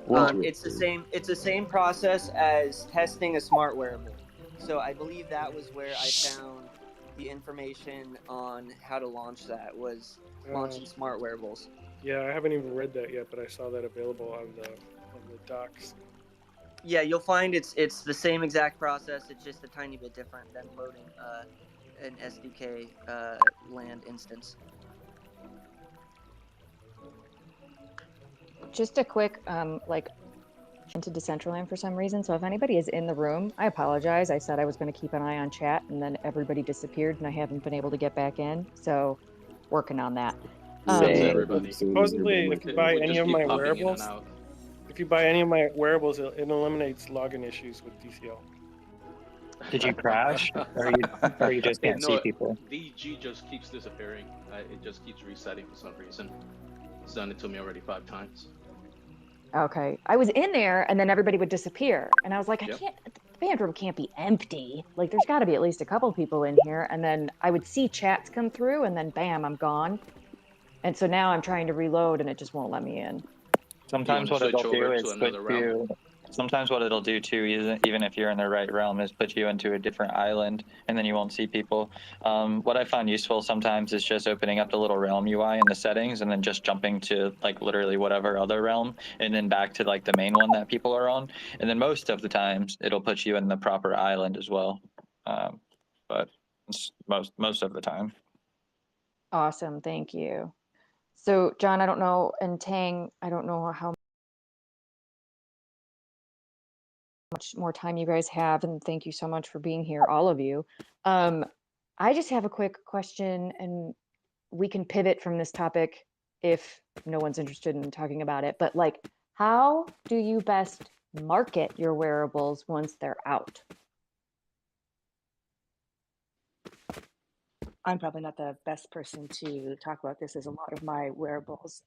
[SPEAKER 10] It's the same process as testing a smart wearable. So I believe that was where I found the information on how to launch that, was launching smart wearables.
[SPEAKER 3] Yeah, I haven't even read that yet, but I saw that available on the docs.
[SPEAKER 10] Yeah, you'll find it's the same exact process. It's just a tiny bit different than loading an SDK land instance.
[SPEAKER 5] Just a quick into Decentraland for some reason. So if anybody is in the room, I apologize. I said I was going to keep an eye on chat, and then everybody disappeared, and I haven't been able to get back in. So working on that.
[SPEAKER 3] Supposedly, if you buy any of my wearables, it eliminates login issues with DCL.
[SPEAKER 11] Did you crash, or you just can't see people?
[SPEAKER 13] DG just keeps disappearing. It just keeps resetting for some reason. It's done it to me already 5 times.
[SPEAKER 5] Okay, I was in there, and then everybody would disappear, and I was like, I can't. The band room can't be empty. Like, there's got to be at least a couple people in here. And then I would see chats come through, and then bam, I'm gone. And so now I'm trying to reload, and it just won't let me in.
[SPEAKER 11] Sometimes what it'll do is put you. Sometimes what it'll do too, even if you're in the right realm, is put you into a different island, and then you won't see people. What I find useful sometimes is just opening up the little realm UI in the settings, and then just jumping to like literally whatever other realm, and then back to like the main one that people are on. And then most of the times, it'll put you in the proper island as well. But it's most of the time.
[SPEAKER 5] Awesome, thank you. So John, I don't know, and Tang, I don't know how much more time you guys have, and thank you so much for being here, all of you. I just have a quick question, and we can pivot from this topic if no one's interested in talking about it, but like, how do you best market your wearables once they're out?
[SPEAKER 2] I'm probably not the best person to talk about this, as a lot of my wearables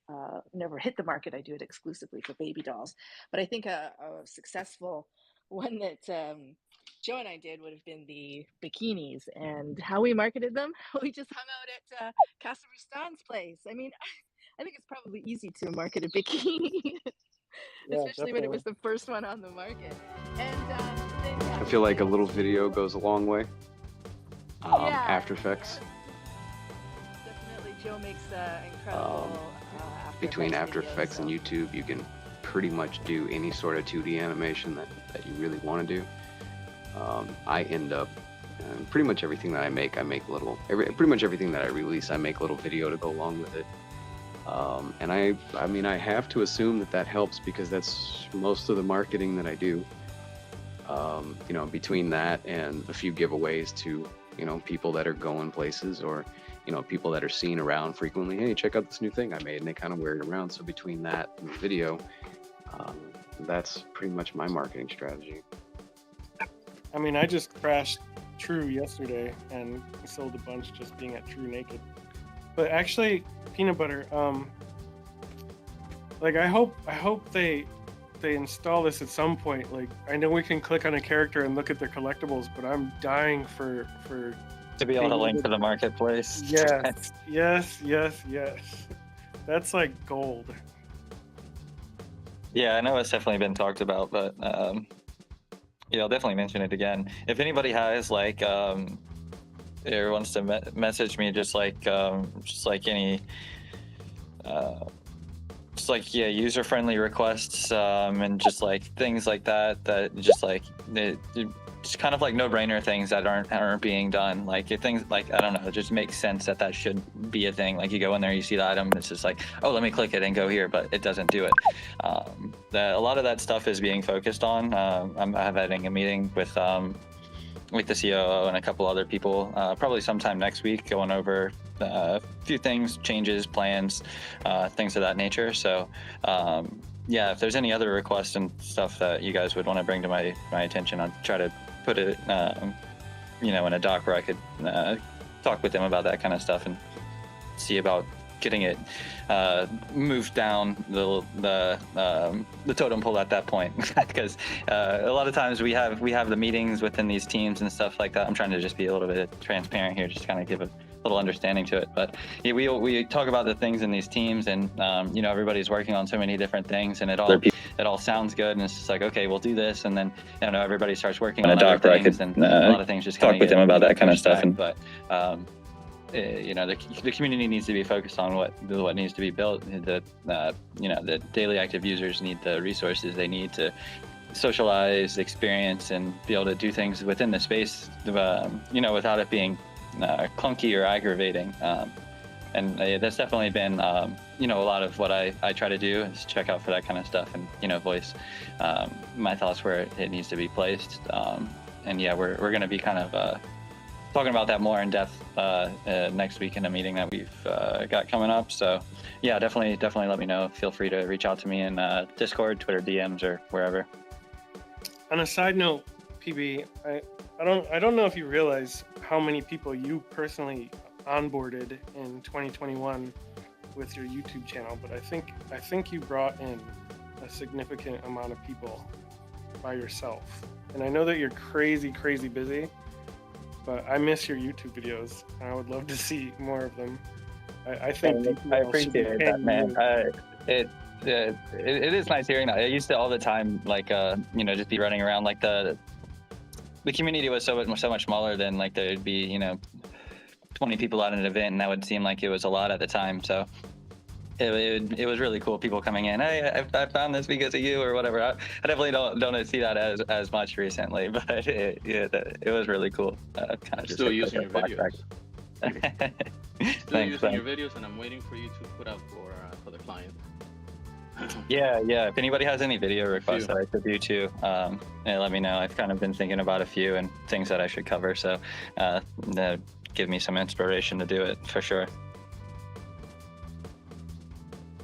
[SPEAKER 2] never hit the market. I do it exclusively for baby dolls. But I think a successful one that Joe and I did would have been the bikinis. And how we marketed them, we just hung out at Casa Rustan's place. I mean, I think it's probably easy to market a bikini, especially when it was the first one on the market. And then,
[SPEAKER 6] I feel like a little video goes a long way. After Effects.
[SPEAKER 2] Definitely, Joe makes incredible.
[SPEAKER 6] Between After Effects and YouTube, you can pretty much do any sort of 2D animation that you really want to do. I end up pretty much everything that I make pretty much everything that I release, I make a little video to go along with it. And I mean, I have to assume that helps, because that's most of the marketing that I do. You know, between that and a few giveaways to, you know, people that are going places, or, you know, people that are seen around frequently. Hey, check out this new thing I made, and they kind of wear it around. So between that and the video, that's pretty much my marketing strategy.
[SPEAKER 3] I mean, I just crashed True yesterday and sold a bunch just being at True naked. But actually, Peanut Butter, like I hope they install this at some point. Like, I know we can click on a character and look at their collectibles, but I'm dying for
[SPEAKER 11] to be able to link to the marketplace.
[SPEAKER 3] Yes. That's like gold.
[SPEAKER 11] Yeah, I know it's definitely been talked about, but yeah, I'll definitely mention it again. If anybody has like or wants to message me, just like any just like, yeah, user-friendly requests, and just like things like that just like just kind of like no-brainer things that aren't being done. Like if things like, I don't know, it just makes sense that should be a thing. Like you go in there, you see the item, it's just like, oh, let me click it and go here, but it doesn't do it. A lot of that stuff is being focused on. I'm having a meeting with the COO and a couple other people, probably sometime next week, going over a few things, changes, plans, things of that nature. So yeah, if there's any other requests and stuff that you guys would want to bring to my attention, I'll try to put it in a doc where I could talk with them about that kind of stuff and see about getting it moved down the totem pole at that point. Because a lot of times we have the meetings within these teams and stuff like that. I'm trying to just be a little bit transparent here, just to kind of give a little understanding to it. But yeah, we talk about the things in these teams, and everybody's working on so many different things, and it all sounds good, and it's just like, okay, we'll do this, and then everybody starts working on other things, and a lot of things just talk with them about that kind of stuff. But the community needs to be focused on what needs to be built. The daily active users need the resources they need to socialize, experience, and be able to do things within the space, without it being clunky or aggravating. And that's definitely been a lot of what I try to do is check out for that kind of stuff, and voice my thoughts where it needs to be placed. And yeah, we're going to be kind of talking about that more in depth next week in a meeting that we've got coming up. So yeah, definitely let me know. Feel free to reach out to me in Discord, Twitter DMs, or wherever.
[SPEAKER 3] On a side note, PB, I don't know if you realize how many people you personally onboarded in 2021 with your YouTube channel, but I think you brought in a significant amount of people by yourself. And I know that you're crazy busy, but I miss your YouTube videos, and I would love to see more of them. I think
[SPEAKER 11] I appreciate that, man. It is nice hearing that. I used to all the time, like just be running around. Like the community was so much smaller than like there'd be 20 people at an event, and that would seem like it was a lot at the time. So it was really cool. People coming in, hey, I found this because of you or whatever. I definitely don't see that as much recently, but it was really cool. Kind of
[SPEAKER 13] still using your videos. Still using your
[SPEAKER 11] man.
[SPEAKER 13] videos, and I'm waiting for you to put out for the client.
[SPEAKER 11] Yeah. If anybody has any video requests that I could do too, let me know. I've kind of been thinking about a few and things that I should cover. So give me some inspiration to do it for sure.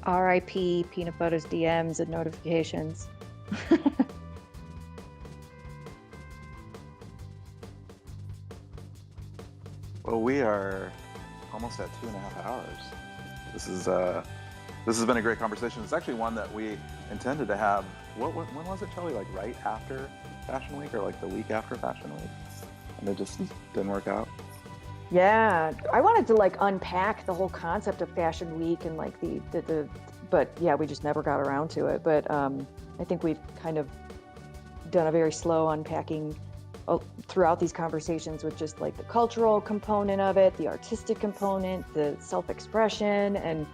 [SPEAKER 5] RIP Peanut Butter's DMs and notifications.
[SPEAKER 1] Well, we are almost at 2.5 hours. This has been a great conversation. It's actually one that we intended to have. When was it, Shelly? Like right after Fashion Week, or like the week after Fashion Week? And it just didn't work out.
[SPEAKER 5] Yeah, I wanted to like unpack the whole concept of Fashion Week and like but yeah, we just never got around to it. But I think we've kind of done a very slow unpacking throughout these conversations with just like the cultural component of it, the artistic component, the self-expression, and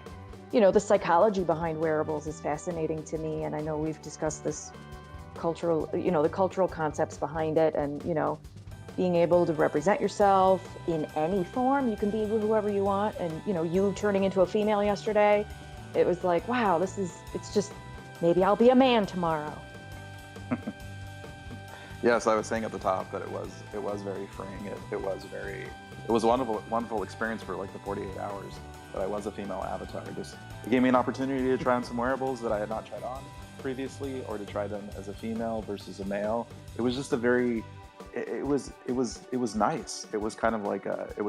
[SPEAKER 5] the psychology behind wearables is fascinating to me. And I know we've discussed this cultural, the cultural concepts behind it, and being able to represent yourself in any form. You can be whoever you want. And, you turning into a female yesterday, it was like, wow, it's just, maybe I'll be a man tomorrow.
[SPEAKER 1] Yes, I was saying at the top that it was very freeing. It was a wonderful experience for like the 48 hours that I was a female avatar. It gave me an opportunity to try on some wearables that I had not tried on previously, or to try them as a female versus a male. It was just it was nice. It was kind of like it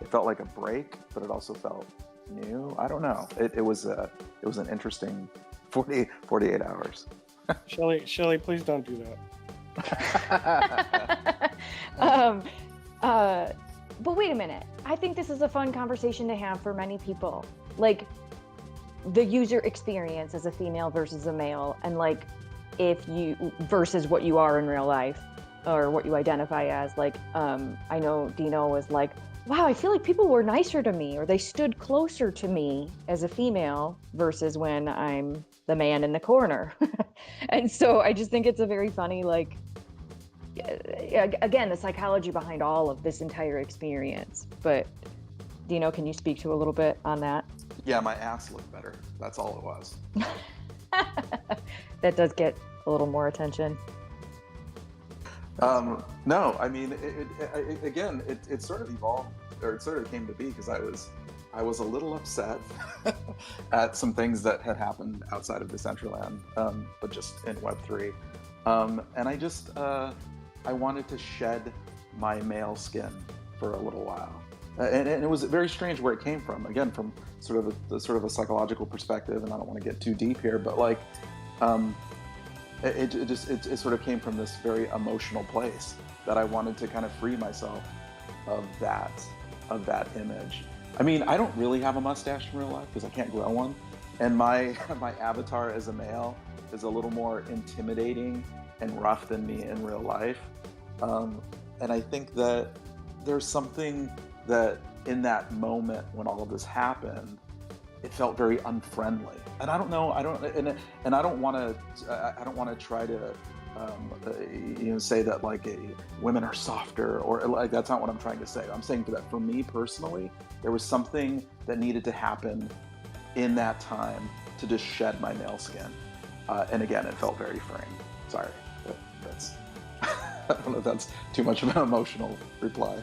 [SPEAKER 1] felt like a break, but it also felt new. I don't know. It was an interesting 48 hours.
[SPEAKER 3] Shelly, please don't do
[SPEAKER 5] that. But wait a minute. I think this is a fun conversation to have for many people. Like the user experience as a female versus a male, and like if you versus what you are in real life. or what you identify as. Like, I know Dino was like, wow, I feel like people were nicer to me, or they stood closer to me as a female versus when I'm the man in the corner. And so I just think it's a very funny, like, again, the psychology behind all of this entire experience. But Dino, can you speak to a little bit on that?
[SPEAKER 1] Yeah, my ass looked better. That's all it was.
[SPEAKER 5] That does get a little more attention.
[SPEAKER 1] No, I mean, it sort of evolved, or it sort of came to be because I was a little upset at some things that had happened outside of Decentraland, but just in Web3. And I just, I wanted to shed my male skin for a little while. And it was very strange where it came from. Again, from sort of a psychological perspective, and I don't want to get too deep here, but like, it sort of came from this very emotional place that I wanted to kind of free myself of that image. I mean, I don't really have a mustache in real life because I can't grow one, and my avatar as a male is a little more intimidating and rough than me in real life. And I think that there's something that in that moment when all of this happened, it felt very unfriendly. And I don't know, I don't want to try to say that like women are softer, or like, that's not what I'm trying to say. I'm saying that for me personally, there was something that needed to happen in that time to just shed my male skin. And again, it felt very freeing. Sorry, that's I don't know if that's too much of an emotional reply.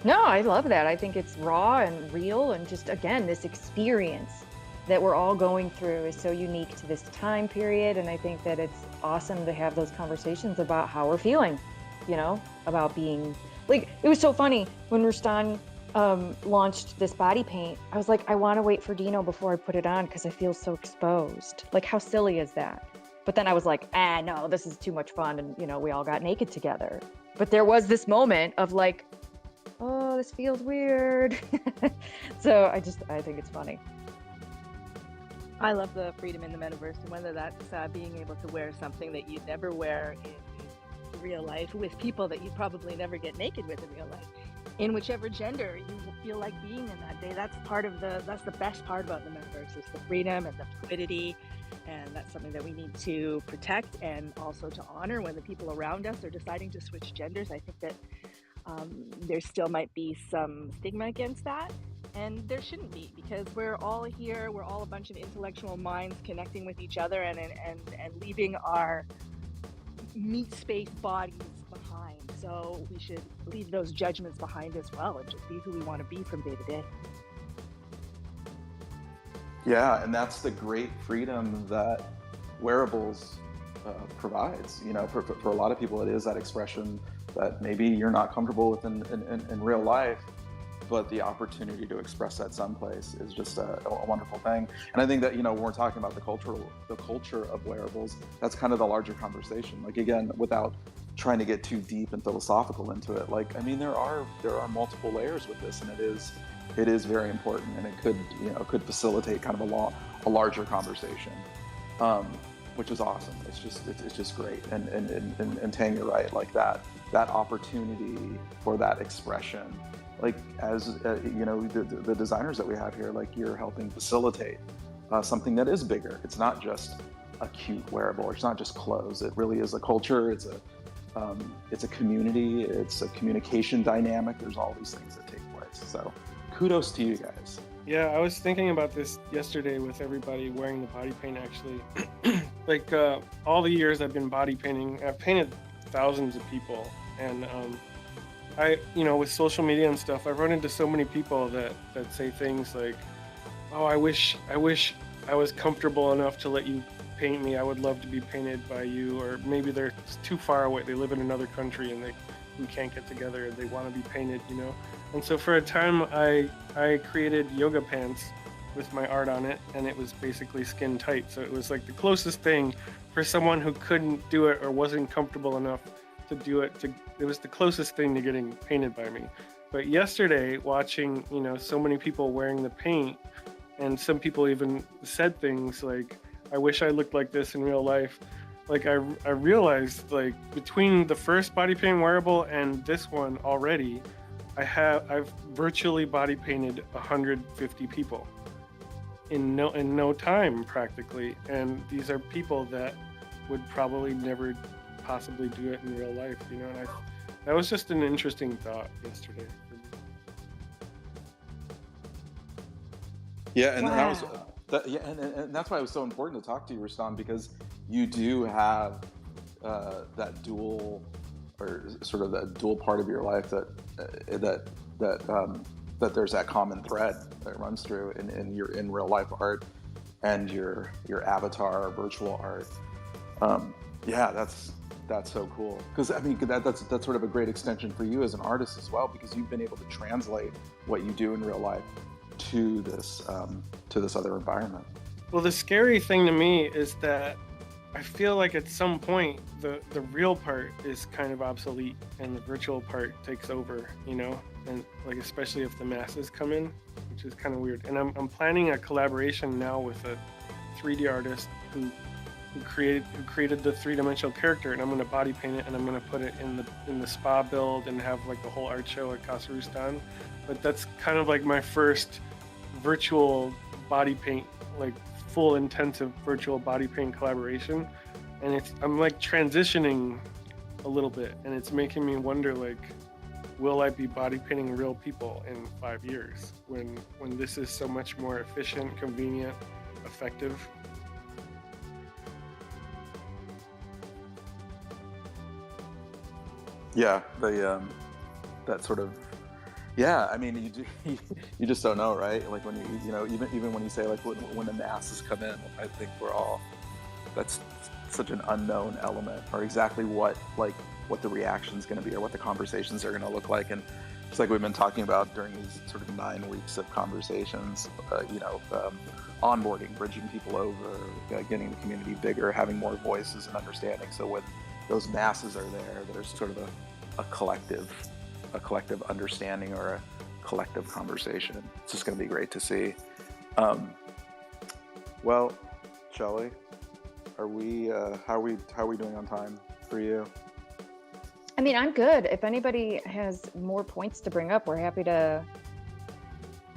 [SPEAKER 5] No, I love that. I think it's raw and real, and just, again, this experience that we're all going through is so unique to this time period. And I think that it's awesome to have those conversations about how we're feeling, you know, about being like, it was so funny when Rustan launched this body paint. I was like, I want to wait for Dino before I put it on because I feel so exposed. Like, how silly is that? But then I was like, no, this is too much fun. And, you know, we all got naked together. But there was this moment of like, oh, this feels weird. So I think it's funny.
[SPEAKER 2] I love the freedom in the metaverse, and whether that's being able to wear something that you'd never wear in real life with people that you'd probably never get naked with in real life, in whichever gender you feel like being in that day. That's the best part about the metaverse, is the freedom and the fluidity. And that's something that we need to protect and also to honor when the people around us are deciding to switch genders. I think that there still might be some stigma against that, and there shouldn't be, because we're all here, we're all a bunch of intellectual minds connecting with each other and leaving our meat space bodies behind. So we should leave those judgments behind as well and just be who we want to be from day to day.
[SPEAKER 1] Yeah, and that's the great freedom that wearables provides. You know, for a lot of people, it is that expression that maybe you're not comfortable with in real life, but the opportunity to express that someplace is just a wonderful thing. And I think that, you know, when we're talking about the culture of wearables, that's kind of the larger conversation. Like, again, without trying to get too deep and philosophical into it, like, I mean, there are multiple layers with this, and it is very important, and it could facilitate kind of a larger conversation, which is awesome. It's just great. And Tang, you're right. Like that opportunity for that expression, like as you know, the designers that we have here, like, you're helping facilitate something that is bigger. It's not just a cute wearable, or it's not just clothes. It really is a culture. It's a community. It's a communication dynamic. There's all these things that take place. So kudos to you guys.
[SPEAKER 3] Yeah, I was thinking about this yesterday with everybody wearing the body paint, actually. Like, all the years I've been body painting, I've painted thousands of people. And with social media and stuff, I've run into so many people that say things like, oh, I wish I was comfortable enough to let you paint me. I would love to be painted by you. Or maybe they're too far away. They live in another country and we can't get together and they want to be painted, you know? And so for a time, I created yoga pants with my art on it, and it was basically skin tight. So it was like the closest thing for someone who couldn't do it or wasn't comfortable enough to do it. It was the closest thing to getting painted by me. But yesterday, watching, you know, so many people wearing the paint, and some people even said things like, I wish I looked like this in real life. like I realized, like, between the first body paint wearable and this one already, I've virtually body painted 150 people in no time practically, and these are people that would probably never possibly do it in real life, you know. And that was just an interesting thought yesterday for me.
[SPEAKER 1] Yeah, and
[SPEAKER 2] Wow.
[SPEAKER 1] and that's why it was so important to talk to you, Rustam, because you do have that dual, or sort of that dual part of your life that there's that common thread that runs through in your in real life art and your avatar virtual art. Yeah, that's so cool, because I mean that's sort of a great extension for you as an artist as well, because you've been able to translate what you do in real life to this other environment.
[SPEAKER 3] Well, the scary thing to me is that I feel like at some point the real part is kind of obsolete and the virtual part takes over, you know, and like especially if the masses come in, which is kind of weird. And I'm planning a collaboration now with a 3D artist who created the three-dimensional character, and I'm going to body paint it and I'm going to put it in the spa build and have like the whole art show at Casa Rustan. But that's kind of like my first virtual body paint, like full intensive virtual body paint collaboration, and I'm like transitioning a little bit, and it's making me wonder, like, will I be body painting real people in 5 years when this is so much more efficient, convenient, effective?
[SPEAKER 1] Yeah, that sort of, yeah, I mean, you just don't know, right? Like when you know, even when you say like when the masses come in, I think that's such an unknown element, or exactly what the reaction's going to be, or what the conversations are going to look like. And it's like we've been talking about during these sort of 9 weeks of conversations, onboarding, bridging people over, getting the community bigger, having more voices and understanding. So when those masses are there, there's sort of a collective understanding, or a collective conversation. It's just going to be great to see. Well, Shelly, how are we doing on time for you?
[SPEAKER 5] I mean, I'm good. If anybody has more points to bring up, we're happy to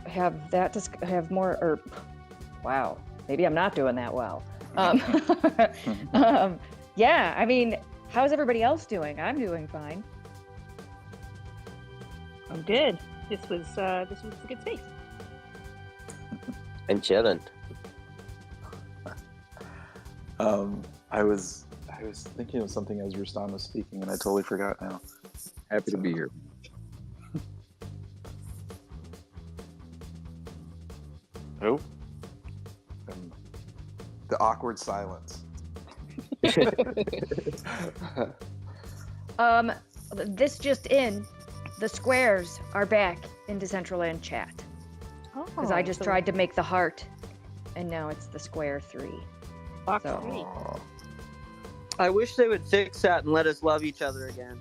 [SPEAKER 5] have that, have more, or wow, maybe I'm not doing that well. Yeah, I mean, how's everybody else doing? I'm doing fine.
[SPEAKER 2] I'm good. This was a good space.
[SPEAKER 4] I'm chilling.
[SPEAKER 1] I was thinking of something as Rustam was speaking, and I totally forgot now.
[SPEAKER 6] Happy to be here.
[SPEAKER 1] Who? The awkward silence.
[SPEAKER 5] This just in, the squares are back in Decentraland chat. Because I just tried to make the heart, and now it's the square 3.
[SPEAKER 2] Box
[SPEAKER 5] So-
[SPEAKER 2] 3.
[SPEAKER 10] I wish they would fix that and let us love each other again.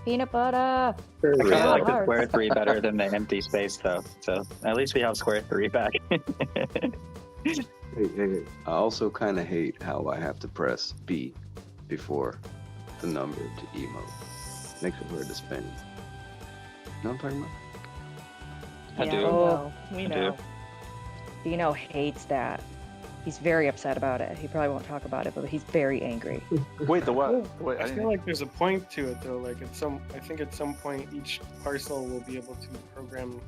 [SPEAKER 5] Peanut butter.
[SPEAKER 11] I kind of like the
[SPEAKER 5] Hearts.
[SPEAKER 11] square 3 better than the empty space, though. So at least we have square 3 back.
[SPEAKER 6] Hey, I also kind of hate how I have to press B before the number to emote. Makes it hard to spend. You know what I'm talking about?
[SPEAKER 11] I
[SPEAKER 2] Yeah,
[SPEAKER 11] do.
[SPEAKER 5] Oh,
[SPEAKER 2] we
[SPEAKER 11] I
[SPEAKER 2] know.
[SPEAKER 11] do.
[SPEAKER 5] Dino hates that. He's very upset about it. He probably won't talk about it, but he's very angry.
[SPEAKER 1] Wait, the what? Wait,
[SPEAKER 3] I feel like there's a point to it, though. Like I think at some point each parcel will be able to program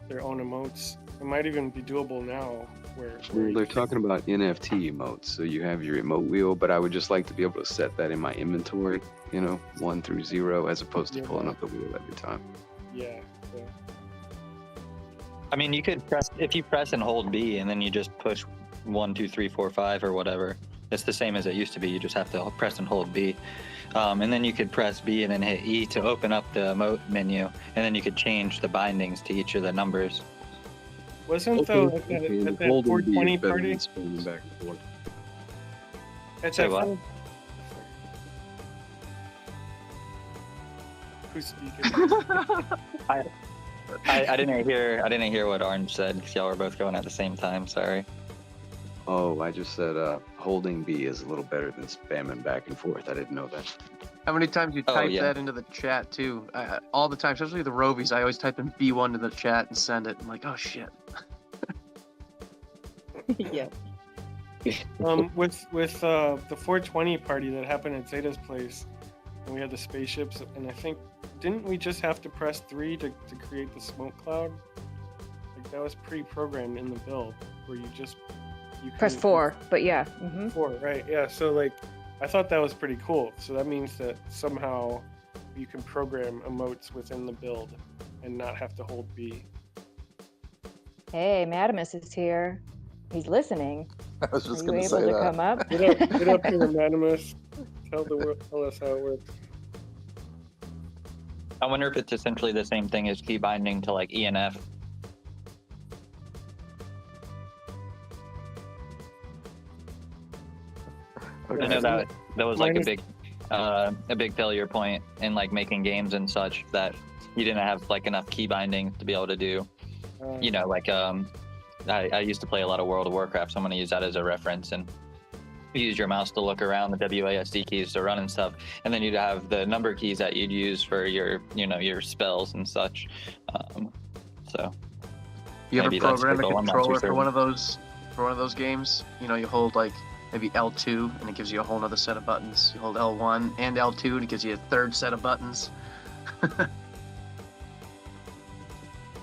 [SPEAKER 3] their own emotes. It might even be doable now, where
[SPEAKER 6] Well, they're talking about NFT emotes, so you have your emote wheel, but I would just like to be able to set that in my inventory, 1 through 0, as opposed to
[SPEAKER 3] Yeah.
[SPEAKER 6] pulling up the wheel every time.
[SPEAKER 3] yeah.
[SPEAKER 11] I mean, you could if you press and hold B, and then you just push 1, 2, 3, 4, 5, or whatever. It's the same as it used to be. You just have to press and hold B, and then you could press B and then hit E to open up the emote menu, and then you could change the bindings to each of the numbers.
[SPEAKER 3] Wasn't
[SPEAKER 6] Okay,
[SPEAKER 3] at that
[SPEAKER 6] holding B is
[SPEAKER 3] 420
[SPEAKER 6] better
[SPEAKER 3] party?
[SPEAKER 6] than spinning back and forth.
[SPEAKER 3] At
[SPEAKER 11] Say
[SPEAKER 3] that
[SPEAKER 11] what?
[SPEAKER 3] full- Who's speaking?
[SPEAKER 11] I didn't hear what Orange said, because y'all were both going at the same time. Sorry.
[SPEAKER 6] Oh, I just said holding B is a little better than spamming back and forth. I didn't know that.
[SPEAKER 14] How many times you
[SPEAKER 11] Oh,
[SPEAKER 14] type
[SPEAKER 11] yeah.
[SPEAKER 14] that into the chat too? All the time, especially the Rovies. I always type in B1 to the chat and send it. I'm like, oh shit.
[SPEAKER 2] Yeah.
[SPEAKER 3] With the 420 party that happened at Zeta's place, and we had the spaceships, and I think didn't we just have to press 3 to create the smoke cloud? Like that was pre-programmed in the build, where you
[SPEAKER 5] Press 4, but yeah.
[SPEAKER 3] 4, right? Yeah. So like, I thought that was pretty cool. So that means that somehow you can program emotes within the build and not have to hold B.
[SPEAKER 5] Hey, Madamus is here. He's listening.
[SPEAKER 1] I was just
[SPEAKER 5] Are
[SPEAKER 1] going
[SPEAKER 5] you
[SPEAKER 1] to
[SPEAKER 5] able
[SPEAKER 1] say
[SPEAKER 5] to
[SPEAKER 1] that.
[SPEAKER 5] come up?
[SPEAKER 3] Get up here, Anonymous. Tell us how it works.
[SPEAKER 11] I wonder if it's essentially the same thing as key binding to like ENF. I know that was like a big failure point in like making games and such, that you didn't have like enough key binding to be able to do. You know, like I used to play a lot of World of Warcraft, so I'm gonna use that as a reference, and use your mouse to look around the WASD keys to run and stuff, and then you'd have the number keys that you'd use for your spells and such. So
[SPEAKER 14] You ever
[SPEAKER 11] maybe that's
[SPEAKER 14] program a
[SPEAKER 11] typical, I'm not too
[SPEAKER 14] controller for
[SPEAKER 11] certain.
[SPEAKER 14] one of those games? You know, you hold like maybe L2 and it gives you a whole nother set of buttons. You hold L1 and L2 and it gives you a third set of buttons.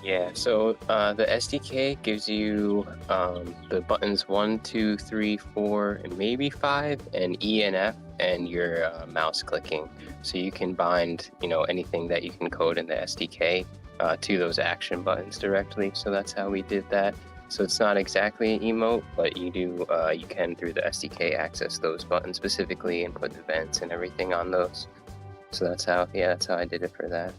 [SPEAKER 15] Yeah, so the SDK gives you the buttons 1, 2, 3, 4, and maybe 5, and E and F, and your mouse clicking. So you can bind, anything that you can code in the SDK to those action buttons directly. So that's how we did that. So it's not exactly an emote, but you can through the SDK access those buttons specifically and put events and everything on those. So that's how I did it for that.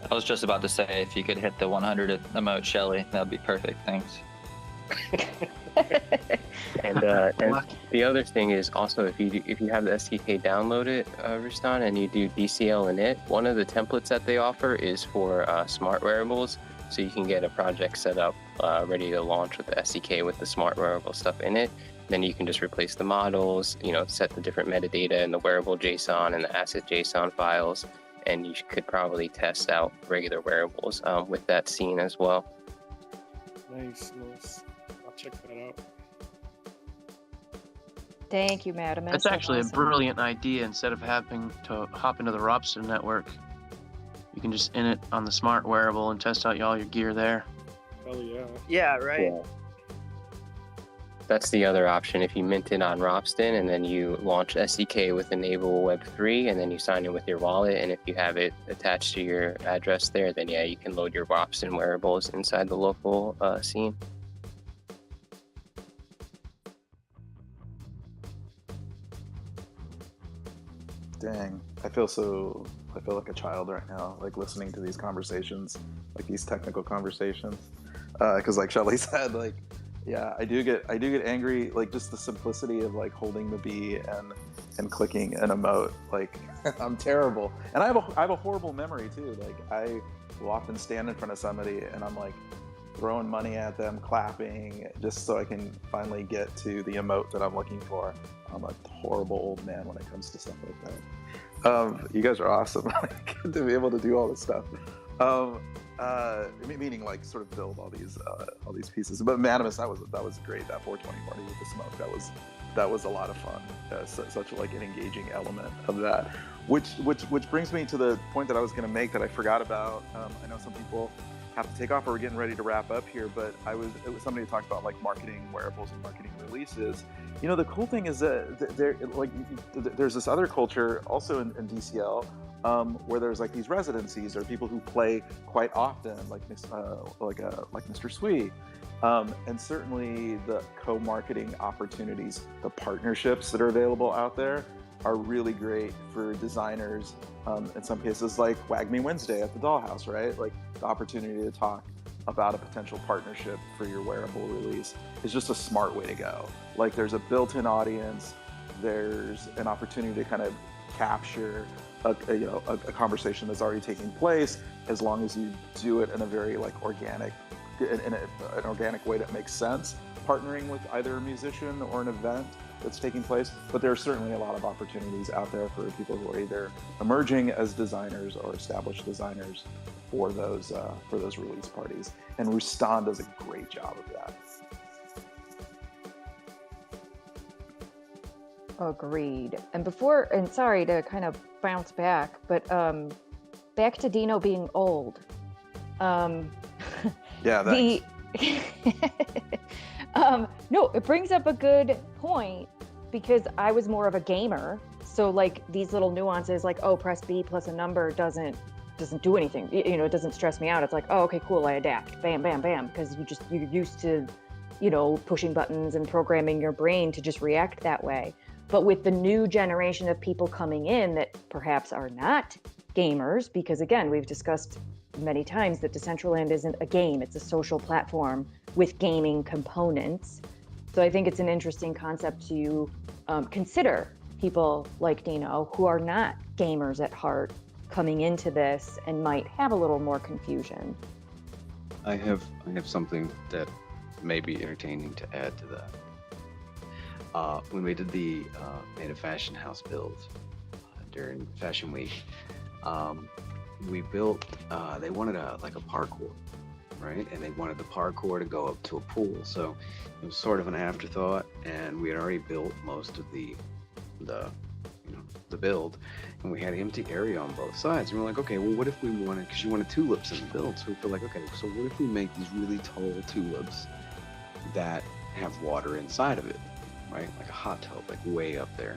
[SPEAKER 11] I was just about to say, if you could hit the 100 emote, Shelly, that would be perfect. Thanks.
[SPEAKER 15] And the other thing is also, if you have the SDK downloaded, Rustan, and you do DCL init, one of the templates that they offer is for smart wearables. So you can get a project set up ready to launch with the SDK with the smart wearable stuff in it. Then you can just replace the models, set the different metadata in the wearable JSON and the asset JSON files. And you could probably test out regular wearables with that scene as well.
[SPEAKER 3] Nice. I'll check that out.
[SPEAKER 5] Thank you, Madamus.
[SPEAKER 14] That's actually a brilliant idea. Instead of having to hop into the Robson network, you can just init on the smart wearable and test out all your gear there.
[SPEAKER 3] Hell yeah.
[SPEAKER 10] Yeah, right.
[SPEAKER 15] Yeah. That's the other option. If you mint it on Ropsten and then you launch SDK with Enable Web3 and then you sign in with your wallet, and if you have it attached to your address there, then yeah, you can load your Ropsten wearables inside the local scene.
[SPEAKER 1] Dang, I feel like a child right now, like listening to these conversations, like these technical conversations, because like Shelly said, like, yeah, I do get angry, like just the simplicity of like holding the B and clicking an emote. Like I'm terrible, and I have a horrible memory too. Like I will often stand in front of somebody and I'm like throwing money at them, clapping, just so I can finally get to the emote that I'm looking for. I'm a horrible old man when it comes to stuff like that. You guys are awesome, like, to be able to do all this stuff. Meaning like sort of build all these pieces. But Madamus, that was great. That 420 party with the smoke, that was a lot of fun. Such like an engaging element of that. Which brings me to the point that I was going to make that I forgot about. I know some people have to take off, or we're getting ready to wrap up here. But it was somebody who talked about like marketing wearables and marketing releases. The cool thing is that there's this other culture also in DCL. Where there's like these residencies or people who play quite often, like Mr. Sweet, and certainly the co-marketing opportunities, the partnerships that are available out there are really great for designers. In some cases, like Wag Me Wednesday at the Dollhouse, right? Like the opportunity to talk about a potential partnership for your wearable release is just a smart way to go. Like there's a built-in audience, there's an opportunity to kind of capture a conversation that's already taking place, as long as you do it in a very like organic, an organic way that makes sense, partnering with either a musician or an event that's taking place. But there are certainly a lot of opportunities out there for people who are either emerging as designers or established designers for those release parties. And Rustan does a great job of that.
[SPEAKER 5] Agreed. And sorry to kind of bounce back, but back to Dino being old.
[SPEAKER 1] Yeah, thanks.
[SPEAKER 5] No, it brings up a good point, because I was more of a gamer. So like these little nuances, like, oh, press B plus a number doesn't do anything. You know, it doesn't stress me out. It's like, oh, okay, cool, I adapt. Bam, bam, bam. Because you're used to, you know, pushing buttons and programming your brain to just react that way. But with the new generation of people coming in that perhaps are not gamers, because again, we've discussed many times that Decentraland isn't a game, it's a social platform with gaming components. So I think it's an interesting concept to consider people like Dino who are not gamers at heart coming into this and might have a little more confusion.
[SPEAKER 6] I have something that may be entertaining to add to that. When we did the Made a Fashion House build during Fashion Week, we built, they wanted a parkour, right? And they wanted the parkour to go up to a pool. So it was sort of an afterthought, and we had already built most of the build, and we had an empty area on both sides. And we're like, okay, well, what if we wanted, because you wanted tulips in the build, so we feel like, okay, so what if we make these really tall tulips that have water inside of it, right? Like a hot tub, like way up there.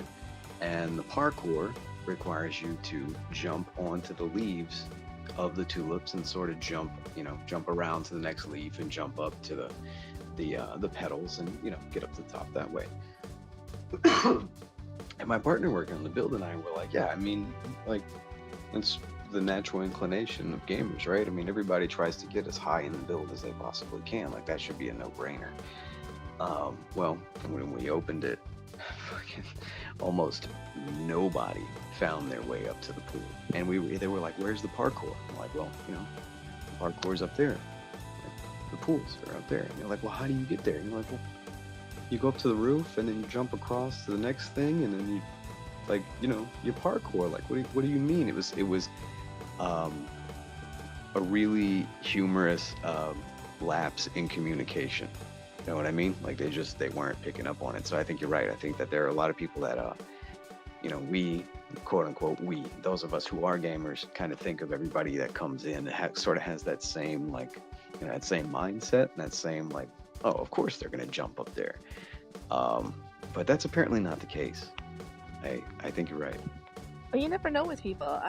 [SPEAKER 6] And the parkour requires you to jump onto the leaves of the tulips and sort of jump around to the next leaf and jump up to the petals and, you know, get up to the top that way. And my partner working on the build and I were like, yeah, I mean, like, it's the natural inclination of gamers, right? I mean, everybody tries to get as high in the build as they possibly can. Like, that should be a no-brainer. Well, when we opened it, fucking almost nobody found their way up to the pool. And they were like, where's the parkour? I'm like, well, you know, the parkour's up there. Like, the pools are up there. And they're like, well, how do you get there? And you're like, well, you go up to the roof and then you jump across to the next thing, and then you, like, you know, you parkour. Like, what do you mean? It was a really humorous lapse in communication. You know what I mean? Like, they weren't picking up on it. So I think you're right. I think that there are a lot of people that, you know, we, quote unquote, those of us who are gamers, kind of think of everybody that comes in that sort of has that same, like, you know, that same mindset, and that same, like, oh, of course they're going to jump up there. But that's apparently not the case. I think you're right.
[SPEAKER 2] Well, you never know with people.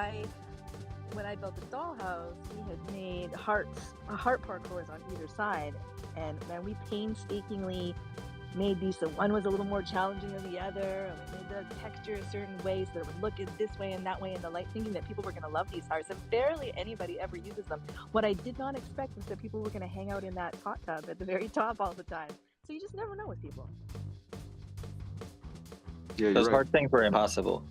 [SPEAKER 2] When I built the dollhouse, we had made heart parkours on either side, and then we painstakingly made these so one was a little more challenging than the other, and we made the texture a certain way so that it would look this way and that way in the light, thinking that people were going to love these hearts, and barely anybody ever uses them. What I did not expect was that people were going to hang out in that hot tub at the very top all the time. So you just never know with people.
[SPEAKER 6] Yeah,
[SPEAKER 11] those
[SPEAKER 6] right.
[SPEAKER 11] hard things were impossible.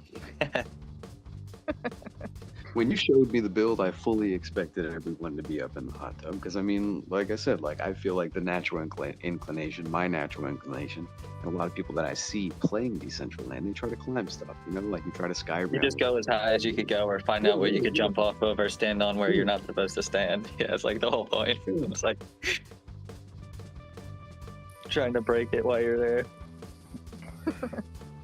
[SPEAKER 6] When you showed me the build, I fully expected everyone to be up in the hot tub, because I mean, like I said, like, I feel like the natural inclination, my natural inclination, and a lot of people that I see playing Decentraland, they try to climb stuff. You know, like, you try to sky.
[SPEAKER 11] You just go as high as you could go, or find out where you could jump off of, or stand on where you're not supposed to stand. Yeah, it's like the whole point. It's like trying to break it while you're there.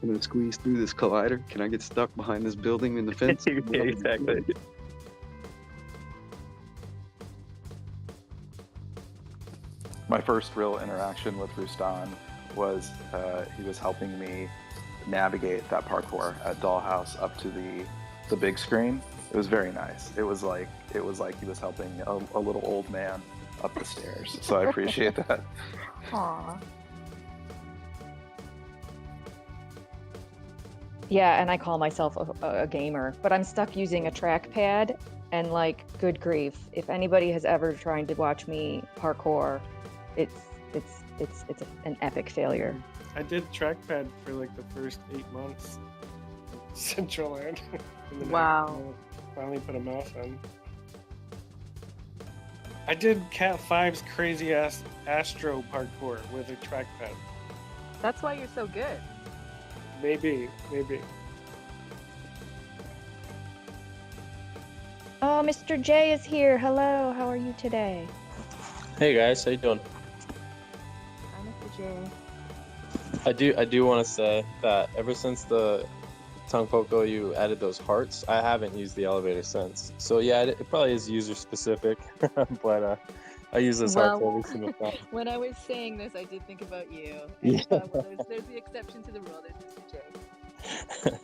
[SPEAKER 6] I'm gonna squeeze through this collider. Can I get stuck behind this building in the fence?
[SPEAKER 11] Exactly.
[SPEAKER 1] My first real interaction with Rustan was he was helping me navigate that parkour at Dollhouse up to the big screen. It was very nice. It was like he was helping a little old man up the stairs. So I appreciate that.
[SPEAKER 5] Aww. Yeah, and I call myself a gamer, but I'm stuck using a trackpad, and, like, good grief, if anybody has ever tried to watch me parkour, it's an epic failure.
[SPEAKER 3] I did trackpad for like the first 8 months. Decentraland.
[SPEAKER 2] Wow.
[SPEAKER 3] Finally put a mouse on. I did Cat 5's crazy ass Astro parkour with a trackpad.
[SPEAKER 2] That's why you're so good.
[SPEAKER 3] Maybe.
[SPEAKER 5] Oh, Mr. J is here. Hello, how are you today?
[SPEAKER 16] Hey guys, how you doing?
[SPEAKER 5] Hi, Mr. J.
[SPEAKER 16] I do want to say that ever since the Tangpoko you added those hearts, I haven't used the elevator since. So yeah, it probably is user specific, but I use those hearts every single time.
[SPEAKER 2] When I was saying this, I did think about you.
[SPEAKER 16] Yeah.
[SPEAKER 2] Well, there's the exception to the rule. There's Mr. J.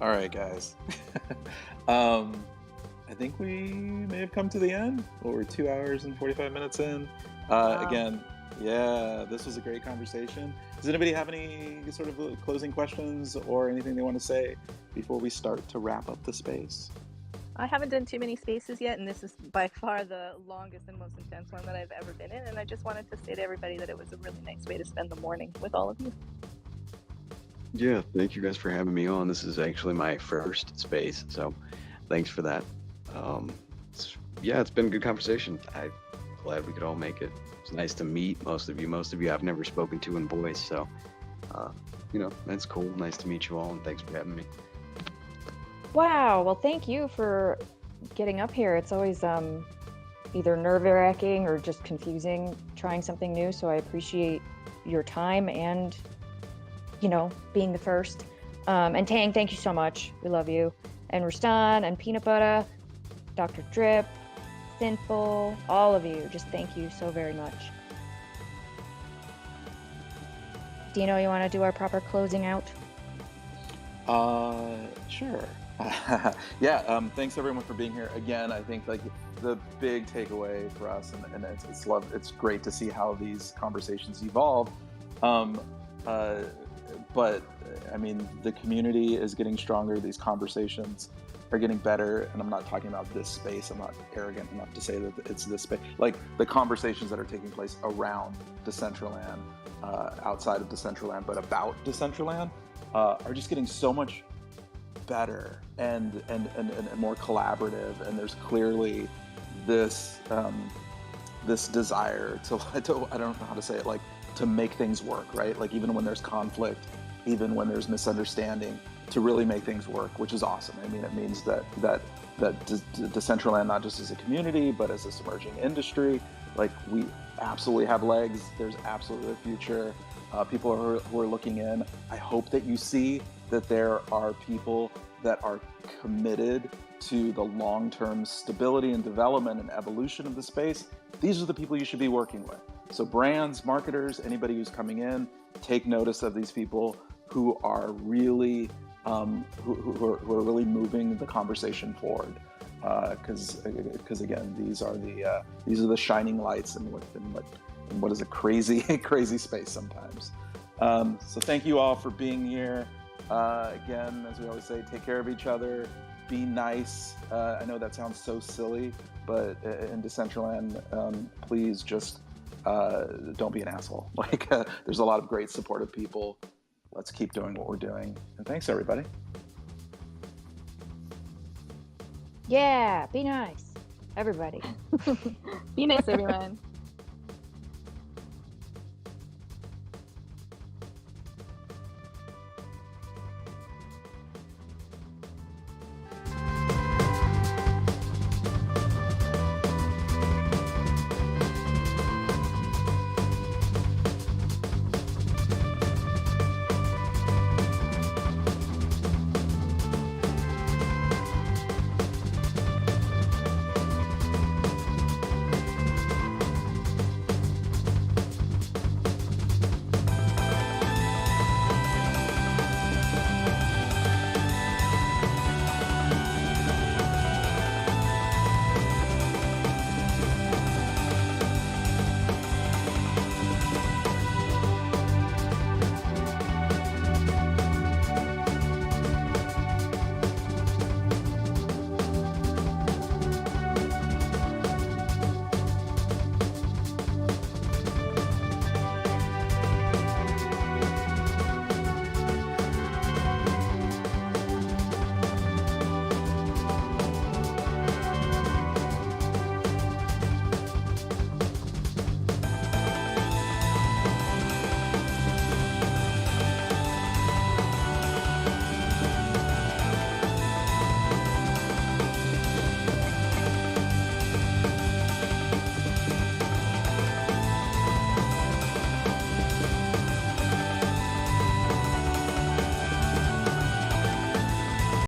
[SPEAKER 1] All right, guys. I think we may have come to the end. We're 2 hours and 45 minutes in.
[SPEAKER 2] Wow.
[SPEAKER 1] Again, yeah, this was a great conversation. Does anybody have any sort of closing questions or anything they want to say before we start to wrap up the space?
[SPEAKER 2] I haven't done too many spaces yet, and this is by far the longest and most intense one that I've ever been in. And I just wanted to say to everybody that it was a really nice way to spend the morning with all of you.
[SPEAKER 6] Yeah, thank you guys for having me on. This is actually my first space, so thanks for that. It's been a good conversation. I'm glad we could all make it. It's nice to meet most of you. Most of you I've never spoken to in voice, so that's cool. Nice to meet you all, and thanks for having me.
[SPEAKER 5] Wow, well, thank you for getting up here. It's always either nerve-wracking or just confusing trying something new, so I appreciate your time and being the first. And Tang, thank you so much. We love you. And Rustan and Peanut Butter, Dr. Drip, Sinful, all of you. Just thank you so very much. Dino, you want to do our proper closing out?
[SPEAKER 1] Sure. Thanks everyone for being here. Again, I think like the big takeaway for us, and it's great to see how these conversations evolve. But I mean, the community is getting stronger. These conversations are getting better, and I'm not talking about this space. I'm not arrogant enough to say that it's this space. Like the conversations that are taking place around Decentraland, outside of Decentraland, but about Decentraland, are just getting so much better and more collaborative. And there's clearly this desire to I don't know how to say it, like to make things work, right? Like even when there's conflict, even when there's misunderstanding, to really make things work, which is awesome. I mean, it means that Decentraland, not just as a community, but as this emerging industry, like we absolutely have legs. There's absolutely a future. People who are looking in. I hope that you see that there are people that are committed to the long-term stability and development and evolution of the space. These are the people you should be working with. So brands, marketers, anybody who's coming in, take notice of these people who are really who are really moving the conversation forward. Because again, these are the shining lights in what is a crazy space sometimes. So thank you all for being here. Again, as we always say, take care of each other. Be nice. I know that sounds so silly, but in Decentraland, please just don't be an asshole. Like there's a lot of great supportive people. Let's keep doing what we're doing. And thanks, everybody.
[SPEAKER 5] Yeah, be nice, everybody.
[SPEAKER 2] Be nice, everyone.